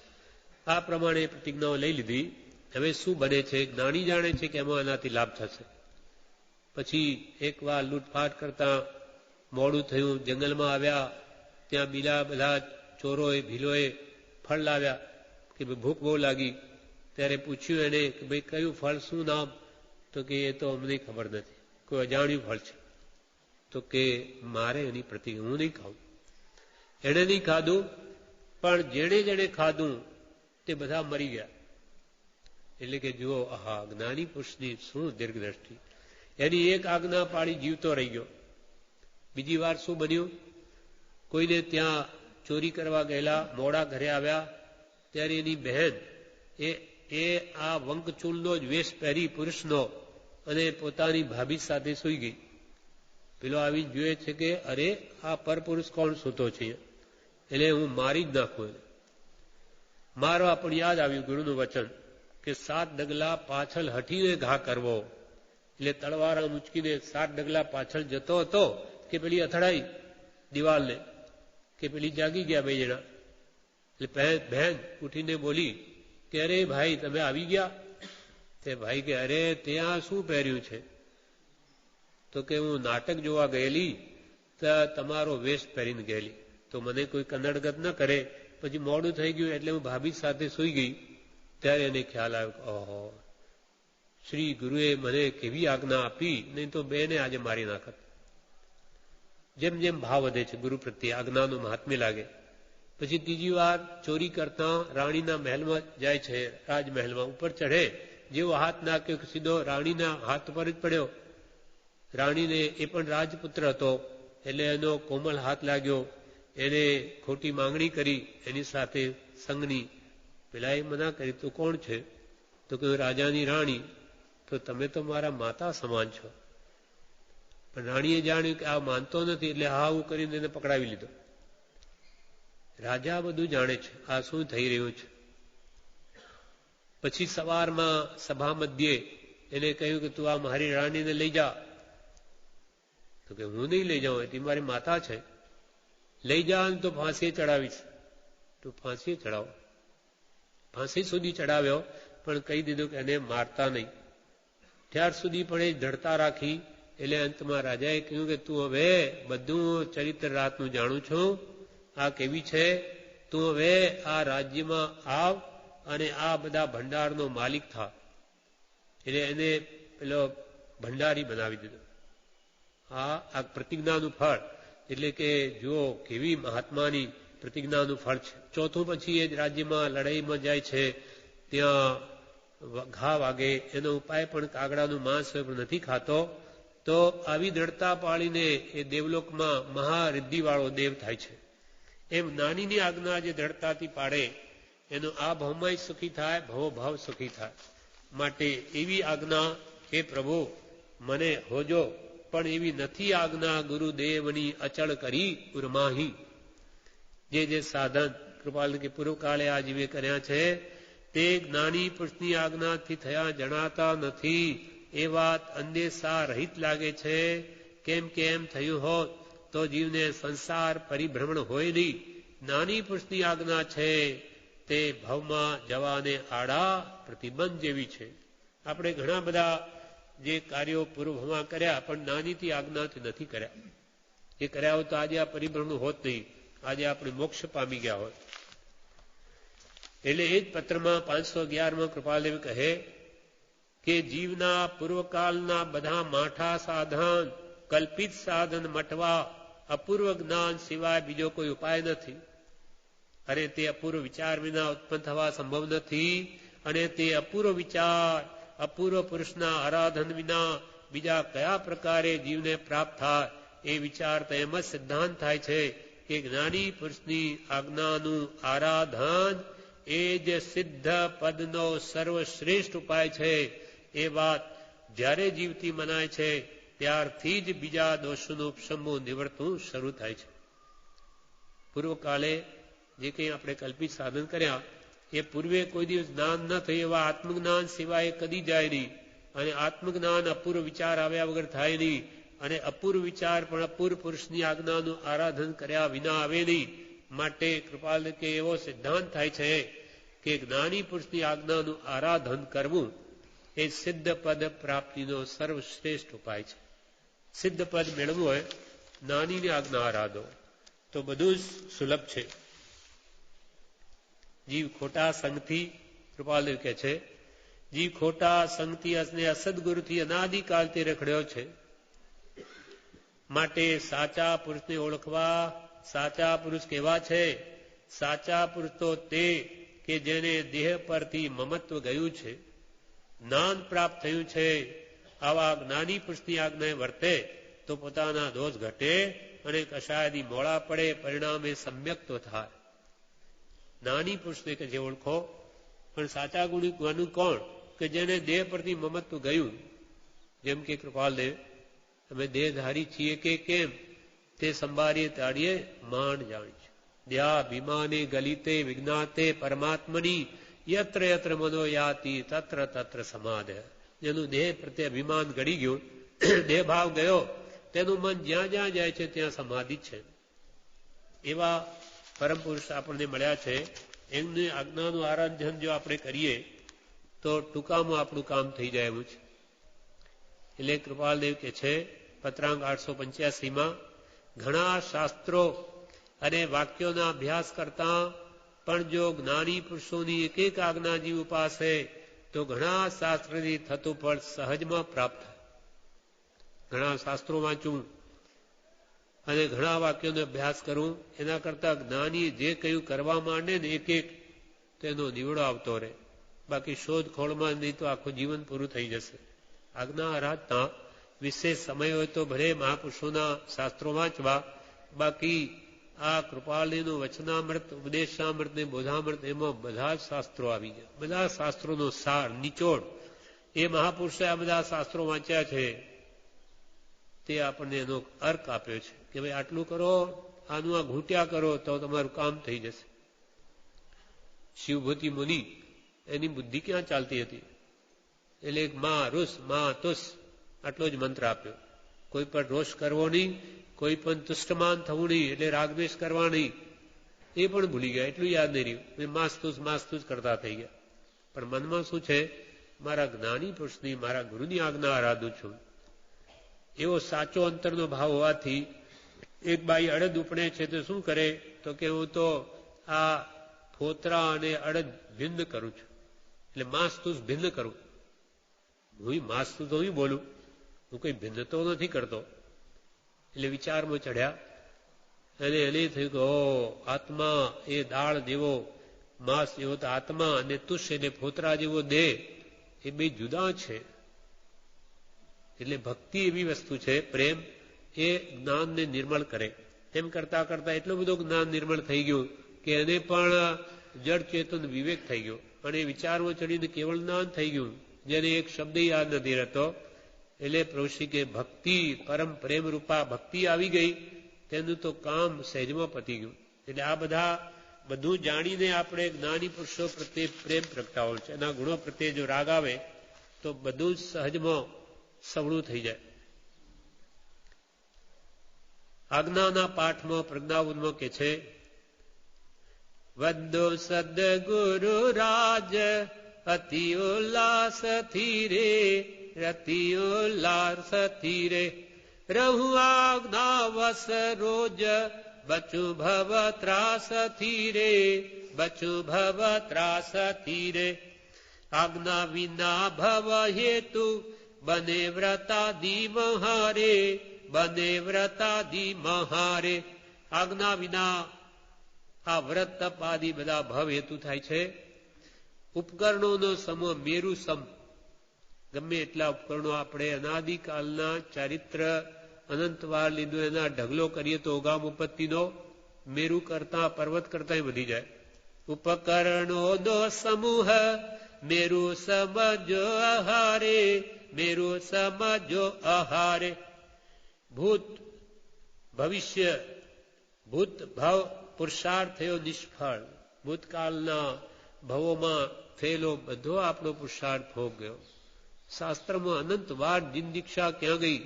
આ પ્રમાણે પ્રતિજ્ઞાઓ લઈ લીધી. હવે શું બને છે, જ્ઞાની જાણે છે કે એમાં એનાથી લાભ થશે. પછી એકવાર લૂંટફાટ કરતા મોડું થયું, જંગલમાં આવ્યા, ત્યાં બીજા બધા ચોરોએ ભીલોએ ફળ લાવ્યા કે ભૂખ બહુ લાગી. ત્યારે પૂછ્યું એને કે ભાઈ કયું ફળ, શું નામ? તો કે એ તો અમને ખબર નથી, કોઈ અજાણ્યું ફળ છે. તો કે મારે એની પ્રતિજ્ઞા, હું નહીં ખાઉં. એણે નહીં ખાધું, પણ જેણે જેણે ખાધું તે બધા મરી ગયા. એટલે કે જુઓ, આહા, જ્ઞાની પુરુષની શું દીર્ઘદ્રષ્ટિ. એની એક આજ્ઞા પાડી જીવતો રહી ગયો. બીજી વાર શું બન્યું, કોઈને ત્યાં ચોરી કરવા ગયેલા, મોડા ઘરે આવ્યા, ત્યારે એની બહેન એ આ વંકચૂલનો જ વેશ પહેરી પુરુષનો અને પોતાની ભાભી સાથે સૂઈ ગઈ. પેલો આવી જોઈએ છે કે અરે આ પરપુરુષ કોણ સૂતો છે, એટલે હું મારી જ નાખું એને. મારવા પણ યાદ આવ્યું ગુરુનું વચન કે 7 ડગલા પાછળ હટીને ઘા કરવો. એટલે તલવાર ઉંચકીને 7 ડગલા પાછળ જતો હતો કે પેલી અથડાઈ દિવાલને, કે પેલી જાગી ગયા બે જણા. એટલે બહેન ઉઠીને બોલી કે અરે ભાઈ તમે આવી ગયા? તે ભાઈ કે અરે ત્યાં શું પહેર્યું છે? તો કે હું નાટક જોવા ગયેલી, તો તમારો વેશ પહેરીને ગયેલી, તો મને કોઈ કન્નડગત ન કરે. પછી મોડું થઈ ગયું એટલે હું ભાભી સાથે સૂઈ ગઈ. ત્યારે એને ખ્યાલ આવ્યો કે ઓહો, શ્રી ગુરુએ મને કેવી આજ્ઞા આપી, નહીં તો બેને આજે મારી નાખત. જેમ જેમ ભાવ વધે છે ગુરુ પ્રત્યે આજ્ઞાનું મહાત્મ્ય લાગે. પછી ત્રીજી વાર ચોરી કરતા રાણીના મહેલમાં જાય છે, રાજમહેલમાં ઉપર ચઢે, જેવો હાથ નાખ્યો કે સીધો રાણીના હાથ પર જ પડ્યો. રાણીને એ પણ રાજપુત્ર હતો એટલે એનો કોમલ હાથ લાગ્યો. એને ખોટી માંગણી કરી એની સાથે સંગની. પેલાએ મના કરી, તું કોણ છે? તો કે રાજાની રાણી. તો તમે તો મારા માતા સમાન છો. પણ રાણીએ જાણ્યું કે આ માનતો નથી, એટલે હાવું કરીને એને પકડાવી લીધો. રાજા બધું જાણે છે આ શું થઈ રહ્યું છે. પછી સવારમાં સભા મધ્યે એને કહ્યું કે તું આ મારી રાણીને લઈ જા. તો કે હું નહીં લઈ જાઉં, એ મારી માતા છે. લઈ જા તો ફાંસી ચડાવીશ. તો ફાંસી ચડાવો. ફાંસી સુધી ચડાવ્યો, પણ કહી દીધું કે એને મારતા નહીં. ત્યાર સુધી પણ એ ધડતા રાખી. એટલે અંતમાં રાજાએ કહ્યું કે તું હવે બધું ચરિત્ર રાતનું જાણું છું, આ કેવી છે, તું હવે આ રાજ્યમાં આવ અને આ બધા ભંડારનો માલિક થા. એટલે એને પેલો ભંડારી બનાવી દીધો. આ પ્રતિજ્ઞાનું ફળ, એટલે કે જુઓ કેવી મહાત્માની પ્રતિજ્ઞાનું ફળ છે. ચોથું પછી એ જ રાજ્યમાં લડાઈમાં જાય છે, ત્યાં ઘા વાગે, એનો ઉપાય પણ કાગડાનું માંસ નથી ખાતો. તો આવી દ્રઢતા પાળીને એ દેવલોકમાં મહારિદ્ધિવાળો દેવ થાય છે. એમ નાનીની આજ્ઞા જે દ્રઢતાથી પાડે એનો આ ભાવમાં સુખી થાય, ભવો ભાવ સુખી થાય. માટે એવી આજ્ઞા હે પ્રભુ મને હોજો, પણ એવી નથી આજ્ઞા ગુરુદેવની અચળ કરી ઉર્માહી. જે સાધન કૃપાલ કે પૂર્વકાળે આ જીવે કર્યા છે તે જ્ઞાની પુરુષની આજ્ઞાથી થયા જણાતા નથી. એ વાત અંદેશા રહિત લાગે છે. કેમ કે એમ થયું હોત તો જીવને સંસાર પરિભ્રમણ હોય નહીં. જ્ઞાની પુરુષની આજ્ઞા છે તે ભવમાં જવાને આડા પ્રતિબંધ જેવી છે. આપણે ઘણા બધા જે કાર્યો પૂર્વમાં કર્યા પણ નાનીથી આજ્ઞાથી નથી કર્યા. એ કર્યા હોત તો આજે આ પરિભ્રમણ હોત નહીં, આજે આપણે મોક્ષ પામી ગયા હોત. એટલે એ જ પત્રમાં 511માં કૃપાલદેવ કહે કે જીવના પૂર્વકાલના બધા માઠા સાધન કલ્પિત સાધન મટવા અપૂર્વ જ્ઞાન સિવાય બીજો કોઈ ઉપાય નથી. અને તે અપૂર્વ વિચાર વિના ઉત્પન્ન થવા સંભવ નથી. અને તે અપૂર્વ વિચાર અપૂર્વ પુરુષના આરાધન વિના બીજા કયા પ્રકારે જીવને પ્રાપ્ત થાય? એ વિચાર તો એમ જ સિદ્ધાંત થાય છે કે જ્ઞાની પુરુષની આજ્ઞાનું આરાધન એ જ સિદ્ધ પદનો સર્વશ્રેષ્ઠ ઉપાય છે. એ વાત જ્યારે જીવથી મનાય છે ત્યારથી જ બીજા દોષોનું ઉપશમવું નિવર્તવું શરૂ થાય છે. પૂર્વકાલે જે કંઈ આપણે કલ્પિત સાધન કર્યા એ પૂર્વે કોઈ દિવસ જ્ઞાન ન થયું એવા આત્મજ્ઞાન સિવાય કદી જાય નહીં. અને આત્મજ્ઞાન અપૂર્વ વિચાર આવ્યા વગર થાય નહીં. અને અપૂર્વ વિચાર પણ અપૂર્વ પુરુષની આજ્ઞાનું આરાધન કર્યા વિના આવે નહીં. માટે કૃપાલ કે એવો સિદ્ધાંત થાય છે કે જ્ઞાની પુરુષની આજ્ઞાનું આરાધન કરવું એ સિદ્ધ પદ પ્રાપ્તિનો સર્વશ્રેષ્ઠ ઉપાય છે. સિદ્ધ પદ મેળવવું હોય જ્ઞાનીની આજ્ઞા આરાધો તો બધું જ સુલભ છે. જીવ ખોટા સંગથી, કૃપાલદેવ કહે છે, જીવ ખોટા સંગથી અને અસદગુરુથી અનાદિકાળથી રખડ્યો છે. માટે સાચા પુરુષને ઓળખવા. સાચા પુરુષ કેવા છે? સાચા પુરુષ તો તે કે જેને દેહ પરથી મમત્વ ગયું છે, જ્ઞાન પ્રાપ્ત થયું છે. આવા જ્ઞાની પુરુષની આજ્ઞાએ વર્તે તો પોતાના દોષ ઘટે અને કશાયથી મોડા પડે, પરિણામે સમ્યક તો થાય. જ્ઞાની પુરુષને કે જે ઓળખો. પણ સાચા ગુણી કોણ? કે જેને દેહ પરથી મમત્વ ગયું. જેમ કે કૃપાલદેવ, અમે દેહધારી છીએ કે કેમ તે સંભાળીએ તાળીએ માંડ જાણી છે. દેહાભિમાને ગલિતે વિજ્ઞાતે પરમાત્મની યત્ર યત્ર મનો યાતિ તત્ર તત્ર સમાધ. જેનું દેહ પ્રત્યે અભિમાન ગળી ગયું, દેહ ભાવ ગયો, તેનું મન જ્યાં જ્યાં જાય છે ત્યાં સમાધિ છે. એવા પરમ પુરુષ આપણને મળ્યા છે. એમની આજ્ઞાનું આરાધન જો આપણે કરીએ તો ટૂંકામાં આપણું કામ થઈ જાય એવું છે. એટલે કૃપાલદેવ કે છે પત્રાંગ 885માં, ઘણા શાસ્ત્રો અને વાક્યોના અભ્યાસ કરતા પણ જો જ્ઞાની પુરુષોની એક એક આજ્ઞા જીવ ઉપાસે તો ઘણા શાસ્ત્રથી થતું ફળ સહજમાં પ્રાપ્ત થાય. ઘણા શાસ્ત્રો વાંચવું અને ઘણા વાક્યોનો અભ્યાસ કરવું એના કરતા જ્ઞાની જે કયું કરવા માંડે ને એક એક તેનો નીવડો આવતો રહે. બાકી શોધખોળમાં નહીં તો આખું જીવન પૂરું થઈ જશે. આજ્ઞા આરાધના વિશેષ સમય હોય તો ભલે મહાપુરુષોના શાસ્ત્રો વાંચવા, બાકી આ કૃપાલજીનું વચનામૃત, ઉપદેશામૃત ને બોધામૃત એમાં બધા જ શાસ્ત્રો આવી ગયા. બધા શાસ્ત્રોનો સાર, નિચોડ એ મહાપુરુષે આ બધા શાસ્ત્રો વાંચ્યા છે તે આપણને એનો અર્ક આપ્યો છે કે ભાઈ આટલું કરો, આનું આ ઘૂંટ્યા કરો તો તમારું કામ થઈ જશે. શિવભૂતિ મુનિ એની બુદ્ધિ ક્યાં ચાલતી હતી? એટલે માં રૂસ માં તુસ આટલો જ મંત્ર આપ્યો. કોઈ પણ રોષ કરવો નહીં, કોઈ પણ તુષ્ટમાન થવું નહીં, એટલે રાગદ્વેષ કરવા નહીં, એ પણ ભૂલી ગયા. એટલું યાદ નહીં રહ્યું. માસ્તુસ કરતા થઈ ગયા. પણ મનમાં શું છે? મારા જ્ઞાની પુરુષની, મારા ગુરુની આજ્ઞા આરાધું છું. એવો સાચો અંતરનો ભાવ હોવાથી એક બાઈ અડદ ઉપડે છે તો શું કરે? તો કે હું તો આ ફોતરા અને અડદ ભિન્ન કરું છું, એટલે માસ્તુસ ભિન્ન કરું. હું માસ્તુસ તો હું બોલું, હું કોઈ ભિન્ન તો નથી કરતો. એટલે વિચારમાં ચડ્યા અને એને થયું કે આત્મા એ દાળ જેવો, માંસ જેવો તો આત્મા, અને તુષ એટલે ફોતરા જેવો દેહ, એ બે જુદા છે. એટલે ભક્તિ એવી વસ્તુ છે, પ્રેમ એ જ્ઞાનને નિર્મળ કરે. એમ કરતા કરતા એટલું બધું જ્ઞાન નિર્મળ થઈ ગયું કે એને પણ જડ ચેતન વિવેક થઈ ગયો અને વિચારમાં ચડીને કેવળ જ્ઞાન થઈ ગયું, જેને એક શબ્દ યાદ નથી રહેતો. એટલે પ્રભુશ્રી કે ભક્તિ, પરમ પ્રેમ રૂપા ભક્તિ આવી ગઈ, તેનું તો કામ સહેજમાં પતી ગયું. એટલે આ બધું જાણીને આપણે જ્ઞાની પુરુષો પ્રત્યે પ્રેમ પ્રગટાવો છે. એના ગુણો પ્રત્યે જો રાગ આવે તો બધું જ સહજમાં સવળું થઈ જાય. આજ્ઞાના પાઠમાં પ્રજ્ઞાવનમાં કે છે, વદ્દો સદગુરુ રાજ અતિ ઉલ્લાસથી રે, રતિ ઉલ્લાસથી રે, રહું આજ્ઞા વસ રોજ, બચું ભવ ત્રાસથી રે, બચું ભવ ત્રાસથી રે. આજ્ઞા વિના ભવ હેતુ બને વ્રતાદી મહારે, બને વ્રતાદી મહારે. આજ્ઞા વિના આ વ્રત તપ આદિ બધા ભવ હેતુ થાય છે. ઉપકરણોનો સમૂહ મેરુ સમ, ગમે એટલા ઉપકરણો આપણે અનાદિકાલના ચારિત્ર અનંતવાર લીધું, એના ઢગલો કરીએ તો ઓગામ ઉપત્તિનો મેરુ કરતા, પર્વત કરતા વધી જાય. ઉપકરણોનો સમૂહ મેરુ સમજો આહારે, મેરુ સમજો આહારે. ભૂત ભવિષ્ય, ભૂત ભાવ પુરુષાર્થ થયો નિષ્ફળ. ભૂતકાળના ભવોમાં થયેલો બધો આપણો પુરુષાર્થ ભોગ ગયો. શાસ્ત્રમાં અનંત વાર જીન દીક્ષા ક્યાં ગઈ?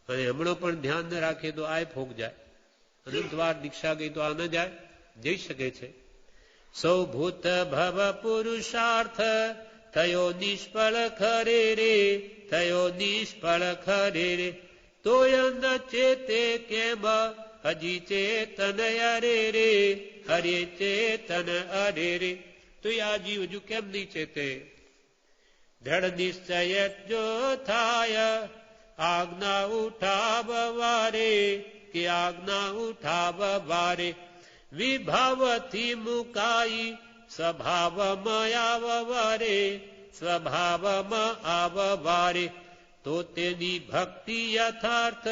અને હમણાં પણ ધ્યાન ન રાખીએ તો આ ફોગ જાય. અનંતવાર દીક્ષા ગઈ તો આ ન જાય, જઈ શકે છે. સૌ ભૂત ભવ પુરુષાર્થ થયો નિષ્ફળ ખરે રે, થયો નિષ્ફળ ખરે રે. તોય ન ચેતે કેમ હજી ચેતન અરે રે, હરે ચેતન અરે રે. તો આ જીવ હજુ કેમ નહીં ચેતે? દ્રઢ નિશ્ચય જો થાય આજ્ઞા ઉઠાવવારે, કે આજ્ઞા ઉઠાવવારે. વિભાવથી મુકાઈ સ્વભાવમાં આવવારે, સ્વભાવમાં આવવારે. તો તેની ભક્તિ યથાર્થ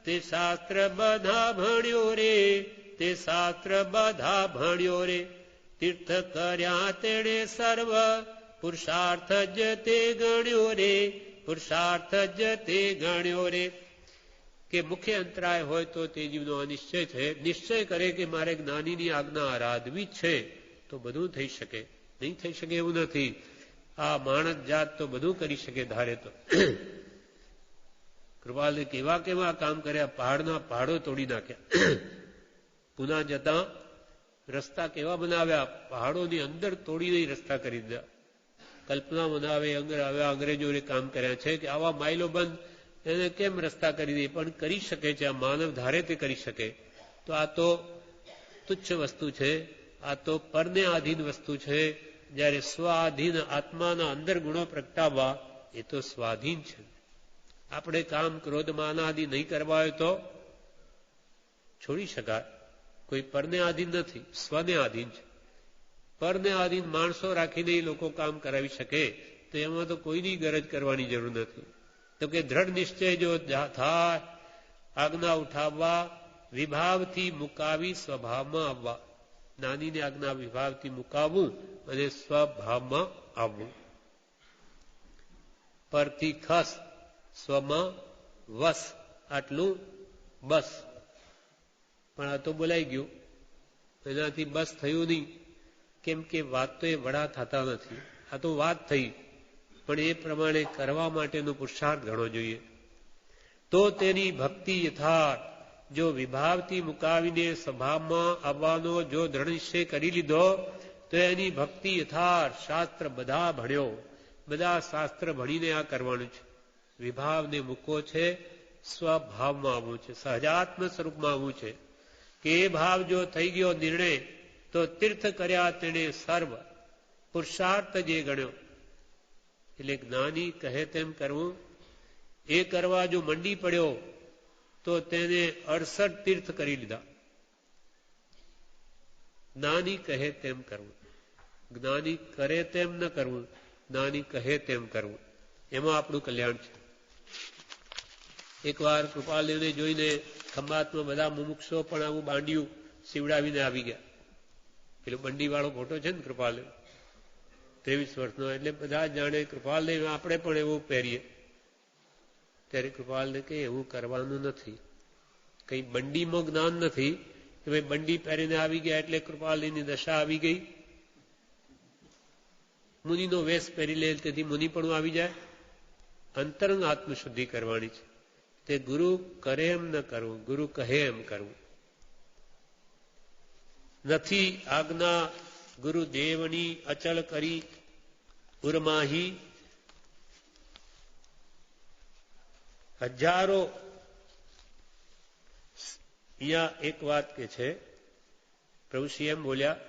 તે શાસ્ત્ર બધા ભણ્યો રે, તે શાસ્ત્ર બધા ભણ્યો રે. તીર્થ કર્યા તેણે સર્વ પુરુષાર્થ જ તે ગણ્યો રે, પુરુષાર્થ જ તે ગણ્યો રે. કે મુખ્ય અંતરાય હોય તો તે જીવનો અનિશ્ચય છે. નિશ્ચય કરે કે મારે જ્ઞાનીની આજ્ઞા આરાધવી છે તો બધું થઈ શકે. નહીં થઈ શકે એવું નથી. આ માણસ જાત તો બધું કરી શકે ધારે તો. કૃપાલે કેવા કેવા કામ કર્યા, પહાડના પહાડો તોડી નાખ્યા. પુના જતા રસ્તા કેવા બનાવ્યા, પહાડોની અંદર તોડીને રસ્તા કરી દીધા. કલ્પના બનાવે અંગ્રેજોએ કામ કર્યા છે કે આવા માઇલો બંધ એને કેમ રસ્તા કરી દે, પણ કરી શકે છે. આ માનવ ધારે તે કરી શકે. તો આ તો તુચ્છ વસ્તુ છે, આ તો પરને આધીન વસ્તુ છે. જ્યારે સ્વાધીન આત્માના અંદર ગુણો પ્રગટાવવા એ તો સ્વાધીન છે. આપણે કામ ક્રોધ માનાદિ નહીં કરવા હોય તો છોડી શકાય. કોઈ પરને આધીન નથી, સ્વને આધીન છે. પરને આધીન માણસો રાખીને લોકો કામ કરાવી શકે તો એમાં તો કોઈની ગરજ કરવાની જરૂર નથી. તો કે દ્રઢ નિશ્ચય જો થાય આજ્ઞા ઉઠાવવા, વિભાવથી મુકાવી સ્વભાવમાં આવવા. નાનીને આજ્ઞા વિભાવથી મુકાવવું અને સ્વભાવમાં આવવું. પરથી ખસ સ્વમાં વસ, આટલું બસ. પણ આ તો બોલાઈ ગયું, એનાથી બસ થયું નહીં. કેમ કે વાત તો એ વડા થતા નથી. આ તો વાત થઈ, પણ એ પ્રમાણે કરવા માટેનો પુરુષાર્થ ઘણો જોઈએ. તો તેની ભક્તિ યથાર્થ જો વિભાવથી મુકાવીને સ્વભાવમાં આવવાનો જો દ્રઢ નિશ્ચય કરી લીધો તો એની ભક્તિ યથાર્થ શાસ્ત્ર બધા ભણ્યો, બધા શાસ્ત્ર ભણીને આ કરવાનું છે. વિભાવને મૂકવો છે, સ્વભાવમાં આવવું છે, સહજાત્મ સ્વરૂપમાં આવવું છે. કે એ ભાવ જો થઈ ગયો નિર્ણય તો તીર્થ કર્યા તેણે સર્વ પુરુષાર્થ જે ગણ્યો. એટલે જ્ઞાની કહે તેમ કરવું. એ કરવા જો મંડી પડ્યો તો તેને 68 તીર્થ કરી લીધા. જ્ઞાની કહે તેમ કરવું, જ્ઞાની કરે તેમ ન કરવું, જ્ઞાની કહે તેમ કરવું. એમાં આપણું કલ્યાણ છે. એકવાર કૃપાલને જોઈને ખંભાતમાં બધા મુમુક્ષો પણ આવું બાંડિયું સીવડાવીને આવી ગયા. પેલો બંડીવાળો ફોટો છે ને કૃપાલ 23 વર્ષનો, એટલે બધા જાણે કૃપાલને આપણે પણ એવું પહેરીએ. ત્યારે કૃપાલને કે એવું કરવાનું નથી. કઈ બંડીમાં જ્ઞાન નથી કે ભાઈ બંડી પહેરીને આવી ગયા એટલે કૃપાલની દશા આવી ગઈ. મુનિનો વેશ પહેરી લે તેથી મુનિ પણ આવી જાય. અંતરંગ આત્મશુદ્ધિ કરવાની છે. તે ગુરુ કરે એમ ન કરવું, ગુરુ કહે એમ કરવું. નથી આજ્ઞા ગુરુદેવની અચળ કરી ઉર્માહી. હજારો અહીંયા એક વાત કે છે, પ્રભુશ્રી એમ બોલ્યા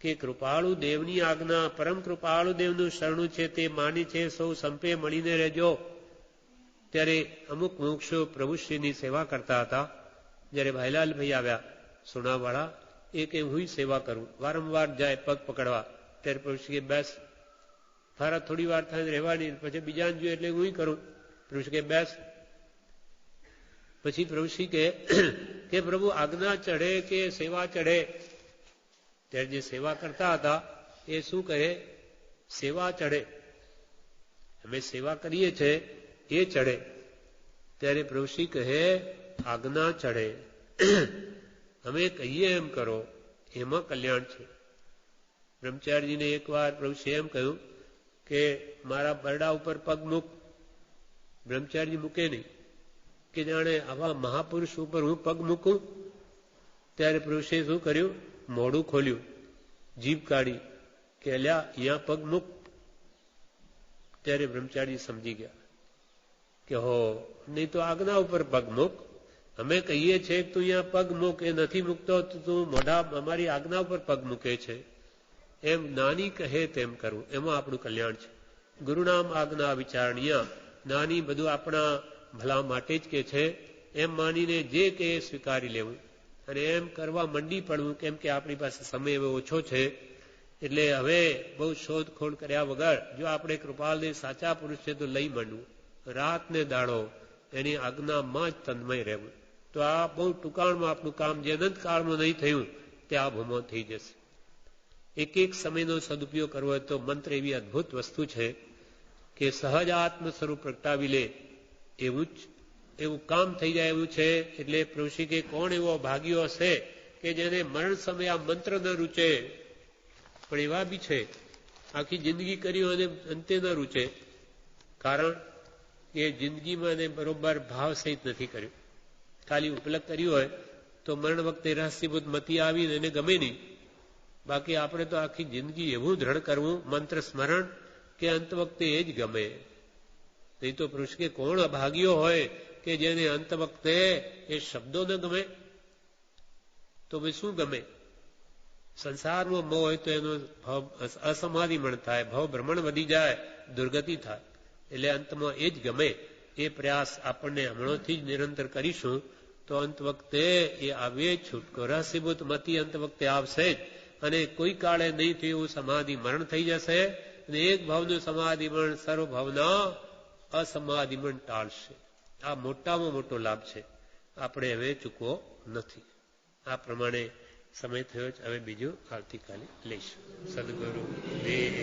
કે કૃપાળુ દેવની આજ્ઞા, પરમ કૃપાળુ દેવનું શરણું છે તે માની છે સૌ સંપે મળીને રહેજો. ત્યારે અમુક મુમુક્ષુ પ્રભુશ્રીની સેવા કરતા હતા. જ્યારે ભાઈલાલભાઈ આવ્યા સોનાવાળા, એ કે હું સેવા કરું, વારંવાર જાય પગ પકડવા. ત્યારે પ્રભુશ્રી કે બેસ, તારા થોડી વાર થાય રહેવાની, પછી બીજાને જોઈએ એટલે હું કરું. પ્રભુશ્રી કે બેસ. પછી પ્રભુશ્રી કે પ્રભુ આજ્ઞા ચઢે કે સેવા ચઢે? ત્યારે જે સેવા કરતા હતા એ શું કહે? સેવા ચઢે. અમે સેવા કરીએ છીએ એ ચઢે. ત્યારે પ્રભુશ્રી કહે આજ્ઞા ચઢે. અમે કહીએ એમ કરો, એમાં કલ્યાણ છે. બ્રહ્મચારીજીને એકવાર પ્રભુશ્રી એમ કહ્યું કે મારા બરડા ઉપર પગ મૂક. બ્રહ્મચારી મૂકે નહીં. કે જાણે આવા મહાપુરુષ ઉપર હું પગ મૂકું. ત્યારે પુરુષે શું કર્યું? મોઢું ખોલ્યું, જીભ કાઢી કે અલ્યા અહીંયા પગ મૂક. ત્યારે બ્રહ્મચારી સમજી ગયા કે હો, નહીં તો આજ્ઞા ઉપર પગ મૂક. અમે કહીએ છીએ કે તું અહીંયા પગ મૂક, એ નથી મૂકતો તો તું મોઢા અમારી આજ્ઞા ઉપર પગ મૂકે છે. એમ નાની કહે તેમ કરવું, એમાં આપણું કલ્યાણ છે. ગુરુનામ આજ્ઞા વિચારણીય, નાની બધું આપણા ભલા માટે જ કે છે એમ માનીને જે કે સ્વીકારી લેવું અને એમ કરવા મંડી પડવું. કેમ કે આપણી પાસે સમય એવો ઓછો છે, એટલે હવે બહુ શોધખોળ કર્યા વગર જો આપણે કૃપાલને સાચા પુરુષ છે તો લઈ માંડવું, રાત ને દાડો એની આજ્ઞામાં જ તન્મય રહેવું. તો આ બહુ ટૂંકાણમાં આપણું કામ જે અનંતકાળમાં નહીં થયું તે આ ભૂમો થઈ જશે. એક એક સમયનો સદુપયોગ કરવો હોય તો મંત્ર એવી અદભુત વસ્તુ છે કે સહજ આત્મ સ્વરૂપ પ્રગટાવી લે એવું કામ થઈ જાય એવું છે. એટલે પ્રભુશ્રી કે કોણ એવો ભાગ્યો હશે કે જેને મરણ સમયે આ મંત્ર ન રૂચે. પણ એવા બી છે આખી જિંદગી કર્યું અને અંતે ન રૂચે, કારણ કે જિંદગીમાં એને બરોબર ભાવ સહિત નથી કર્યું. ખાલી ઉપલક કર્યું હોય તો મરણ વખતે રહસ્યભૂત મતિ આવીને એને ગમે નહીં. બાકી આપણે તો આખી જિંદગી એવું દ્રઢ કરવું મંત્ર સ્મરણ કે અંત વખતે એ જ ગમે. નહીં તો પુરુષ કે કોણ અભાગ્યો હોય કે જેને અંત વખતે એ શબ્દો ન ગમે. તો ભાઈ શું ગમે? સંસારમાં મોહ હોય તો એનો ભાવ અસમાધિમણ થાય, ભાવ ભ્રમણ વધી જાય, દુર્ગતિ થાય. એટલે અંતમાં એ જ ગમે. એ પ્રયાસ આપણને હમણાંથી જ નિરંતર કરીશું તો અંત વખતે એ આવે છૂટકો. રહસ્યભૂત મતિ અંત વખતે આવશે જ, અને કોઈ કાળે નહીં થયું એવું સમાધિ મરણ થઈ જશે. અને એક ભાવનું સમાધિ મરણ સર્વ ભાવના અસમાધિમણ ટાળશે. આ મોટામાં મોટો લાભ છે, આપણે હવે ચૂકવો નથી. આ પ્રમાણે સમય થયો જ. હવે બીજું આવતીકાલે લઈશું. સદગુરુ દેવ